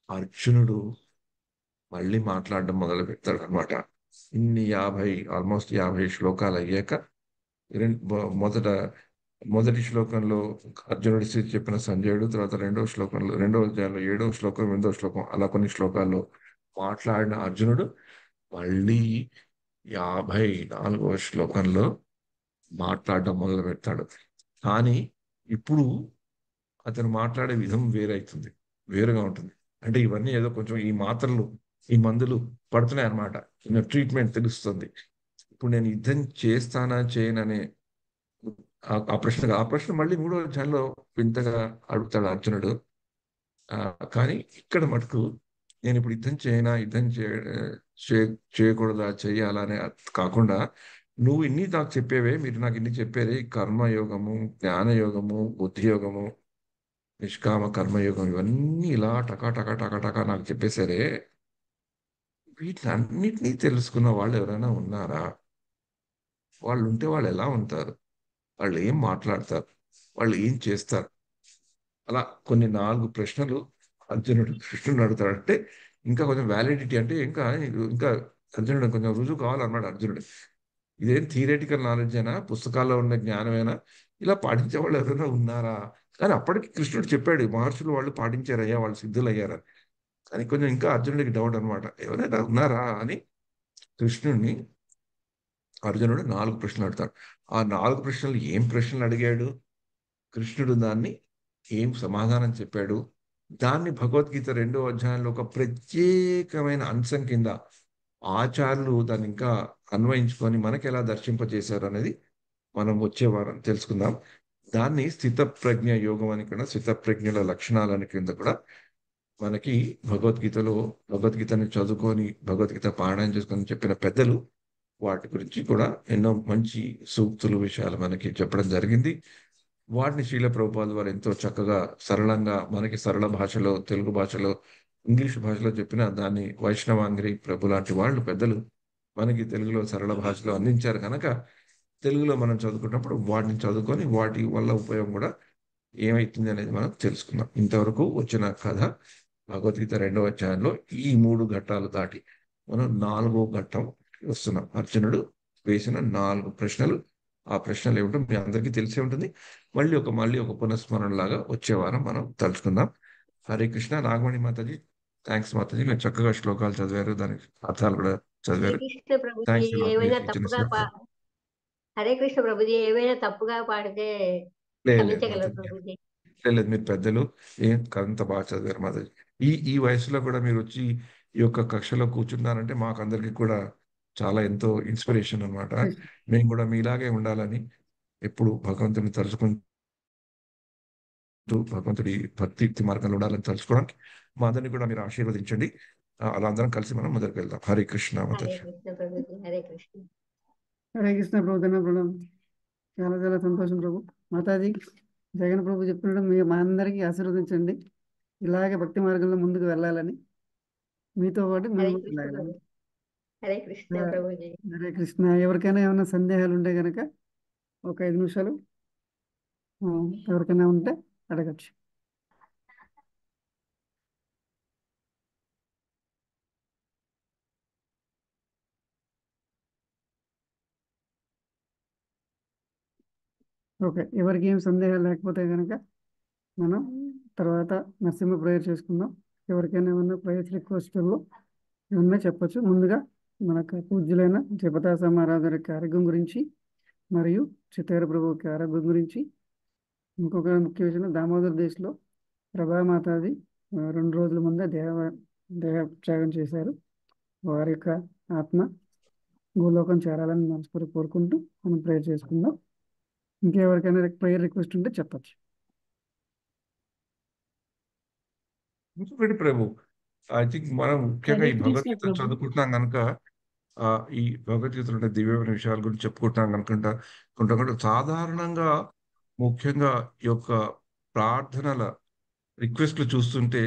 అర్జునుడు మళ్ళీ మాట్లాడడం మొదలు పెడతాడు అనమాట. ఆల్మోస్ట్ 50 శ్లోకాలు అయ్యాక, మొదటి శ్లోకంలో అర్జునుడి స్థితి చెప్పిన సంజయుడు, తర్వాత 2వ అధ్యాయంలో 7వ శ్లోకం, 8వ శ్లోకం, అలా కొన్ని శ్లోకాల్లో మాట్లాడిన అర్జునుడు మళ్ళీ 54వ శ్లోకంలో మాట్లాడడం మొదలు పెడతాడు. కానీ ఇప్పుడు అతను మాట్లాడే విధం వేరుగా ఉంటుంది. అంటే ఇవన్నీ ఏదో కొంచెం ఈ మాత్రలు, ఈ మందులు పడుతున్నాయి అన్నమాట. ట్రీట్మెంట్ తెలుస్తుంది. ఇప్పుడు నేను యుద్ధం చేస్తానా చేయననే ఆ ప్రశ్న మళ్ళీ 3వ అధ్యాయంలో వింతగా అడుగుతాడు అర్జునుడు. ఆ, కానీ ఇక్కడ మటుకు నేను ఇప్పుడు యుద్ధం చేయనా, చేయకూడదా, చేయాలా అనే కాకుండా, నువ్వు ఇన్ని నాకు చెప్పేవే, మీరు నాకు ఇన్ని చెప్పేది కర్మయోగము, జ్ఞానయోగము, బుద్ధి యోగము, నిష్కామ కర్మయోగం, ఇవన్నీ ఇలా టకా టకా టకా టకా నాకు చెప్పేశారే. వీటిలన్నిటినీ తెలుసుకున్న వాళ్ళు ఎవరైనా ఉన్నారా? వాళ్ళు ఉంటే వాళ్ళు ఎలా ఉంటారు? వాళ్ళు ఏం మాట్లాడతారు? వాళ్ళు ఏం చేస్తారు? అలా కొన్ని 4 ప్రశ్నలు అర్జునుడు కృష్ణుడు అడుగుతాడంటే, ఇంకా కొంచెం వ్యాలిడిటీ అంటే ఇంకా అర్జునుడు కొంచెం రుజువు కావాలన్నమాట అర్జునుడు. ఇదేం థియరేటికల్ నాలెడ్జ్ అయినా, పుస్తకాల్లో ఉన్న జ్ఞానమైనా, ఇలా పాటించే వాళ్ళు ఎవరైనా ఉన్నారా? కానీ అప్పటికి కృష్ణుడు చెప్పాడు, మహర్షులు వాళ్ళు పాటించారయ్యా, వాళ్ళు సిద్ధులు అయ్యారని. కానీ కొంచెం ఇంకా అర్జునుడికి డౌట్ అనమాట, ఎవరైనా ఉన్నారా అని. కృష్ణుడిని అర్జునుడు 4 ప్రశ్నలు అడుగుతాడు. ఆ 4 ప్రశ్నలు ఏం ప్రశ్నలు అడిగాడు, కృష్ణుడు దాన్ని ఏం సమాధానం చెప్పాడు, దాన్ని భగవద్గీత 2వ అధ్యాయంలో ఒక ప్రత్యేకమైన అంశం కింద ఆచార్యులు దాన్ని ఇంకా అన్వయించుకొని మనకి ఎలా దర్శింపజేశారు అనేది మనం వచ్చే వారం తెలుసుకుందాం. దాన్ని స్థిత ప్రజ్ఞ యోగం అని కూడా, స్థిత ప్రజ్ఞల లక్షణాలని కింద కూడా మనకి భగవద్గీతలో, భగవద్గీతని చదువుకొని భగవద్గీత పారాయణ చేసుకొని చెప్పిన పెద్దలు వాటి గురించి కూడా ఎన్నో మంచి సూక్తులు, విషయాలు మనకి చెప్పడం జరిగింది. వాటిని శ్రీల ప్రభుపాద వారు ఎంతో చక్కగా సరళంగా మనకి సరళ భాషలో, తెలుగు భాషలో, ఇంగ్లీష్ భాషలో చెప్పిన దాన్ని వైష్ణవాంగ్రి ప్రభు లాంటి వాళ్ళు పెద్దలు మనకి తెలుగులో సరళ భాషలో అందించారు కనుక, తెలుగులో మనం చదువుకున్నప్పుడు వాటిని చదువుకొని వాటి వల్ల ఉపయోగం కూడా ఏమైతుంది అనేది మనం తెలుసుకుందాం. ఇంతవరకు వచ్చిన కథ భగవద్గీత 2వ అధ్యాయంలో ఈ 3 ఘట్టాలు దాటి మనం 4వ ఘట్టం వస్తున్నాం. అర్జునుడు వేసిన 4 ప్రశ్నలు. ఆ ప్రశ్నలు ఏమిటో మీ అందరికీ తెలిసే ఉంటుంది. మళ్ళీ ఒక పునఃస్మరణ లాగా వచ్చే వారం మనం తలుచుకుందాం. హరే కృష్ణ. నాగమణి మాతాజీ, థ్యాంక్స్ మాతాజీ, మీరు చక్కగా శ్లోకాలు చదివారు, దానికి అర్థాలు కూడా హరే చదివారు. కృష్ణ ప్రభుజీ, థ్యాంక్స్ ఏమైనా మీరు ఇచ్చిన తప్పుగా సేవ. హరే కృష్ణ ప్రభుజీ, ఏమైనా తప్పుగా పాడితే లేదు క్షమించగలరు మాతాజీ, ప్రభుజీ. లేదు మీరు పెద్దలు, ఏం అంత బాగా చదివారు మాతాజీ. ఈ ఈ వయసులో కూడా మీరు వచ్చి ఈ యొక్క కక్షలో కూర్చున్నారంటే మాకు అందరికీ కూడా చాలా ఎంతో ఇన్స్పిరేషన్ అన్నమాట. మేము కూడా మీలాగే ఉండాలని, ఎప్పుడు భగవంతుని తలుచుకుంటూ భగవంతుడి భక్తి మార్గంలో ఉండాలని తలుచుకోవడానికి మా అందరినీ కూడా మీరు ఆశీర్వదించండి. అలా అందరం కలిసి మనం మొదలుకు వెళ్దాం. హరే కృష్ణ హరే మాతాజీ. కృష్ణ ప్రభుజీ, హరే కృష్ణ. హరే కృష్ణ ప్రభు, ధన్య ప్రణామం. చాలా చాలా సంతోషం ప్రభు. మాతాజీ, జగన్ ప్రభు చెప్పినట్టు మా అందరికీ ఆశీర్వదించండి, ఇలాగే భక్తి మార్గంలో ముందుకు వెళ్ళాలని, మీతో పాటు హరే మేము కృష్ణ వెళ్ళాలని. ప్రభు, హరే కృష్ణ ప్రభుజీ. హరే కృష్ణ. ఎవరికైనా ఏమైనా సందేహాలు ఉంటే కనుక ఒక 5 నిమిషాలు ఎవరికైనా ఉంటే అడగచ్చు. ఓకే, ఎవరికి ఏం సందేహాలు లేకపోతే కనుక మనం తర్వాత నరసింహ ప్రేయర్ చేసుకుందాం. ఎవరికైనా ఏమన్నా ప్రేయర్స్ రిక్వెస్ట్లో ఏమన్నా చెప్పచ్చు. ముందుగా మనకు పూజ్యులైన జపతాస మహారాజు యొక్క ఆరోగ్యం గురించి మరియు చిత్తేర ప్రభు యొక్క ఆరోగ్యం గురించి, ఇంకొక ముఖ్య విషయం, దామోదర్ దేశ్లో ప్రభామాతాది 2 రోజుల ముందే దేహత్యాగం చేశారు. వారి యొక్క ఆత్మ భూలోకం చేరాలని మనస్ఫూర్తి కోరుకుంటూ మనం ప్రేయర్ చేసుకుందాం. ఇంకెవరికైనా ప్రేయర్ రిక్వెస్ట్ ఉంటే చెప్పచ్చు. ఇంకొకటి ప్రభు, ఐ థింక్ మనం ముఖ్యంగా హరే ఈ కృష్ణ భగవద్గీత ప్రభు. చదువుకుంటున్నాం కనుక, ఈ భగవద్గీతలో ఉండే దివ్యమైన విషయాల గురించి చెప్పుకుంటున్నాం కనుకుంటా కొంత సాధారణంగా, ముఖ్యంగా ఈ యొక్క ప్రార్థనల రిక్వెస్ట్లు చూస్తుంటే,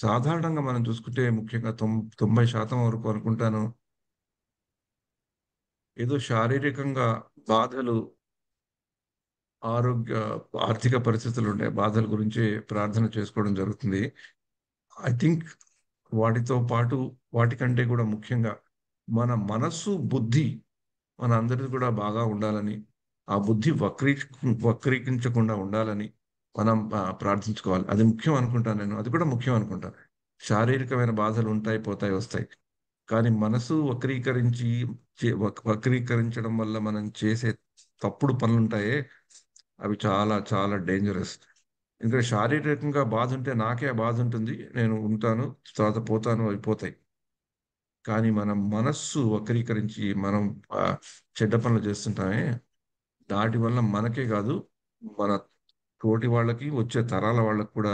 సాధారణంగా మనం చూసుకుంటే ముఖ్యంగా 90% వరకు అనుకుంటాను, ఏదో శారీరకంగా బాధలు, ఆరోగ్య ఆర్థిక పరిస్థితులు ఉండే బాధల గురించి ప్రార్థన చేసుకోవడం జరుగుతుంది. ఐ థింక్ వాటితో పాటు, వాటికంటే కూడా ముఖ్యంగా మన మనస్సు, బుద్ధి మన అందరిది కూడా బాగా ఉండాలని, ఆ బుద్ధి వక్రీకరించకుండా ఉండాలని మనం ప్రార్థించుకోవాలి. అది ముఖ్యం అనుకుంటాను నేను. అది కూడా ముఖ్యం అనుకుంటాను. శారీరకమైన బాధలు ఉంటాయి, పోతాయి, వస్తాయి. కానీ మనసు వక్రీకరించడం వల్ల మనం చేసే తప్పుడు పనులు ఉంటాయే, అవి చాలా చాలా డేంజరస్. ఎందుకంటే శారీరకంగా బాధ ఉంటే నాకే ఆ బాధ ఉంటుంది, నేను ఉంటాను, తర్వాత పోతాను, అయిపోతాయి. కానీ మన మనస్సు వక్రీకరించి మనం ఆ, చెడ్డ పనులు చేస్తుంటామే, దాటి వల్ల మనకే కాదు, మన తోటి వాళ్ళకి, వచ్చే తరాల వాళ్ళకి కూడా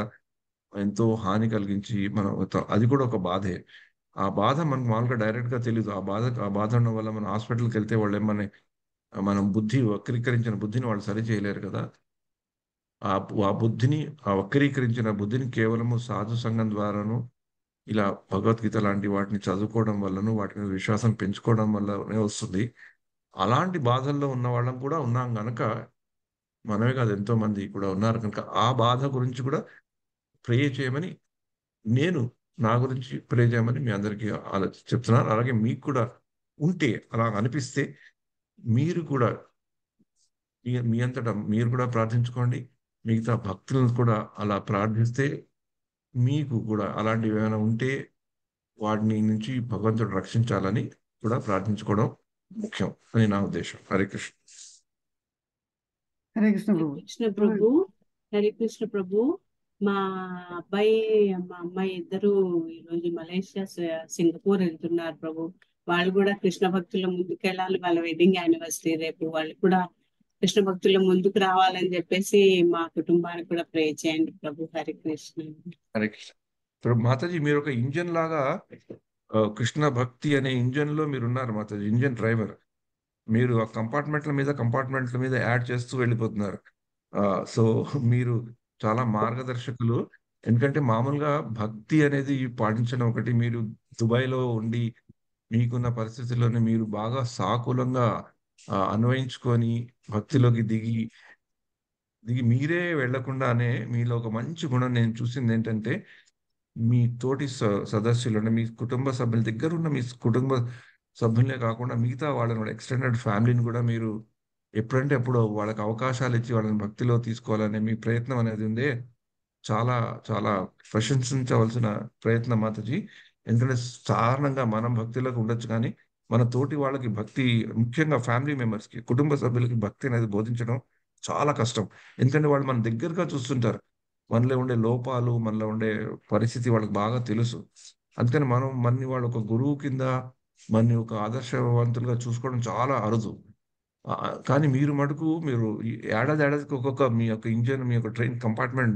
ఎంతో హాని కలిగించి మనం అది కూడా ఒక బాధే. ఆ బాధ మనకు మామూలుగా డైరెక్ట్ గా తెలియదు. ఆ బాధ ఉండడం వల్ల మన హాస్పిటల్కి వెళ్తే వాళ్ళు ఏమన్నా మనం వక్రీకరించిన బుద్ధిని వాళ్ళు సరి చేయలేరు కదా. ఆ ఆ బుద్ధిని, ఆ వక్రీకరించిన బుద్ధిని కేవలము సాధు సంఘం ద్వారాను, ఇలా భగవద్గీత లాంటి వాటిని చదువుకోవడం వల్లను, వాటి మీద విశ్వాసం పెంచుకోవడం వల్లనే వస్తుంది. అలాంటి బాధల్లో ఉన్న వాళ్ళం కూడా ఉన్నాం గనక, మనమే కాదు ఎంతో మంది కూడా ఉన్నారు కనుక ఆ బాధ గురించి కూడా ప్రే చేయమని, నేను నా గురించి ప్రే చేయమని మీ అందరికీ చెప్తున్నాను. అలాగే మీకు కూడా ఉంటే, అలా అనిపిస్తే మీరు కూడా మీ అంతటా మీరు కూడా ప్రార్థించుకోండి. మిగతా భక్తులను కూడా అలా ప్రార్థిస్తే మీకు కూడా అలాంటివి ఏమైనా ఉంటే వాటిని నుంచి భగవంతుడు రక్షించాలని కూడా ప్రార్థించుకోవడం ముఖ్యం అని నా ఉద్దేశం. హరే కృష్ణ. హరే కృష్ణ హరే ప్రభు. కృష్ణ ప్రభు. హరే కృష్ణ ప్రభు. మా అబ్బాయి మా అమ్మాయి ఇద్దరు ఈరోజు మలేషియా సింగపూర్ వెళ్తున్నారు ప్రభు. వాళ్ళు కూడా కృష్ణ భక్తుల ముందుకెళ్ళాలి. వాళ్ళ వెడ్డింగ్ యానివర్సరీ రేపు. వాళ్ళు కూడా కృష్ణ భక్తుల ముందుకు రావాలని చెప్పేసి మా కుటుంబానికి కూడా ప్రే చేయండి ప్రభు. హరే కృష్ణ. హరే కృష్ణ. ఇప్పుడు మాతాజీ, మీరు ఒక ఇంజన్ లాగా, కృష్ణ భక్తి అనే ఇంజన్ లో మీరు ఉన్నారు మాతాజీ, ఇంజన్ డ్రైవర్. మీరు ఆ కంపార్ట్మెంట్ల మీద యాడ్ చేస్తూ వెళ్ళిపోతున్నారు. సో మీరు చాలా మార్గదర్శకులు. ఎందుకంటే మామూలుగా భక్తి అనేది పాటించడం ఒకటి, మీరు దుబాయ్లో ఉండి మీకున్న పరిస్థితుల్లోనే మీరు బాగా సాకులంగా అన్వయించుకొని భక్తిలోకి దిగి దిగి మీరే వెళ్లకుండానే మీలో ఒక మంచి గుణం నేను చూసింది ఏంటంటే, మీ తోటి సదస్సులు అంటే మీ కుటుంబ సభ్యుల దగ్గర ఉన్న మీ కుటుంబ సభ్యులే కాకుండా మిగతా వాళ్ళని కూడా, ఎక్స్టెండెడ్ ఫ్యామిలీని కూడా మీరు ఎప్పుడంటే అప్పుడు వాళ్ళకి అవకాశాలు ఇచ్చి వాళ్ళని భక్తిలో తీసుకోవాలనే మీ ప్రయత్నం అనేది ఉందే, చాలా చాలా ప్రశంసించవలసిన ప్రయత్నం మాతాజీ. ఎందుకంటే సాధారణంగా మనం భక్తిలోకి ఉండొచ్చు కానీ మన తోటి వాళ్ళకి భక్తి, ముఖ్యంగా ఫ్యామిలీ మెంబర్స్కి, కుటుంబ సభ్యులకి భక్తి అనేది బోధించడం చాలా కష్టం. ఎందుకంటే వాళ్ళు మన దగ్గరగా చూస్తుంటారు, మనలో ఉండే లోపాలు, మనలో ఉండే పరిస్థితి వాళ్ళకి బాగా తెలుసు. అందుకని మనని వాళ్ళు ఒక గురువు కింద, మనని ఒక ఆదర్శవంతులుగా చూసుకోవడం చాలా అరుదు. కానీ మీరు మటుకు మీరు ఈ ఏడాదికి ఒక్కొక్క మీ యొక్క ఇంజన్, మీ యొక్క ట్రైన్ కంపార్ట్మెంట్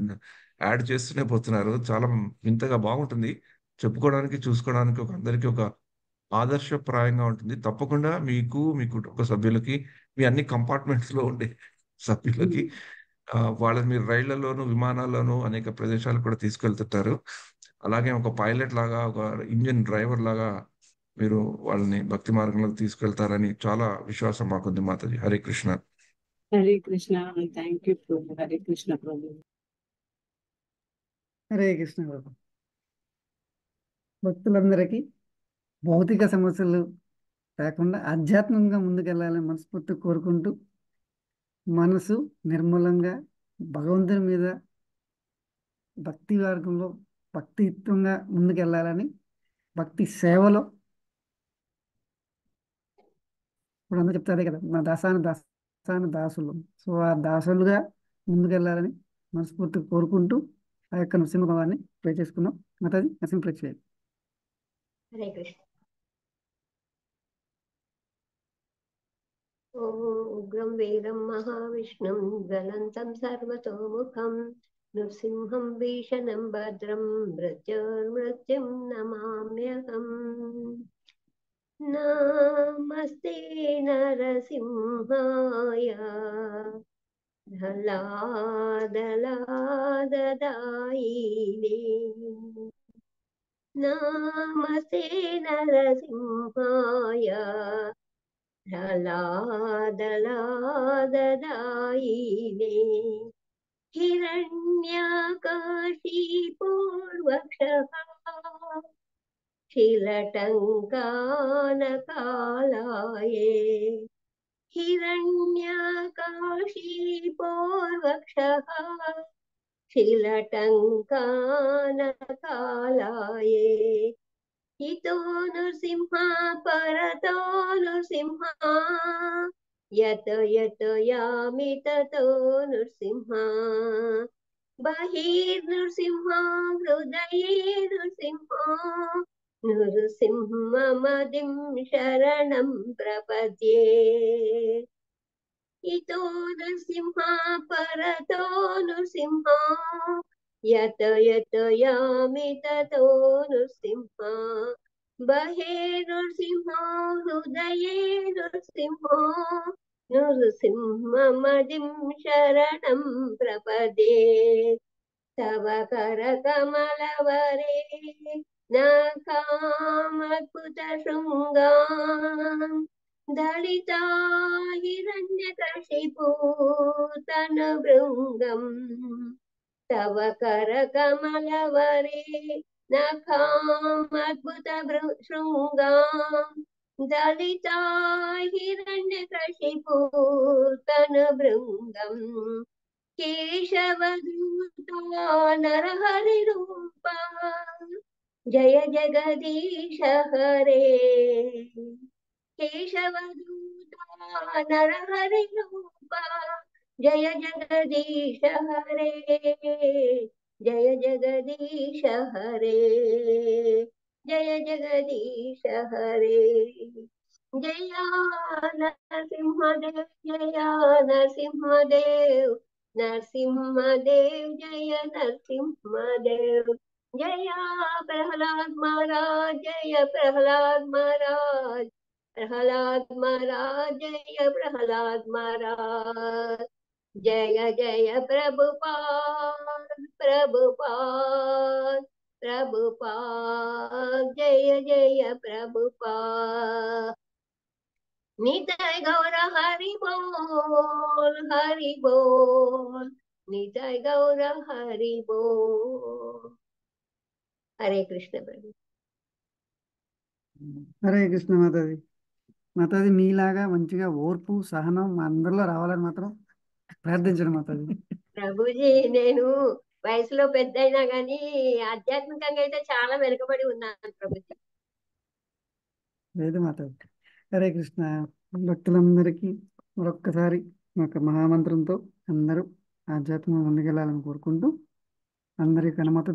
యాడ్ చేస్తూనే పోతున్నారు. చాలా వింతగా బాగుంటుంది. చెప్పుకోవడానికి, చూసుకోవడానికి అందరికీ ఒక ఆదర్శప్రాయంగా ఉంటుంది. తప్పకుండా మీకు, మీ కుటుంబ సభ్యులకి, మీ అన్ని కంపార్ట్మెంట్స్ లో ఉండే సభ్యులకి వాళ్ళని మీరు రైళ్లలోను, విమానాల్లోనూ అనేక ప్రదేశాలకు కూడా తీసుకెళ్తుంటారు. అలాగే ఒక పైలట్ లాగా, ఒక ఇంజిన్ డ్రైవర్ లాగా మీరు వాళ్ళని భక్తి మార్గంలోకి తీసుకెళ్తారని చాలా విశ్వాసం మాకుంది మాతాజీ. హరే కృష్ణ. హరే కృష్ణ. థ్యాంక్ యూ ప్రభు. హరే కృష్ణ ప్రభు. హరే కృష్ణ ప్రభు. భక్తులందరికీ భౌతిక సమస్యలు కాకుండా ఆధ్యాత్మికంగా ముందుకెళ్ళాలని మనస్ఫూర్తి కోరుకుంటూ, మనసు నిర్మలంగా భగవంతుని మీద భక్తి మార్గంలో భక్తియుక్తంగా ముందుకెళ్ళాలని, భక్తి సేవలో ఇప్పుడు అందరూ చెప్తారే కదా, మన దాసాను దాసులు. సో ఆ దాసులుగా ముందుకెళ్ళాలని మనస్ఫూర్తి కోరుకుంటూ ఆ యొక్క నరసింహ భగవాన్ని ప్రే చేసుకుందాం. మాతాజీ నరసింహ ప్రే చేయాలి. హరే కృష్ణ. ఉగ్రం వీరం మహావిష్ణుం జ్వలంతం సర్వతోముఖం నృసింహం భీషణం భద్రం మృత్యుర్మృత్యుం నమామ్యహం. నమస్తే నరసింహాయ ధలాదలాదదాయినే. నమస్తే నరసింహాయ ధలాదలాదదాయినే. హిరణ్యాకాశీపూర్వక్షః శిలటంకానకాలాయే. హిరణ్యాకాశీపూర్వక్షః శిలటంకానకాలాయే. ఇతో నృసింహ పరతో నృసింహ యత యత యామి తతో నృసింహ. బహిర్నృసింహ హృదయే నృసింహ నృసింహమదిం శరణం ప్రపద్యే ఇతో నృసింహ పరతో నృసింహ యత యత యామి తతో నృసింహ బహిర్నృసింహ హృదయే నృసింహ నృసింహమదిం శరణం ప్రపదే తవ కరకమలవరే నాకామద్భుత శృంగాం దళితా హిరణ్యకశిపూతన భృంగం తవ కరకమలవరే నఖామద్భుత శృంగాం దళితా హిరణ్యకశిపూతన భృంగం కేశవదూతా నరహరి రూపా జయ జగదీశ హరే కేశవదూతా నరహరి రూపా జయ జగదీశ హరే జయ జగదీశ హరే జయ జగదీశ హరే జయ నరసింహదేవ్ జయ నరసింహదేవ్ నరసింహదేవ్ జయ నరసింహదేవ్ జయ ప్రహ్లాద్ మహారాజ్ జయ ప్రహ్లాద్ మహారాజ్ प्रहलाद महाराज जय प्रहलाद महाराज जय जय प्रभुपाद प्रभुपाद प्रभुपाद जय जय प्रभुपाद निताय गौर हरि बोल निताय गौर हरि बोल हरे कृष्ण प्रभु హరే కృష్ణ మాతాజీ. మాతాజీ మీలాగా మంచిగా ఓర్పు సహనం మా అందరిలో రావాలని మాత్రం ప్రార్థించండి మాతాజీ. ప్రభుజీ నేను వయసులో పెద్ద అయినా గానీ ఆధ్యాత్మికంగా అయితే చాలా వెనుకబడి ఉన్నాను ప్రభుజీ. లేదు మాతాజీ. హరే కృష్ణ. భక్తులందరికీ మరొక్కసారి ఒక మహామంత్రంతో అందరూ ఆధ్యాత్మిక ముందుకెళ్ళాలని కోరుకుంటూ అందరికీ అనుమతి